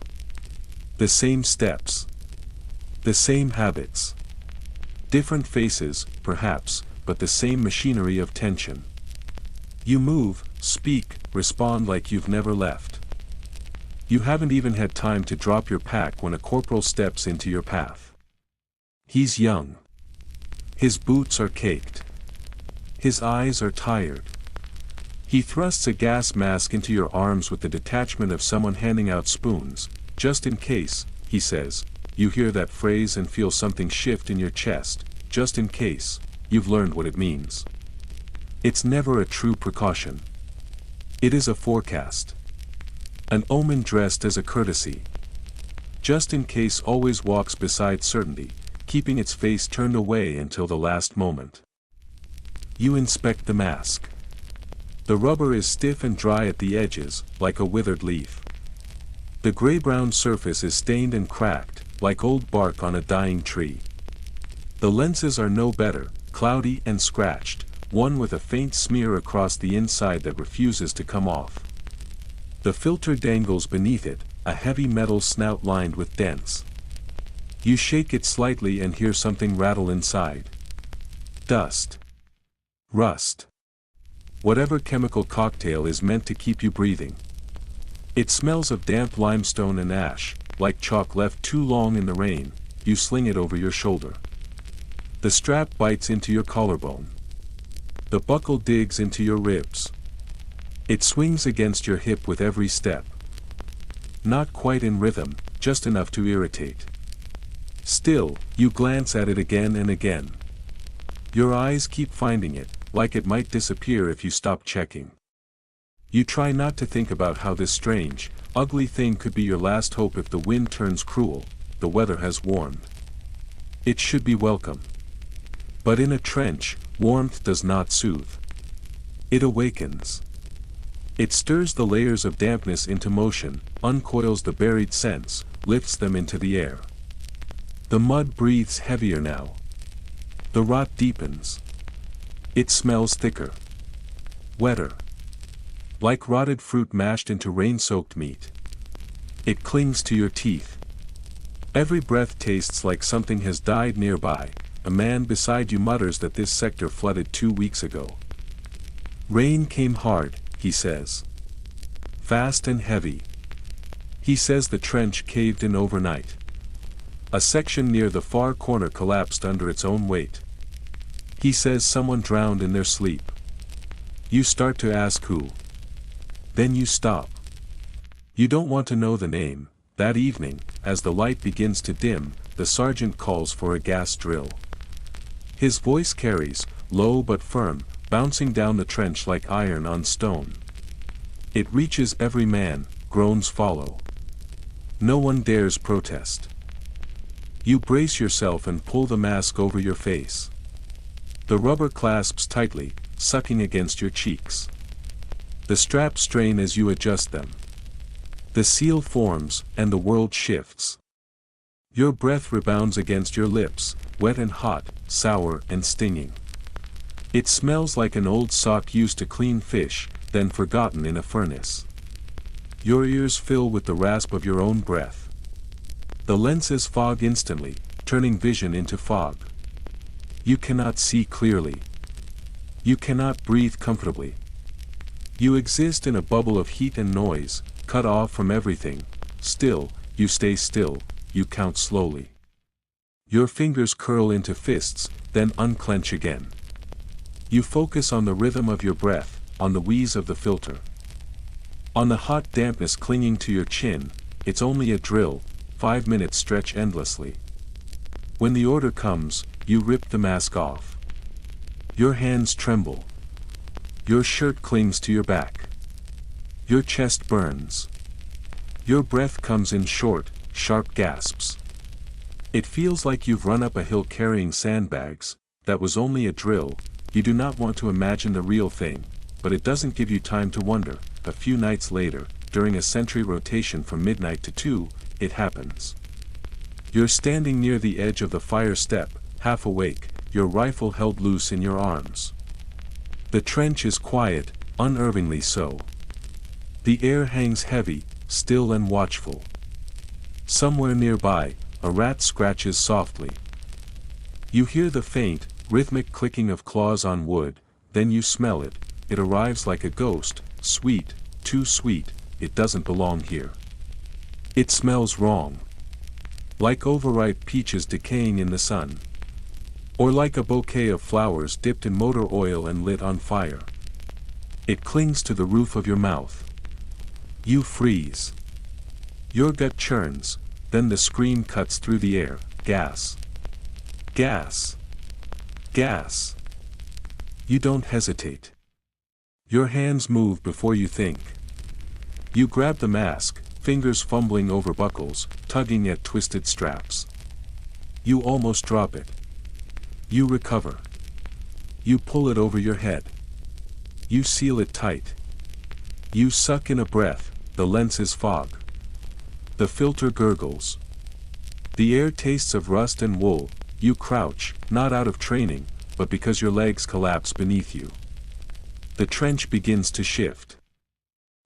The same steps. The same habits. Different faces, perhaps, but the same machinery of tension. You move, speak, respond like you've never left. You haven't even had time to drop your pack when a corporal steps into your path. He's young. His boots are caked. His eyes are tired. He thrusts a gas mask into your arms with the detachment of someone handing out spoons. Just in case, he says. You hear that phrase and feel something shift in your chest. Just in case, you've learned what it means. It's never a true precaution. It is a forecast. An omen dressed as a courtesy. Just in case always walks beside certainty, keeping its face turned away until the last moment. You inspect the mask. The rubber is stiff and dry at the edges, like a withered leaf. The gray-brown surface is stained and cracked, like old bark on a dying tree. The lenses are no better, cloudy and scratched, one with a faint smear across the inside that refuses to come off. The filter dangles beneath it, a heavy metal snout lined with dents. You shake it slightly and hear something rattle inside. Dust. Rust. Whatever chemical cocktail is meant to keep you breathing. It smells of damp limestone and ash, like chalk left too long in the rain. You sling it over your shoulder. The strap bites into your collarbone. The buckle digs into your ribs. It swings against your hip with every step. Not quite in rhythm, just enough to irritate. Still, you glance at it again and again. Your eyes keep finding it, like it might disappear if you stop checking. You try not to think about how this strange, ugly thing could be your last hope if the wind turns cruel. The weather has warmed. It should be welcome. But in a trench, warmth does not soothe. It awakens. It stirs the layers of dampness into motion, uncoils the buried scents, lifts them into the air. The mud breathes heavier now. The rot deepens. It smells thicker. Wetter. Like rotted fruit mashed into rain-soaked meat. It clings to your teeth. Every breath tastes like something has died nearby. A man beside you mutters that this sector flooded 2 weeks ago. Rain came hard, he says. Fast and heavy. He says the trench caved in overnight. A section near the far corner collapsed under its own weight. He says someone drowned in their sleep. You start to ask who. Then you stop. You don't want to know the name. That evening, as the light begins to dim, the sergeant calls for a gas drill. His voice carries, low but firm, bouncing down the trench like iron on stone. It reaches every man, groans follow. No one dares protest. You brace yourself and pull the mask over your face. The rubber clasps tightly, sucking against your cheeks. The straps strain as you adjust them. The seal forms, and the world shifts. Your breath rebounds against your lips, wet and hot, sour and stinging. It smells like an old sock used to clean fish, then forgotten in a furnace. Your ears fill with the rasp of your own breath. The lenses fog instantly, turning vision into fog. You cannot see clearly. You cannot breathe comfortably. You exist in a bubble of heat and noise, cut off from everything. Still, you stay still, you count slowly. Your fingers curl into fists, then unclench again. You focus on the rhythm of your breath, on the wheeze of the filter. On the hot dampness clinging to your chin. It's only a drill, 5 minutes stretch endlessly. When the order comes, you rip the mask off. Your hands tremble. Your shirt clings to your back. Your chest burns. Your breath comes in short, sharp gasps. It feels like you've run up a hill carrying sandbags. That was only a drill. You do not want to imagine the real thing, but it doesn't give you time to wonder. A few nights later, during a sentry rotation from midnight to 2, it happens. You're standing near the edge of the fire step, half awake, your rifle held loose in your arms. The trench is quiet, unnervingly so. The air hangs heavy, still and watchful. Somewhere nearby, a rat scratches softly. You hear the faint, rhythmic clicking of claws on wood, then you smell it. It arrives like a ghost, sweet, too sweet. It doesn't belong here. It smells wrong. Like overripe peaches decaying in the sun. Or like a bouquet of flowers dipped in motor oil and lit on fire. It clings to the roof of your mouth. You freeze. Your gut churns, then the scream cuts through the air. Gas. Gas. Gas. You don't hesitate. Your hands move before you think. You grab the mask, fingers fumbling over buckles, tugging at twisted straps. You almost drop it. You recover. You pull it over your head. You seal it tight. You suck in a breath, the lenses fog. The filter gurgles. The air tastes of rust and wool. You crouch, not out of training, but because your legs collapse beneath you. The trench begins to shift.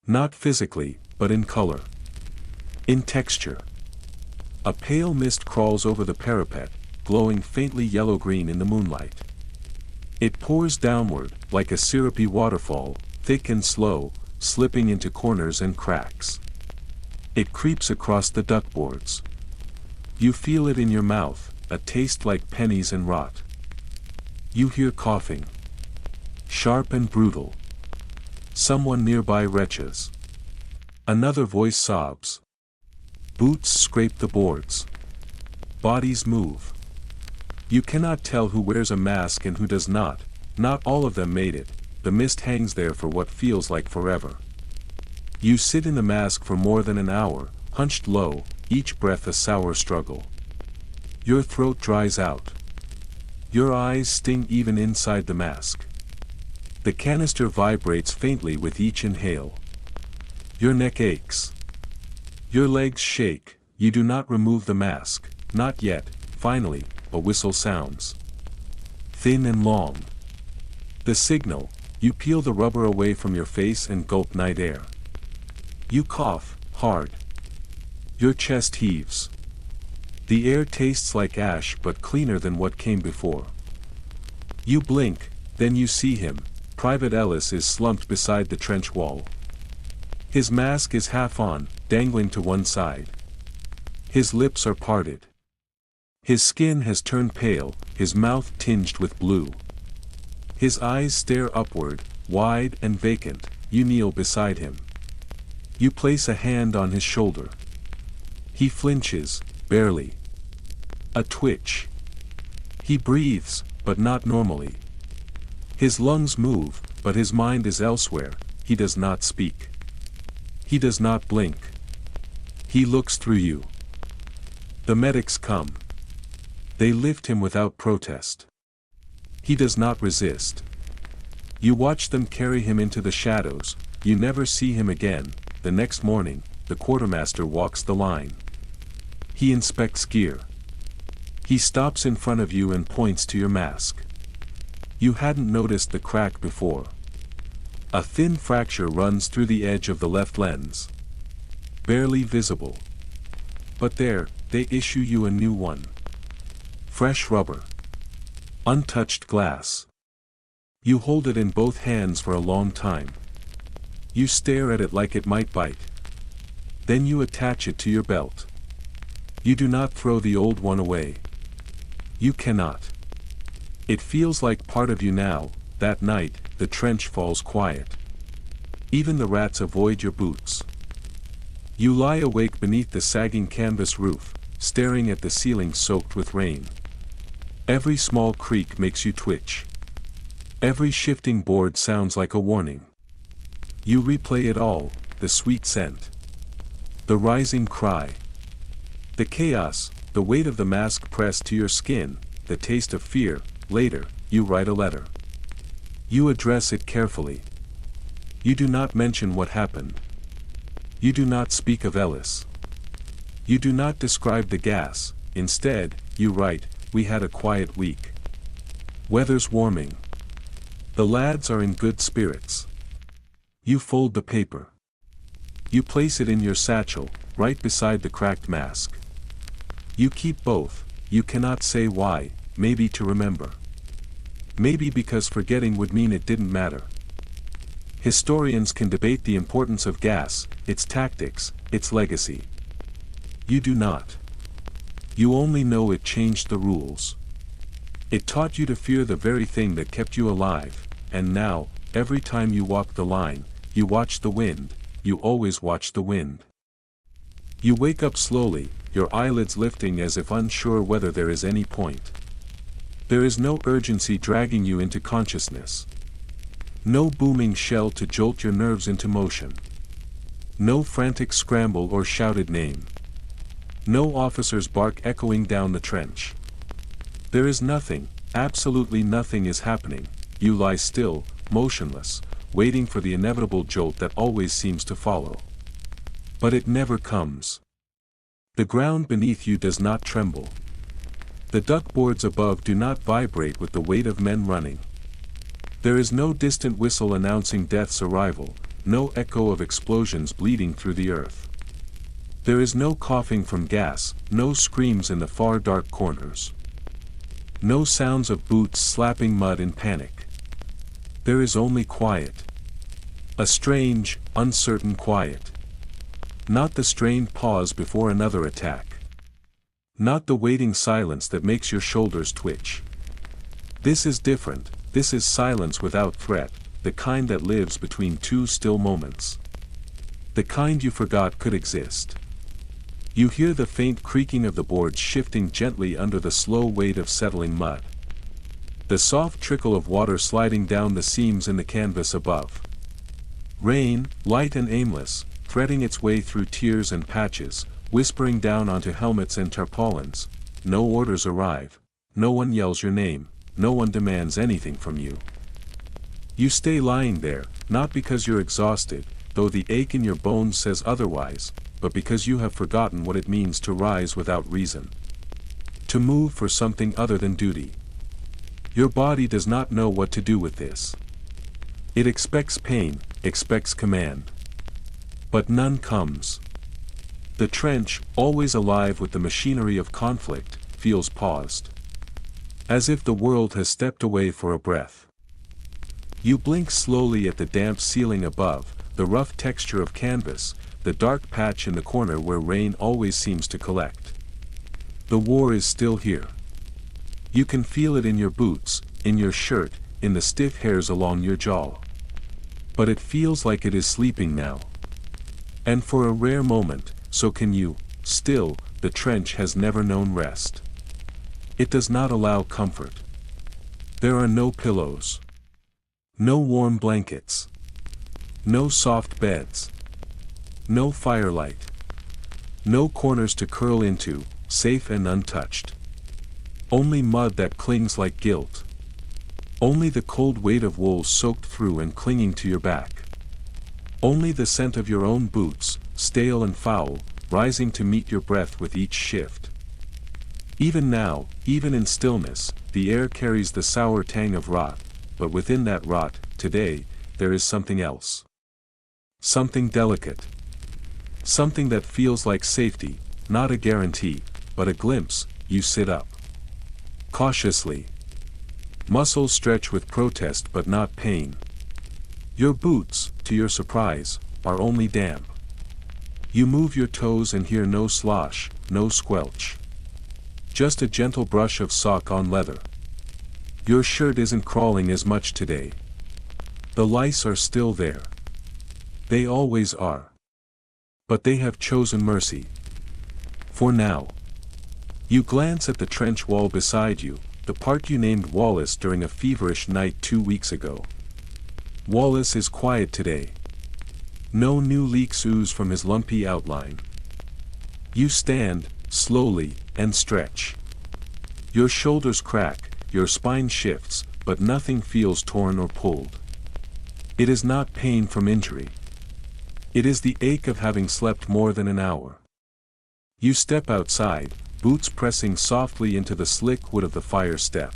Not physically, but in color. In texture. A pale mist crawls over the parapet, glowing faintly yellow-green in the moonlight. It pours downward, like a syrupy waterfall, thick and slow, slipping into corners and cracks. It creeps across the duckboards. You feel it in your mouth, a taste like pennies and rot. You hear coughing. Sharp and brutal. Someone nearby retches. Another voice sobs. Boots scrape the boards. Bodies move. You cannot tell who wears a mask and who does not. Not all of them made it. The mist hangs there for what feels like forever. You sit in the mask for more than an hour, hunched low, each breath a sour struggle. Your throat dries out. Your eyes sting even inside the mask. The canister vibrates faintly with each inhale. Your neck aches. Your legs shake. You do not remove the mask, not yet. Finally, a whistle sounds. Thin and long. The signal. You peel the rubber away from your face and gulp night air. You cough, hard. Your chest heaves. The air tastes like ash but cleaner than what came before. You blink, then you see him. Private Ellis is slumped beside the trench wall. His mask is half on, dangling to one side. His lips are parted. His skin has turned pale, his mouth tinged with blue. His eyes stare upward, wide and vacant. You kneel beside him. You place a hand on his shoulder. He flinches, barely. A twitch. He breathes, but not normally. His lungs move, but his mind is elsewhere. He does not speak. He does not blink. He looks through you. The medics come. They lift him without protest. He does not resist. You watch them carry him into the shadows. You never see him again. The next morning, the quartermaster walks the line. He inspects gear. He stops in front of you and points to your mask. You hadn't noticed the crack before. A thin fracture runs through the edge of the left lens. Barely visible. But there, they issue you a new one. Fresh rubber. Untouched glass. You hold it in both hands for a long time. You stare at it like it might bite. Then you attach it to your belt. You do not throw the old one away. You cannot. It feels like part of you now. That night, the trench falls quiet. Even the rats avoid your boots. You lie awake beneath the sagging canvas roof, staring at the ceiling soaked with rain. Every small creak makes you twitch. Every shifting board sounds like a warning. You replay it all, the sweet scent. The rising cry. The chaos, the weight of the mask pressed to your skin, the taste of fear. Later, you write a letter. You address it carefully. You do not mention what happened. You do not speak of Ellis. You do not describe the gas. Instead, you write, "We had a quiet week. Weather's warming. The lads are in good spirits." You fold the paper. You place it in your satchel, right beside the cracked mask. You keep both. You cannot say why. Maybe to remember. Maybe because forgetting would mean it didn't matter. Historians can debate the importance of gas, its tactics, its legacy. You do not. You only know it changed the rules. It taught you to fear the very thing that kept you alive, and now, every time you walk the line, you watch the wind. You always watch the wind. You wake up slowly, your eyelids lifting as if unsure whether there is any point. There is no urgency dragging you into consciousness. No booming shell to jolt your nerves into motion. No frantic scramble or shouted name. No officer's bark echoing down the trench. There is nothing, absolutely nothing is happening. You lie still, motionless, waiting for the inevitable jolt that always seems to follow. But it never comes. The ground beneath you does not tremble. The duckboards above do not vibrate with the weight of men running. There is no distant whistle announcing death's arrival, no echo of explosions bleeding through the earth. There is no coughing from gas, no screams in the far dark corners. No sounds of boots slapping mud in panic. There is only quiet. A strange, uncertain quiet. Not the strained pause before another attack. Not the waiting silence that makes your shoulders twitch. This is different, this is silence without threat, the kind that lives between two still moments. The kind you forgot could exist. You hear the faint creaking of the boards shifting gently under the slow weight of settling mud. The soft trickle of water sliding down the seams in the canvas above. Rain, light and aimless, threading its way through tiers and patches, whispering down onto helmets and tarpaulins. No orders arrive. No one yells your name. No one demands anything from you. You stay lying there, not because you're exhausted, though the ache in your bones says otherwise, but because you have forgotten what it means to rise without reason. To move for something other than duty. Your body does not know what to do with this. It expects pain, expects command. But none comes. The trench, always alive with the machinery of conflict, feels paused. As if the world has stepped away for a breath. You blink slowly at the damp ceiling above, the rough texture of canvas, the dark patch in the corner where rain always seems to collect. The war is still here. You can feel it in your boots, in your shirt, in the stiff hairs along your jaw. But it feels like it is sleeping now. And for a rare moment, so can you. Still, the trench has never known rest. It does not allow comfort. There are no pillows. No warm blankets. No soft beds. No firelight. No corners to curl into, safe and untouched. Only mud that clings like guilt. Only the cold weight of wool soaked through and clinging to your back. Only the scent of your own boots, stale and foul, rising to meet your breath with each shift. Even now, even in stillness, the air carries the sour tang of rot, but within that rot, today, there is something else. Something delicate. Something that feels like safety, not a guarantee, but a glimpse. You sit up. Cautiously. Muscles stretch with protest but not pain. Your boots, to your surprise, are only damp. You move your toes and hear no slosh, no squelch. Just a gentle brush of sock on leather. Your shirt isn't crawling as much today. The lice are still there. They always are. But they have chosen mercy. For now. You glance at the trench wall beside you, the part you named Wallace during a feverish night 2 weeks ago. Wallace is quiet today. No new leaks ooze from his lumpy outline. You stand, slowly, and stretch. Your shoulders crack, your spine shifts, but nothing feels torn or pulled. It is not pain from injury. It is the ache of having slept more than an hour. You step outside, boots pressing softly into the slick wood of the fire step.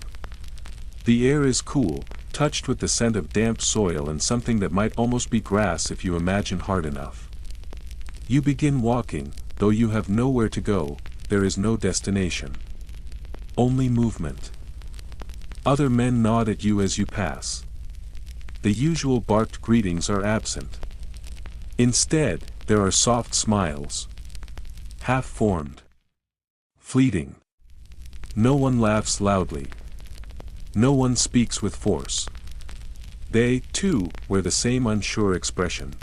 The air is cool, touched with the scent of damp soil and something that might almost be grass if you imagine hard enough. You begin walking, though you have nowhere to go, there is no destination. Only movement. Other men nod at you as you pass. The usual barked greetings are absent. Instead, there are soft smiles. Half-formed. Fleeting. No one laughs loudly. No one speaks with force. They, too, wear the same unsure expression.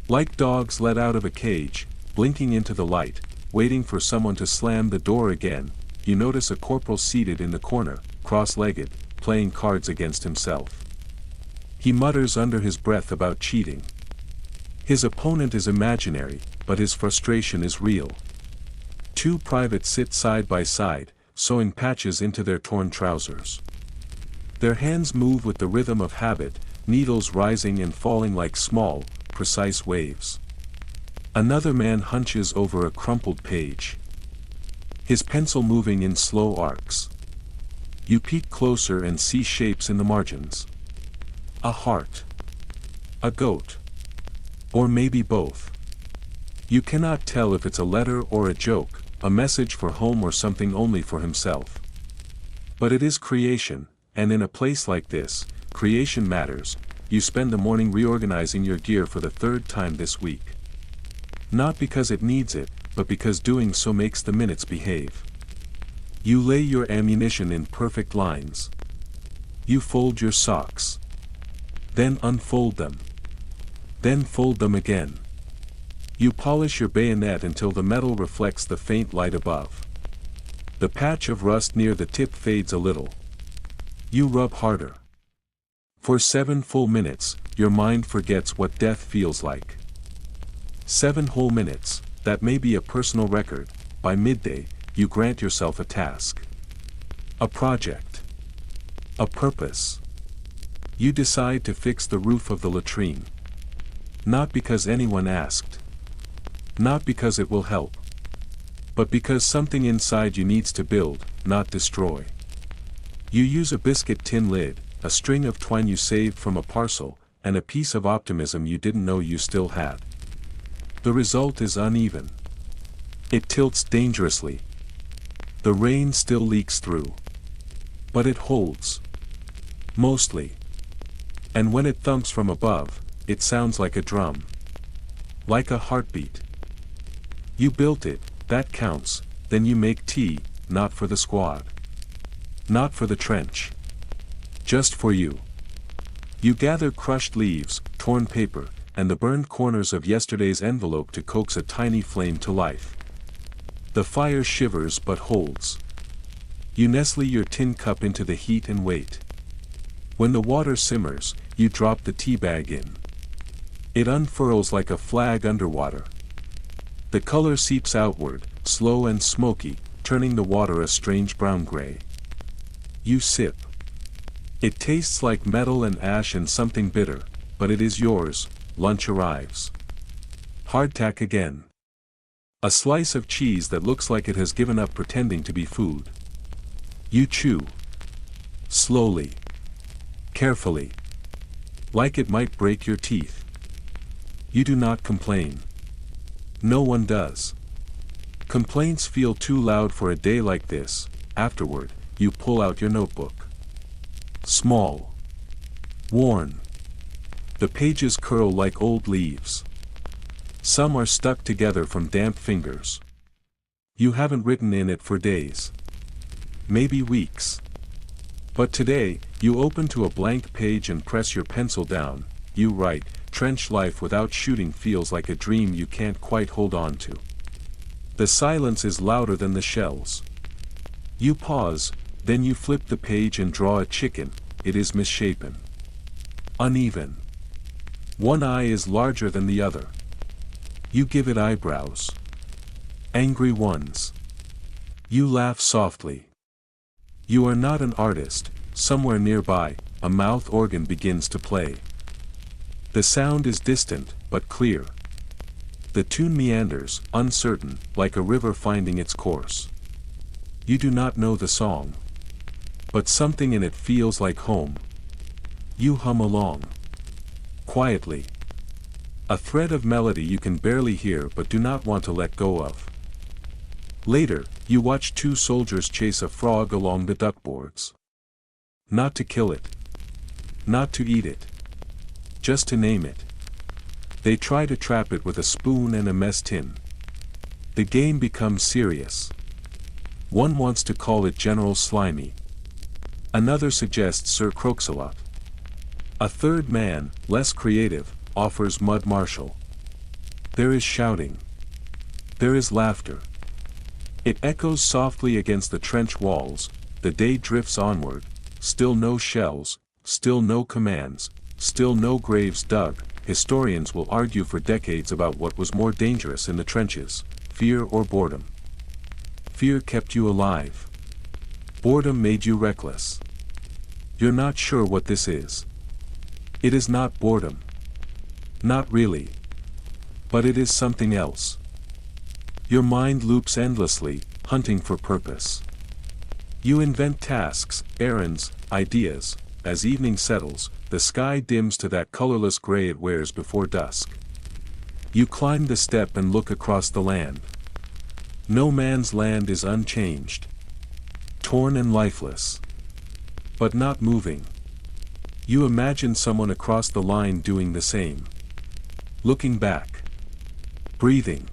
Like dogs let out of a cage, blinking into the light, waiting for someone to slam the door again, you notice a corporal seated in the corner, cross-legged, playing cards against himself. He mutters under his breath about cheating. His opponent is imaginary, but his frustration is real. Two privates sit side by side, sewing patches into their torn trousers. Their hands move with the rhythm of habit, needles rising and falling like small, precise waves. Another man hunches over a crumpled page. His pencil moving in slow arcs. You peek closer and see shapes in the margins. A heart. A goat. Or maybe both. You cannot tell if it's a letter or a joke, a message for home or something only for himself. But it is creation, and in a place like this, creation matters. You spend the morning reorganizing your gear for the third time this week. Not because it needs it, but because doing so makes the minutes behave. You lay your ammunition in perfect lines. You fold your socks. Then unfold them. Then fold them again. You polish your bayonet until the metal reflects the faint light above. The patch of rust near the tip fades a little. You rub harder. For 7 full minutes, your mind forgets what death feels like. 7 whole minutes, that may be a personal record. By midday, you grant yourself a task. A project. A purpose. You decide to fix the roof of the latrine. Not because anyone asked. Not because it will help. But because something inside you needs to build, not destroy. You use a biscuit tin lid, a string of twine you saved from a parcel, and a piece of optimism you didn't know you still had. The result is uneven. It tilts dangerously. The rain still leaks through. But it holds. Mostly. And when it thumps from above, it sounds like a drum. Like a heartbeat. You built it, that counts. Then you make tea, not for the squad. Not for the trench. Just for you. You gather crushed leaves, torn paper, and the burned corners of yesterday's envelope to coax a tiny flame to life. The fire shivers but holds. You nestle your tin cup into the heat and wait. When the water simmers, you drop the tea bag in. It unfurls like a flag underwater. The color seeps outward, slow and smoky, turning the water a strange brown-gray. You sip. It tastes like metal and ash and something bitter, but it is yours. Lunch arrives. Hardtack again. A slice of cheese that looks like it has given up pretending to be food. You chew. Slowly. Carefully. Like it might break your teeth. You do not complain. No one does. Complaints feel too loud for a day like this. Afterward, you pull out your notebook. Small. Worn. The pages curl like old leaves. Some are stuck together from damp fingers. You haven't written in it for days. Maybe weeks. But today, you open to a blank page and press your pencil down. You write, "Trench life without shooting feels like a dream you can't quite hold on to." The silence is louder than the shells. You pause, then you flip the page and draw a chicken. It is misshapen. Uneven. One eye is larger than the other. You give it eyebrows. Angry ones. You laugh softly. You are not an artist. Somewhere nearby, a mouth organ begins to play. The sound is distant, but clear. The tune meanders, uncertain, like a river finding its course. You do not know the song. But something in it feels like home. You hum along. Quietly. A thread of melody you can barely hear but do not want to let go of. Later, you watch 2 soldiers chase a frog along the duckboards. Not to kill it. Not to eat it. Just to name it. They try to trap it with a spoon and a mess tin. The game becomes serious. One wants to call it General Slimy. Another suggests Sir Croaksalot. A third man, less creative, offers Mud Marshal. There is shouting. There is laughter. It echoes softly against the trench walls. The day drifts onward. Still no shells, still no commands, still no graves dug. Historians will argue for decades about what was more dangerous in the trenches, fear or boredom. Fear kept you alive. Boredom made you reckless. You're not sure what this is. It is not boredom. Not really. But it is something else. Your mind loops endlessly, hunting for purpose. You invent tasks, errands, ideas. As evening settles, the sky dims to that colorless gray it wears before dusk. You climb the step and look across the land. No man's land is unchanged. Torn and lifeless. But not moving. You imagine someone across the line doing the same. Looking back. Breathing.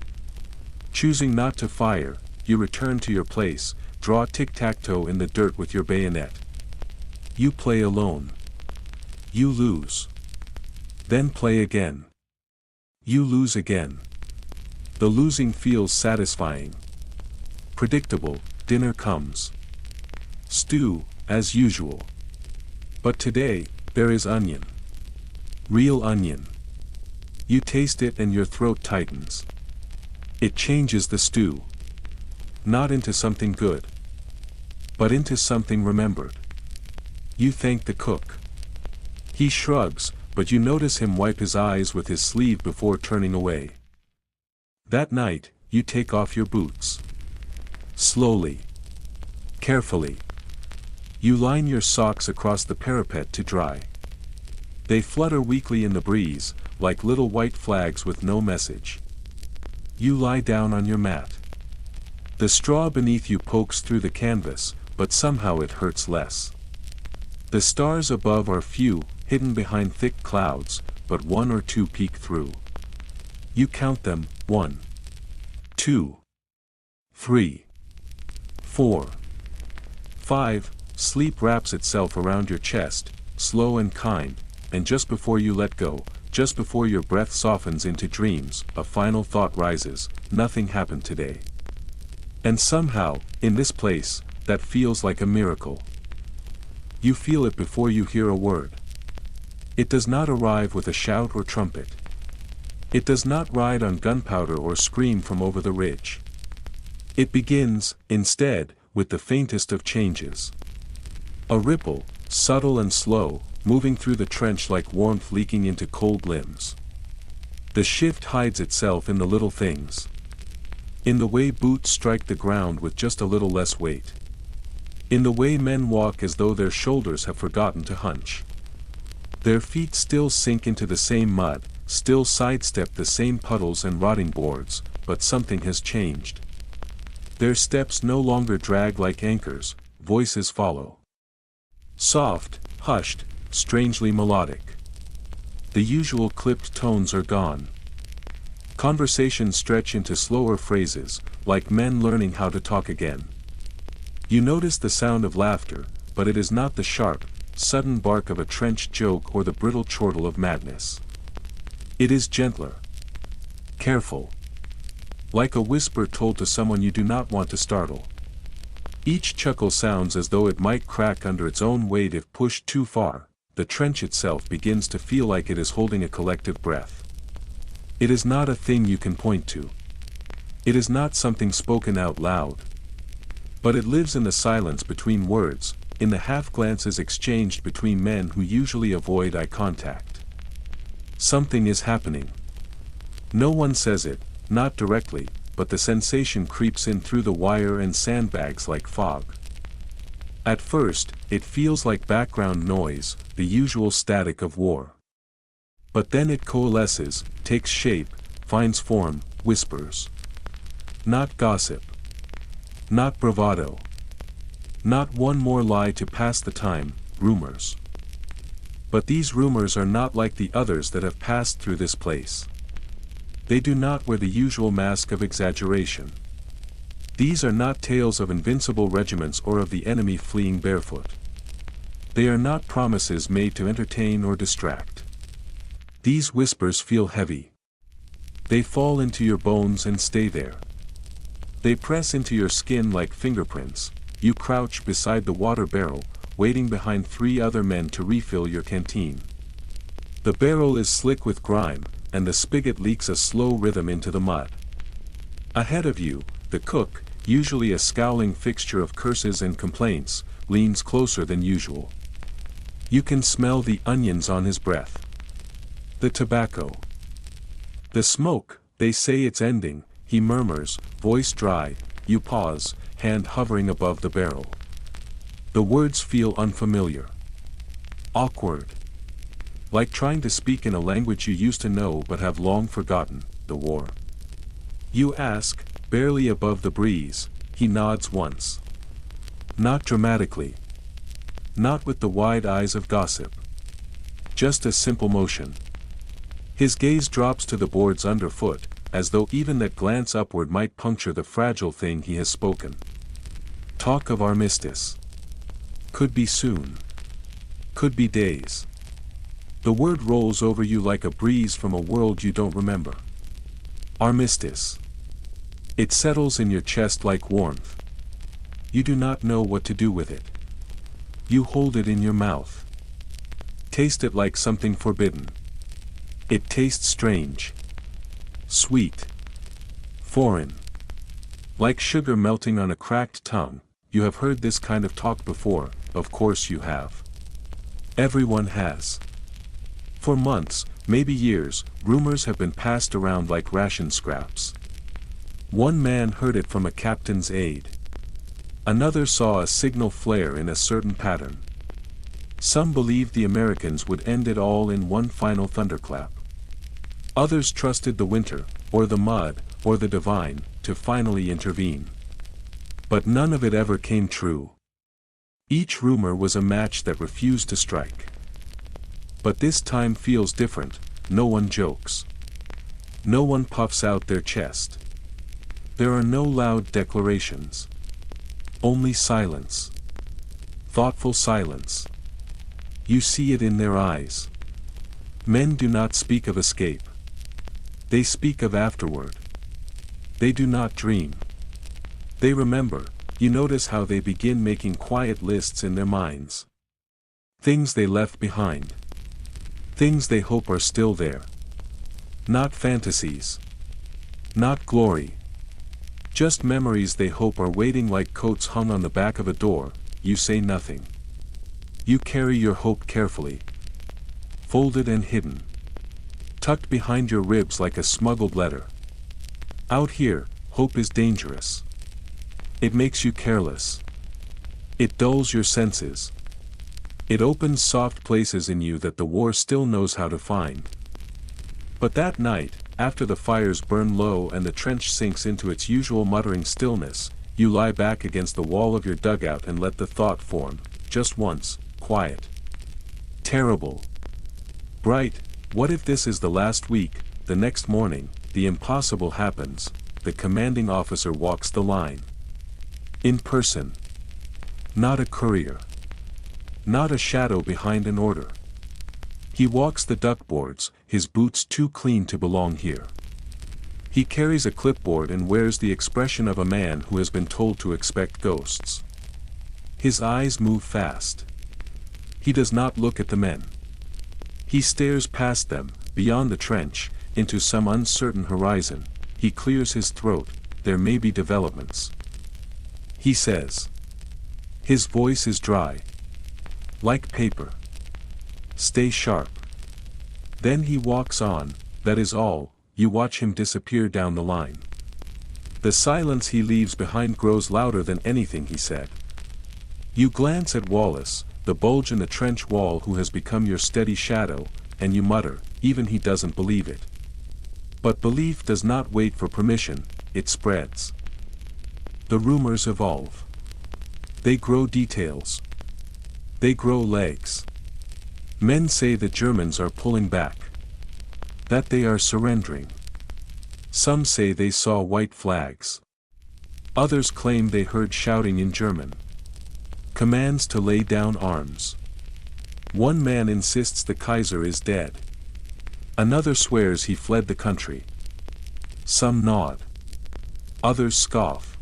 Choosing not to fire, you return to your place, draw tic-tac-toe in the dirt with your bayonet. You play alone. You lose. Then play again. You lose again. The losing feels satisfying. Predictable, dinner comes. Stew, as usual. But today, there is onion. Real onion. You taste it and your throat tightens. It changes the stew. Not into something good, but into something remembered. You thank the cook. He shrugs, but you notice him wipe his eyes with his sleeve before turning away. That night, you take off your boots. Slowly. Carefully. You line your socks across the parapet to dry. They flutter weakly in the breeze, like little white flags with no message. You lie down on your mat. The straw beneath you pokes through the canvas, but somehow it hurts less. The stars above are few, hidden behind thick clouds, but one or two peek through. You count them, 1, 2, 3, 4, 5, sleep wraps itself around your chest, slow and kind, and just before you let go, just before your breath softens into dreams, a final thought rises, nothing happened today. And somehow, in this place, that feels like a miracle. You feel it before you hear a word. It does not arrive with a shout or trumpet. It does not ride on gunpowder or scream from over the ridge. It begins, instead, with the faintest of changes. A ripple, subtle and slow, moving through the trench like warmth leaking into cold limbs. The shift hides itself in the little things. In the way boots strike the ground with just a little less weight. In the way men walk as though their shoulders have forgotten to hunch. Their feet still sink into the same mud, still sidestep the same puddles and rotting boards, but something has changed. Their steps no longer drag like anchors, voices follow. Soft, hushed, strangely melodic. The usual clipped tones are gone. Conversations stretch into slower phrases, like men learning how to talk again. You notice the sound of laughter, but it is not the sharp, sudden bark of a trench joke or the brittle chortle of madness. It is gentler. Careful. Like a whisper told to someone you do not want to startle. Each chuckle sounds as though it might crack under its own weight if pushed too far. The trench itself begins to feel like it is holding a collective breath. It is not a thing you can point to. It is not something spoken out loud. But it lives in the silence between words, in the half-glances exchanged between men who usually avoid eye contact. Something is happening. No one says it, not directly, but the sensation creeps in through the wire and sandbags like fog. At first, it feels like background noise, the usual static of war. But then it coalesces, takes shape, finds form, whispers. Not gossip. Not bravado. Not one more lie to pass the time, rumors. But these rumors are not like the others that have passed through this place. They do not wear the usual mask of exaggeration. These are not tales of invincible regiments or of the enemy fleeing barefoot. They are not promises made to entertain or distract. These whispers feel heavy. They fall into your bones and stay there. They press into your skin like fingerprints. You crouch beside the water barrel, waiting behind 3 other men to refill your canteen. The barrel is slick with grime, and the spigot leaks a slow rhythm into the mud. Ahead of you, the cook, usually a scowling fixture of curses and complaints, leans closer than usual. You can smell the onions on his breath. The tobacco. The smoke. They say it's ending, he murmurs, voice dry. You pause, hand hovering above the barrel. The words feel unfamiliar. Awkward. Like trying to speak in a language you used to know but have long forgotten, the war. You ask, barely above the breeze. He nods once. Not dramatically. Not with the wide eyes of gossip. Just a simple motion. His gaze drops to the boards underfoot, as though even that glance upward might puncture the fragile thing he has spoken. Talk of armistice. Could be soon. Could be days. The word rolls over you like a breeze from a world you don't remember. Armistice. It settles in your chest like warmth. You do not know what to do with it. You hold it in your mouth. Taste it like something forbidden. It tastes strange. Sweet. Foreign. Like sugar melting on a cracked tongue. You have heard this kind of talk before, of course you have. Everyone has. For months, maybe years, rumors have been passed around like ration scraps. One man heard it from a captain's aide. Another saw a signal flare in a certain pattern. Some believed the Americans would end it all in one final thunderclap. Others trusted the winter, or the mud, or the divine, to finally intervene. But none of it ever came true. Each rumor was a match that refused to strike. But this time feels different. No one jokes. No one puffs out their chest. There are no loud declarations. Only silence. Thoughtful silence. You see it in their eyes. Men do not speak of escape. They speak of afterward. They do not dream. They remember. You notice how they begin making quiet lists in their minds. Things they left behind. Things they hope are still there. Not fantasies. Not glory. Just memories they hope are waiting like coats hung on the back of a door. You say nothing. You carry your hope carefully. Folded and hidden. Tucked behind your ribs like a smuggled letter. Out here, hope is dangerous. It makes you careless. It dulls your senses. It opens soft places in you that the war still knows how to find. But that night, after the fires burn low and the trench sinks into its usual muttering stillness, you lie back against the wall of your dugout and let the thought form, just once, quiet. Terrible. Bright, what if this is the last week? The next morning, the impossible happens. The commanding officer walks the line. In person. Not a courier. Not a shadow behind an order. He walks the duckboards, his boots too clean to belong here. He carries a clipboard and wears the expression of a man who has been told to expect ghosts. His eyes move fast. He does not look at the men. He stares past them, beyond the trench, into some uncertain horizon. He clears his throat. There may be developments. He says. His voice is dry. Like paper. Stay sharp. Then he walks on. That is all. You watch him disappear down the line. The silence he leaves behind grows louder than anything he said. You glance at Wallace, the bulge in the trench wall who has become your steady shadow, and you mutter, even he doesn't believe it. But belief does not wait for permission, it spreads. The rumors evolve. They grow details. They grow legs. Men say the Germans are pulling back. That they are surrendering. Some say they saw white flags. Others claim they heard shouting in German. Commands to lay down arms. One man insists the Kaiser is dead. Another swears he fled the country. Some nod. Others scoff.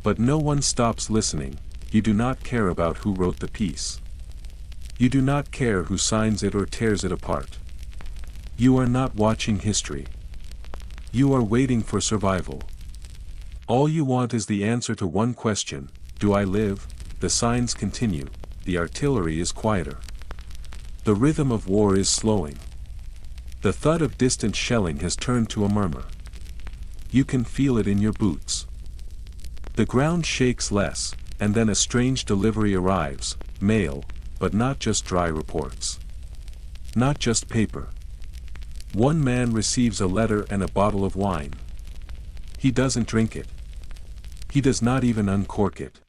But no one stops listening. You do not care about who wrote the piece. You do not care who signs it or tears it apart. You are not watching history. You are waiting for survival. All you want is the answer to one question: do I live? The signs continue. The artillery is quieter. The rhythm of war is slowing. The thud of distant shelling has turned to a murmur. You can feel it in your boots. The ground shakes less, and then a strange delivery arrives, mail, but not just dry reports. Not just paper. One man receives a letter and a bottle of wine. He doesn't drink it. He does not even uncork it.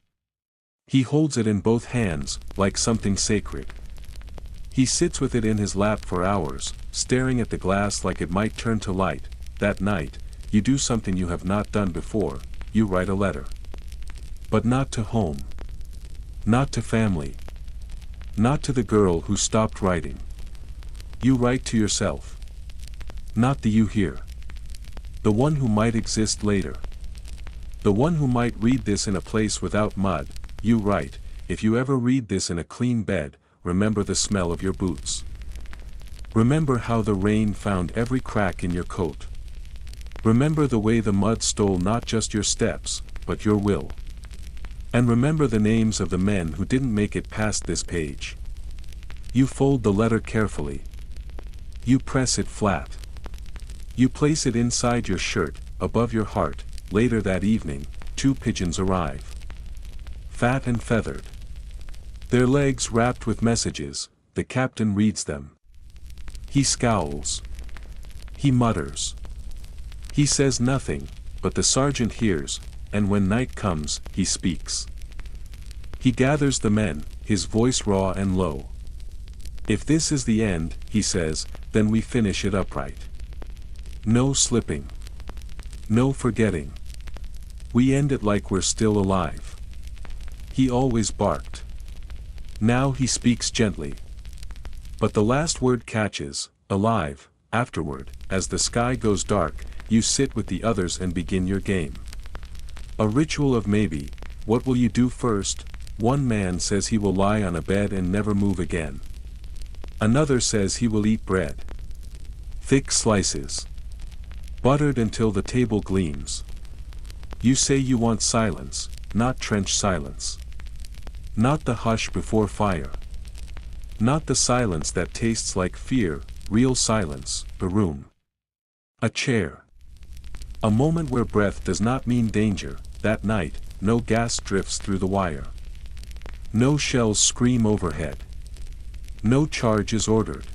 He holds it in both hands, like something sacred. He sits with it in his lap for hours, staring at the glass like it might turn to light. That night, you do something you have not done before. You write a letter. But not to home. Not to family. Not to the girl who stopped writing. You write to yourself. Not the you here. The one who might exist later. The one who might read this in a place without mud, you write, if you ever read this in a clean bed, remember the smell of your boots. Remember how the rain found every crack in your coat. Remember the way the mud stole not just your steps, but your will. And remember the names of the men who didn't make it past this page. You fold the letter carefully. You press it flat. You place it inside your shirt, above your heart. Later that evening, 2 pigeons arrive. Fat and feathered. Their legs wrapped with messages, the captain reads them. He scowls. He mutters. He says nothing, but the sergeant hears, and when night comes, he speaks. He gathers the men, his voice raw and low. If this is the end, he says, then we finish it upright. No slipping. No forgetting. We end it like we're still alive. He always barked. Now he speaks gently. But the last word catches, alive. Afterward, as the sky goes dark, you sit with the others and begin your game. A ritual of maybe. What will you do first? One man says he will lie on a bed and never move again. Another says he will eat bread. Thick slices. Buttered until the table gleams. You say you want silence, not trench silence. Not the hush before fire. Not the silence that tastes like fear, real silence, a room. A chair. A moment where breath does not mean danger. That night, no gas drifts through the wire. No shells scream overhead. No charge is ordered.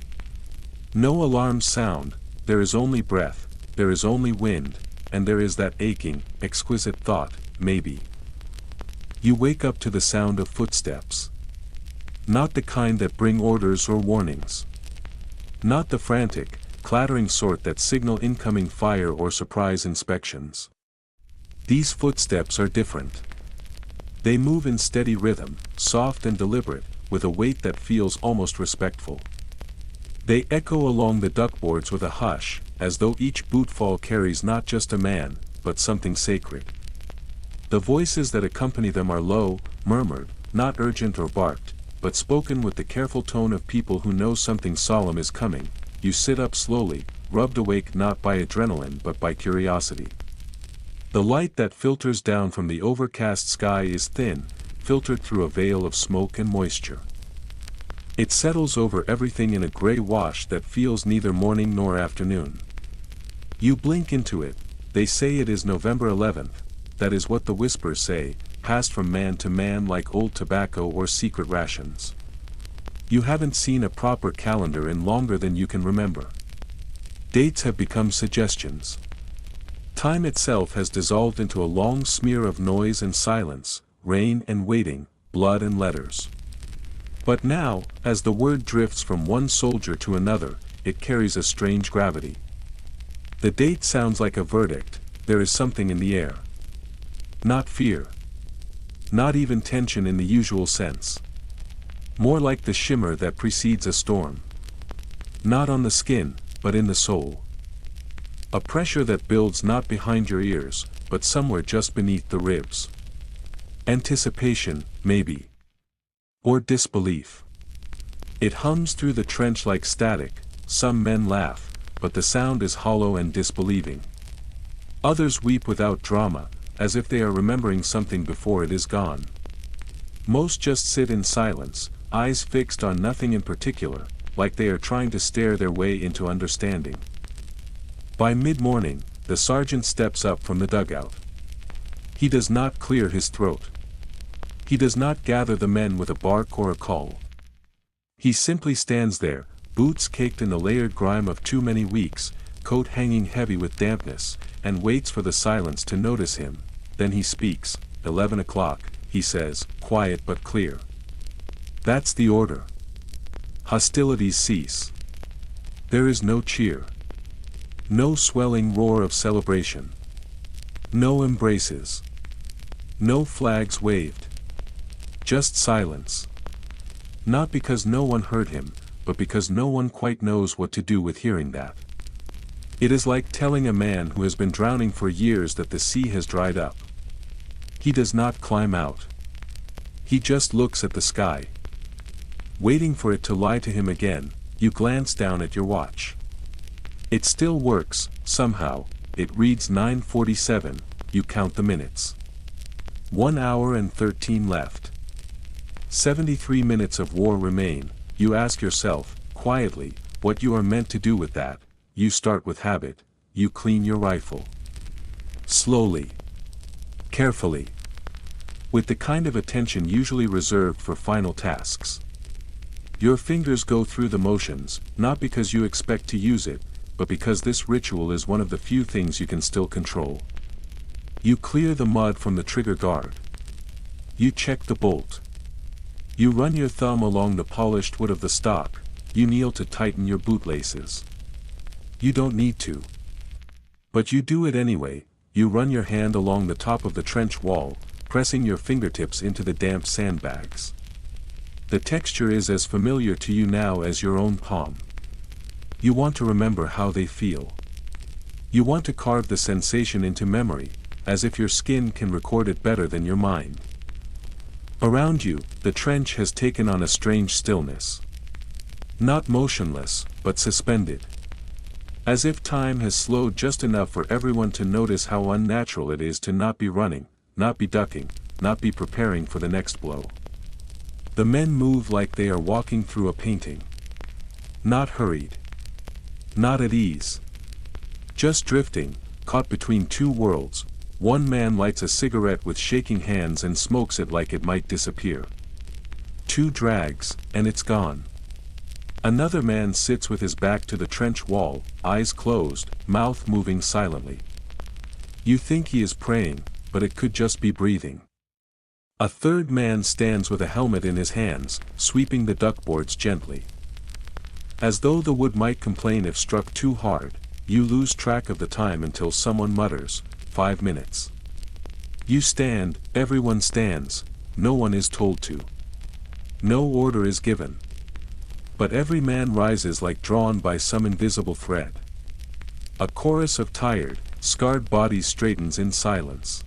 No alarms sound, there is only breath, there is only wind, and there is that aching, exquisite thought, maybe. You wake up to the sound of footsteps. Not the kind that bring orders or warnings. Not the frantic, clattering sort that signal incoming fire or surprise inspections. These footsteps are different. They move in steady rhythm, soft and deliberate, with a weight that feels almost respectful. They echo along the duckboards with a hush, as though each bootfall carries not just a man, but something sacred. The voices that accompany them are low, murmured, not urgent or barked, but spoken with the careful tone of people who know something solemn is coming. You sit up slowly, rubbed awake not by adrenaline but by curiosity. The light that filters down from the overcast sky is thin, filtered through a veil of smoke and moisture. It settles over everything in a gray wash that feels neither morning nor afternoon. You blink into it. They say it is November 11th, that is what the whispers say, passed from man to man like old tobacco or secret rations. You haven't seen a proper calendar in longer than you can remember. Dates have become suggestions. Time itself has dissolved into a long smear of noise and silence, rain and waiting, blood and letters. But now, as the word drifts from one soldier to another, it carries a strange gravity. The date sounds like a verdict. There is something in the air. Not fear. Not even tension in the usual sense. More like the shimmer that precedes a storm. Not on the skin, but in the soul. A pressure that builds not behind your ears, but somewhere just beneath the ribs. Anticipation, maybe. Or disbelief. It hums through the trench like static. Some men laugh, but the sound is hollow and disbelieving. Others weep without drama, as if they are remembering something before it is gone. Most just sit in silence, eyes fixed on nothing in particular, like they are trying to stare their way into understanding. By mid-morning, the sergeant steps up from the dugout. He does not clear his throat. He does not gather the men with a bark or a call. He simply stands there, boots caked in the layered grime of too many weeks, coat hanging heavy with dampness, and waits for the silence to notice him. Then he speaks. 11 o'clock, he says, quiet but clear. That's the order. Hostilities cease. There is no cheer. No swelling roar of celebration. No embraces. No flags waved. Just silence. Not because no one heard him, but because no one quite knows what to do with hearing that. It is like telling a man who has been drowning for years that the sea has dried up. He does not climb out. He just looks at the sky. Waiting for it to lie to him again, you glance down at your watch. It still works, somehow. It reads 9:47, you count the minutes. 1 hour and 13 left. 73 minutes of war remain. You ask yourself, quietly, what you are meant to do with that. You start with habit. You clean your rifle. Slowly. Carefully. With the kind of attention usually reserved for final tasks. Your fingers go through the motions, not because you expect to use it, but because this ritual is one of the few things you can still control. You clear the mud from the trigger guard. You check the bolt. You run your thumb along the polished wood of the stock. You kneel to tighten your bootlaces. You don't need to. But you do it anyway. You run your hand along the top of the trench wall, pressing your fingertips into the damp sandbags. The texture is as familiar to you now as your own palm. You want to remember how they feel. You want to carve the sensation into memory, as if your skin can record it better than your mind. Around you, the trench has taken on a strange stillness. Not motionless, but suspended. As if time has slowed just enough for everyone to notice how unnatural it is to not be running, not be ducking, not be preparing for the next blow. The men move like they are walking through a painting. Not hurried. Not at ease. Just drifting, caught between two worlds. One man lights a cigarette with shaking hands and smokes it like it might disappear. 2 drags, and it's gone. Another man sits with his back to the trench wall, eyes closed, mouth moving silently. You think he is praying, but it could just be breathing. A third man stands with a helmet in his hands, sweeping the duckboards gently. As though the wood might complain if struck too hard, you lose track of the time until someone mutters, 5 minutes. You stand, everyone stands, no one is told to. No order is given. But every man rises like drawn by some invisible thread. A chorus of tired, scarred bodies straightens in silence.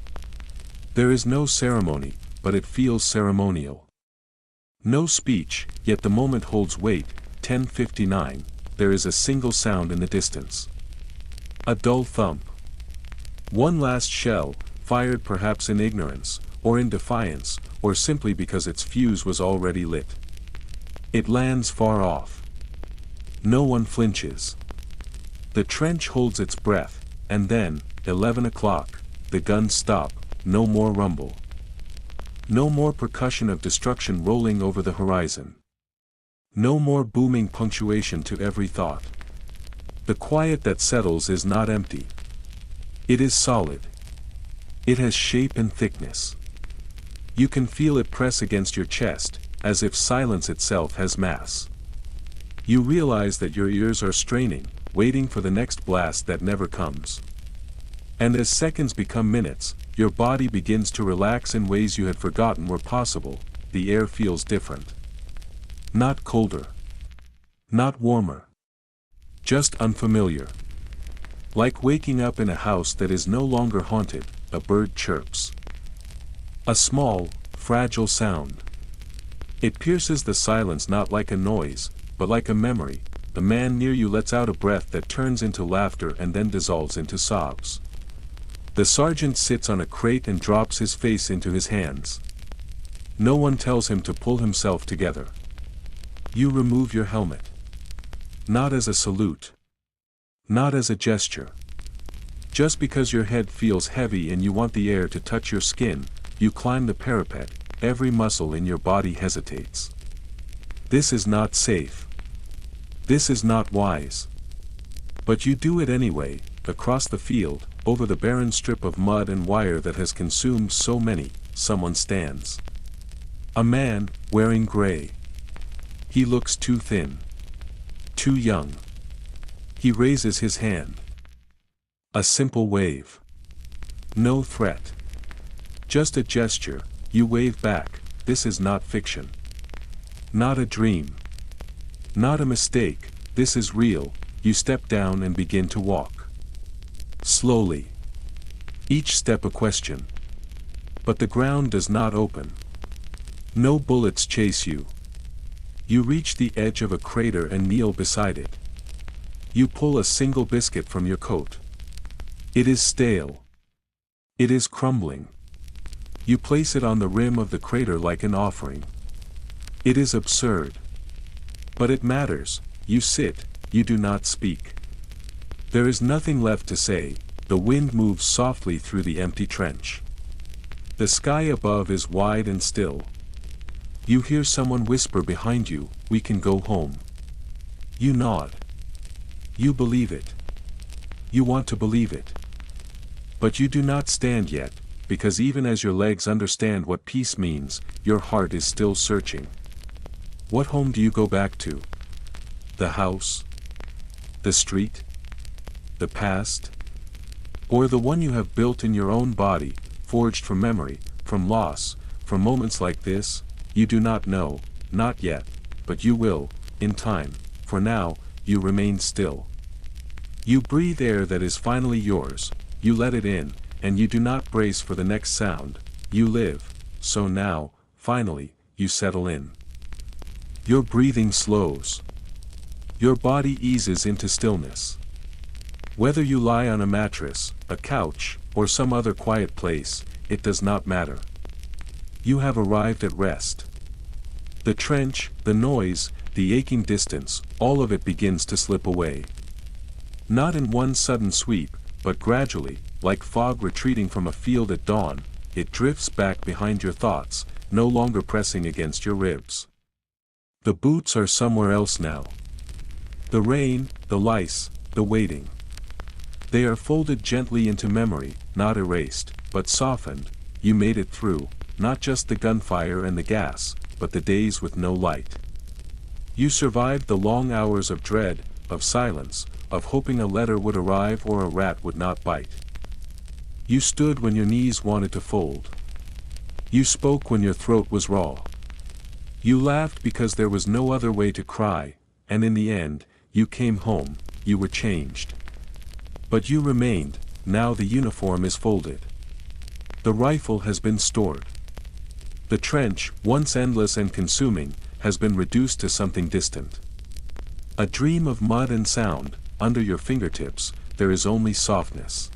There is no ceremony, but it feels ceremonial. No speech, yet the moment holds weight. 10:59, there is a single sound in the distance. A dull thump. One last shell, fired perhaps in ignorance, or in defiance, or simply because its fuse was already lit. It lands far off. No one flinches. The trench holds its breath, and then, 11 o'clock, the guns stop, no more rumble. No more percussion of destruction rolling over the horizon. No more booming punctuation to every thought. The quiet that settles is not empty. It is solid. It has shape and thickness. You can feel it press against your chest, as if silence itself has mass. You realize that your ears are straining, waiting for the next blast that never comes. And as seconds become minutes, your body begins to relax in ways you had forgotten were possible. The air feels different. Not colder. Not warmer. Just unfamiliar. Like waking up in a house that is no longer haunted. A bird chirps. A small, fragile sound. It pierces the silence not like a noise, but like a memory. The man near you lets out a breath that turns into laughter and then dissolves into sobs. The sergeant sits on a crate and drops his face into his hands. No one tells him to pull himself together. You remove your helmet. Not as a salute. Not as a gesture. Just because your head feels heavy and you want the air to touch your skin, you climb the parapet. Every muscle in your body hesitates. This is not safe. This is not wise. But you do it anyway, across the field, over the barren strip of mud and wire that has consumed so many. Someone stands. A man, wearing gray. He looks too thin. Too young. He raises his hand. A simple wave. No threat. Just a gesture. You wave back. This is not fiction. Not a dream. Not a mistake. This is real. You step down and begin to walk. Slowly. Each step a question. But the ground does not open. No bullets chase you. You reach the edge of a crater and kneel beside it. You pull a single biscuit from your coat. It is stale. It is crumbling. You place it on the rim of the crater like an offering. It is absurd. But it matters. You sit, you do not speak. There is nothing left to say. The wind moves softly through the empty trench. The sky above is wide and still. You hear someone whisper behind you, "We can go home." You nod. You believe it. You want to believe it. But you do not stand yet, because even as your legs understand what peace means, your heart is still searching. What home do you go back to? The house? The street? The past? Or the one you have built in your own body, forged from memory, from loss, from moments like this? You do not know, not yet, but you will, in time. For now, you remain still. You breathe air that is finally yours, you let it in, and you do not brace for the next sound. You live, so now, finally, you settle in. Your breathing slows. Your body eases into stillness. Whether you lie on a mattress, a couch, or some other quiet place, it does not matter. You have arrived at rest. The trench, the noise, the aching distance, all of it begins to slip away. Not in one sudden sweep, but gradually, like fog retreating from a field at dawn, it drifts back behind your thoughts, no longer pressing against your ribs. The boots are somewhere else now. The rain, the lice, the waiting. They are folded gently into memory, not erased, but softened. You made it through, not just the gunfire and the gas, but the days with no light. You survived the long hours of dread, of silence, of hoping a letter would arrive or a rat would not bite. You stood when your knees wanted to fold. You spoke when your throat was raw. You laughed because there was no other way to cry, and in the end, you came home. You were changed. But you remained. Now the uniform is folded. The rifle has been stored. The trench, once endless and consuming, has been reduced to something distant. A dream of mud and sound. Under your fingertips, there is only softness.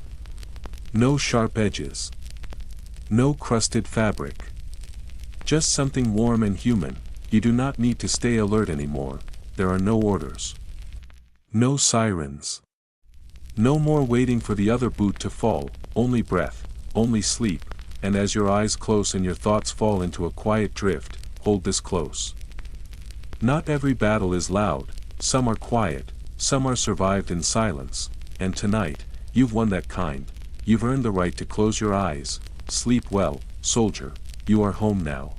No sharp edges. No crusted fabric. Just something warm and human. You do not need to stay alert anymore. There are no orders. No sirens. No more waiting for the other boot to fall, only breath, only sleep, and as your eyes close and your thoughts fall into a quiet drift, hold this close. Not every battle is loud, some are quiet, some are survived in silence, and tonight, you've won that kind. You've earned the right to close your eyes. Sleep well, soldier, you are home now.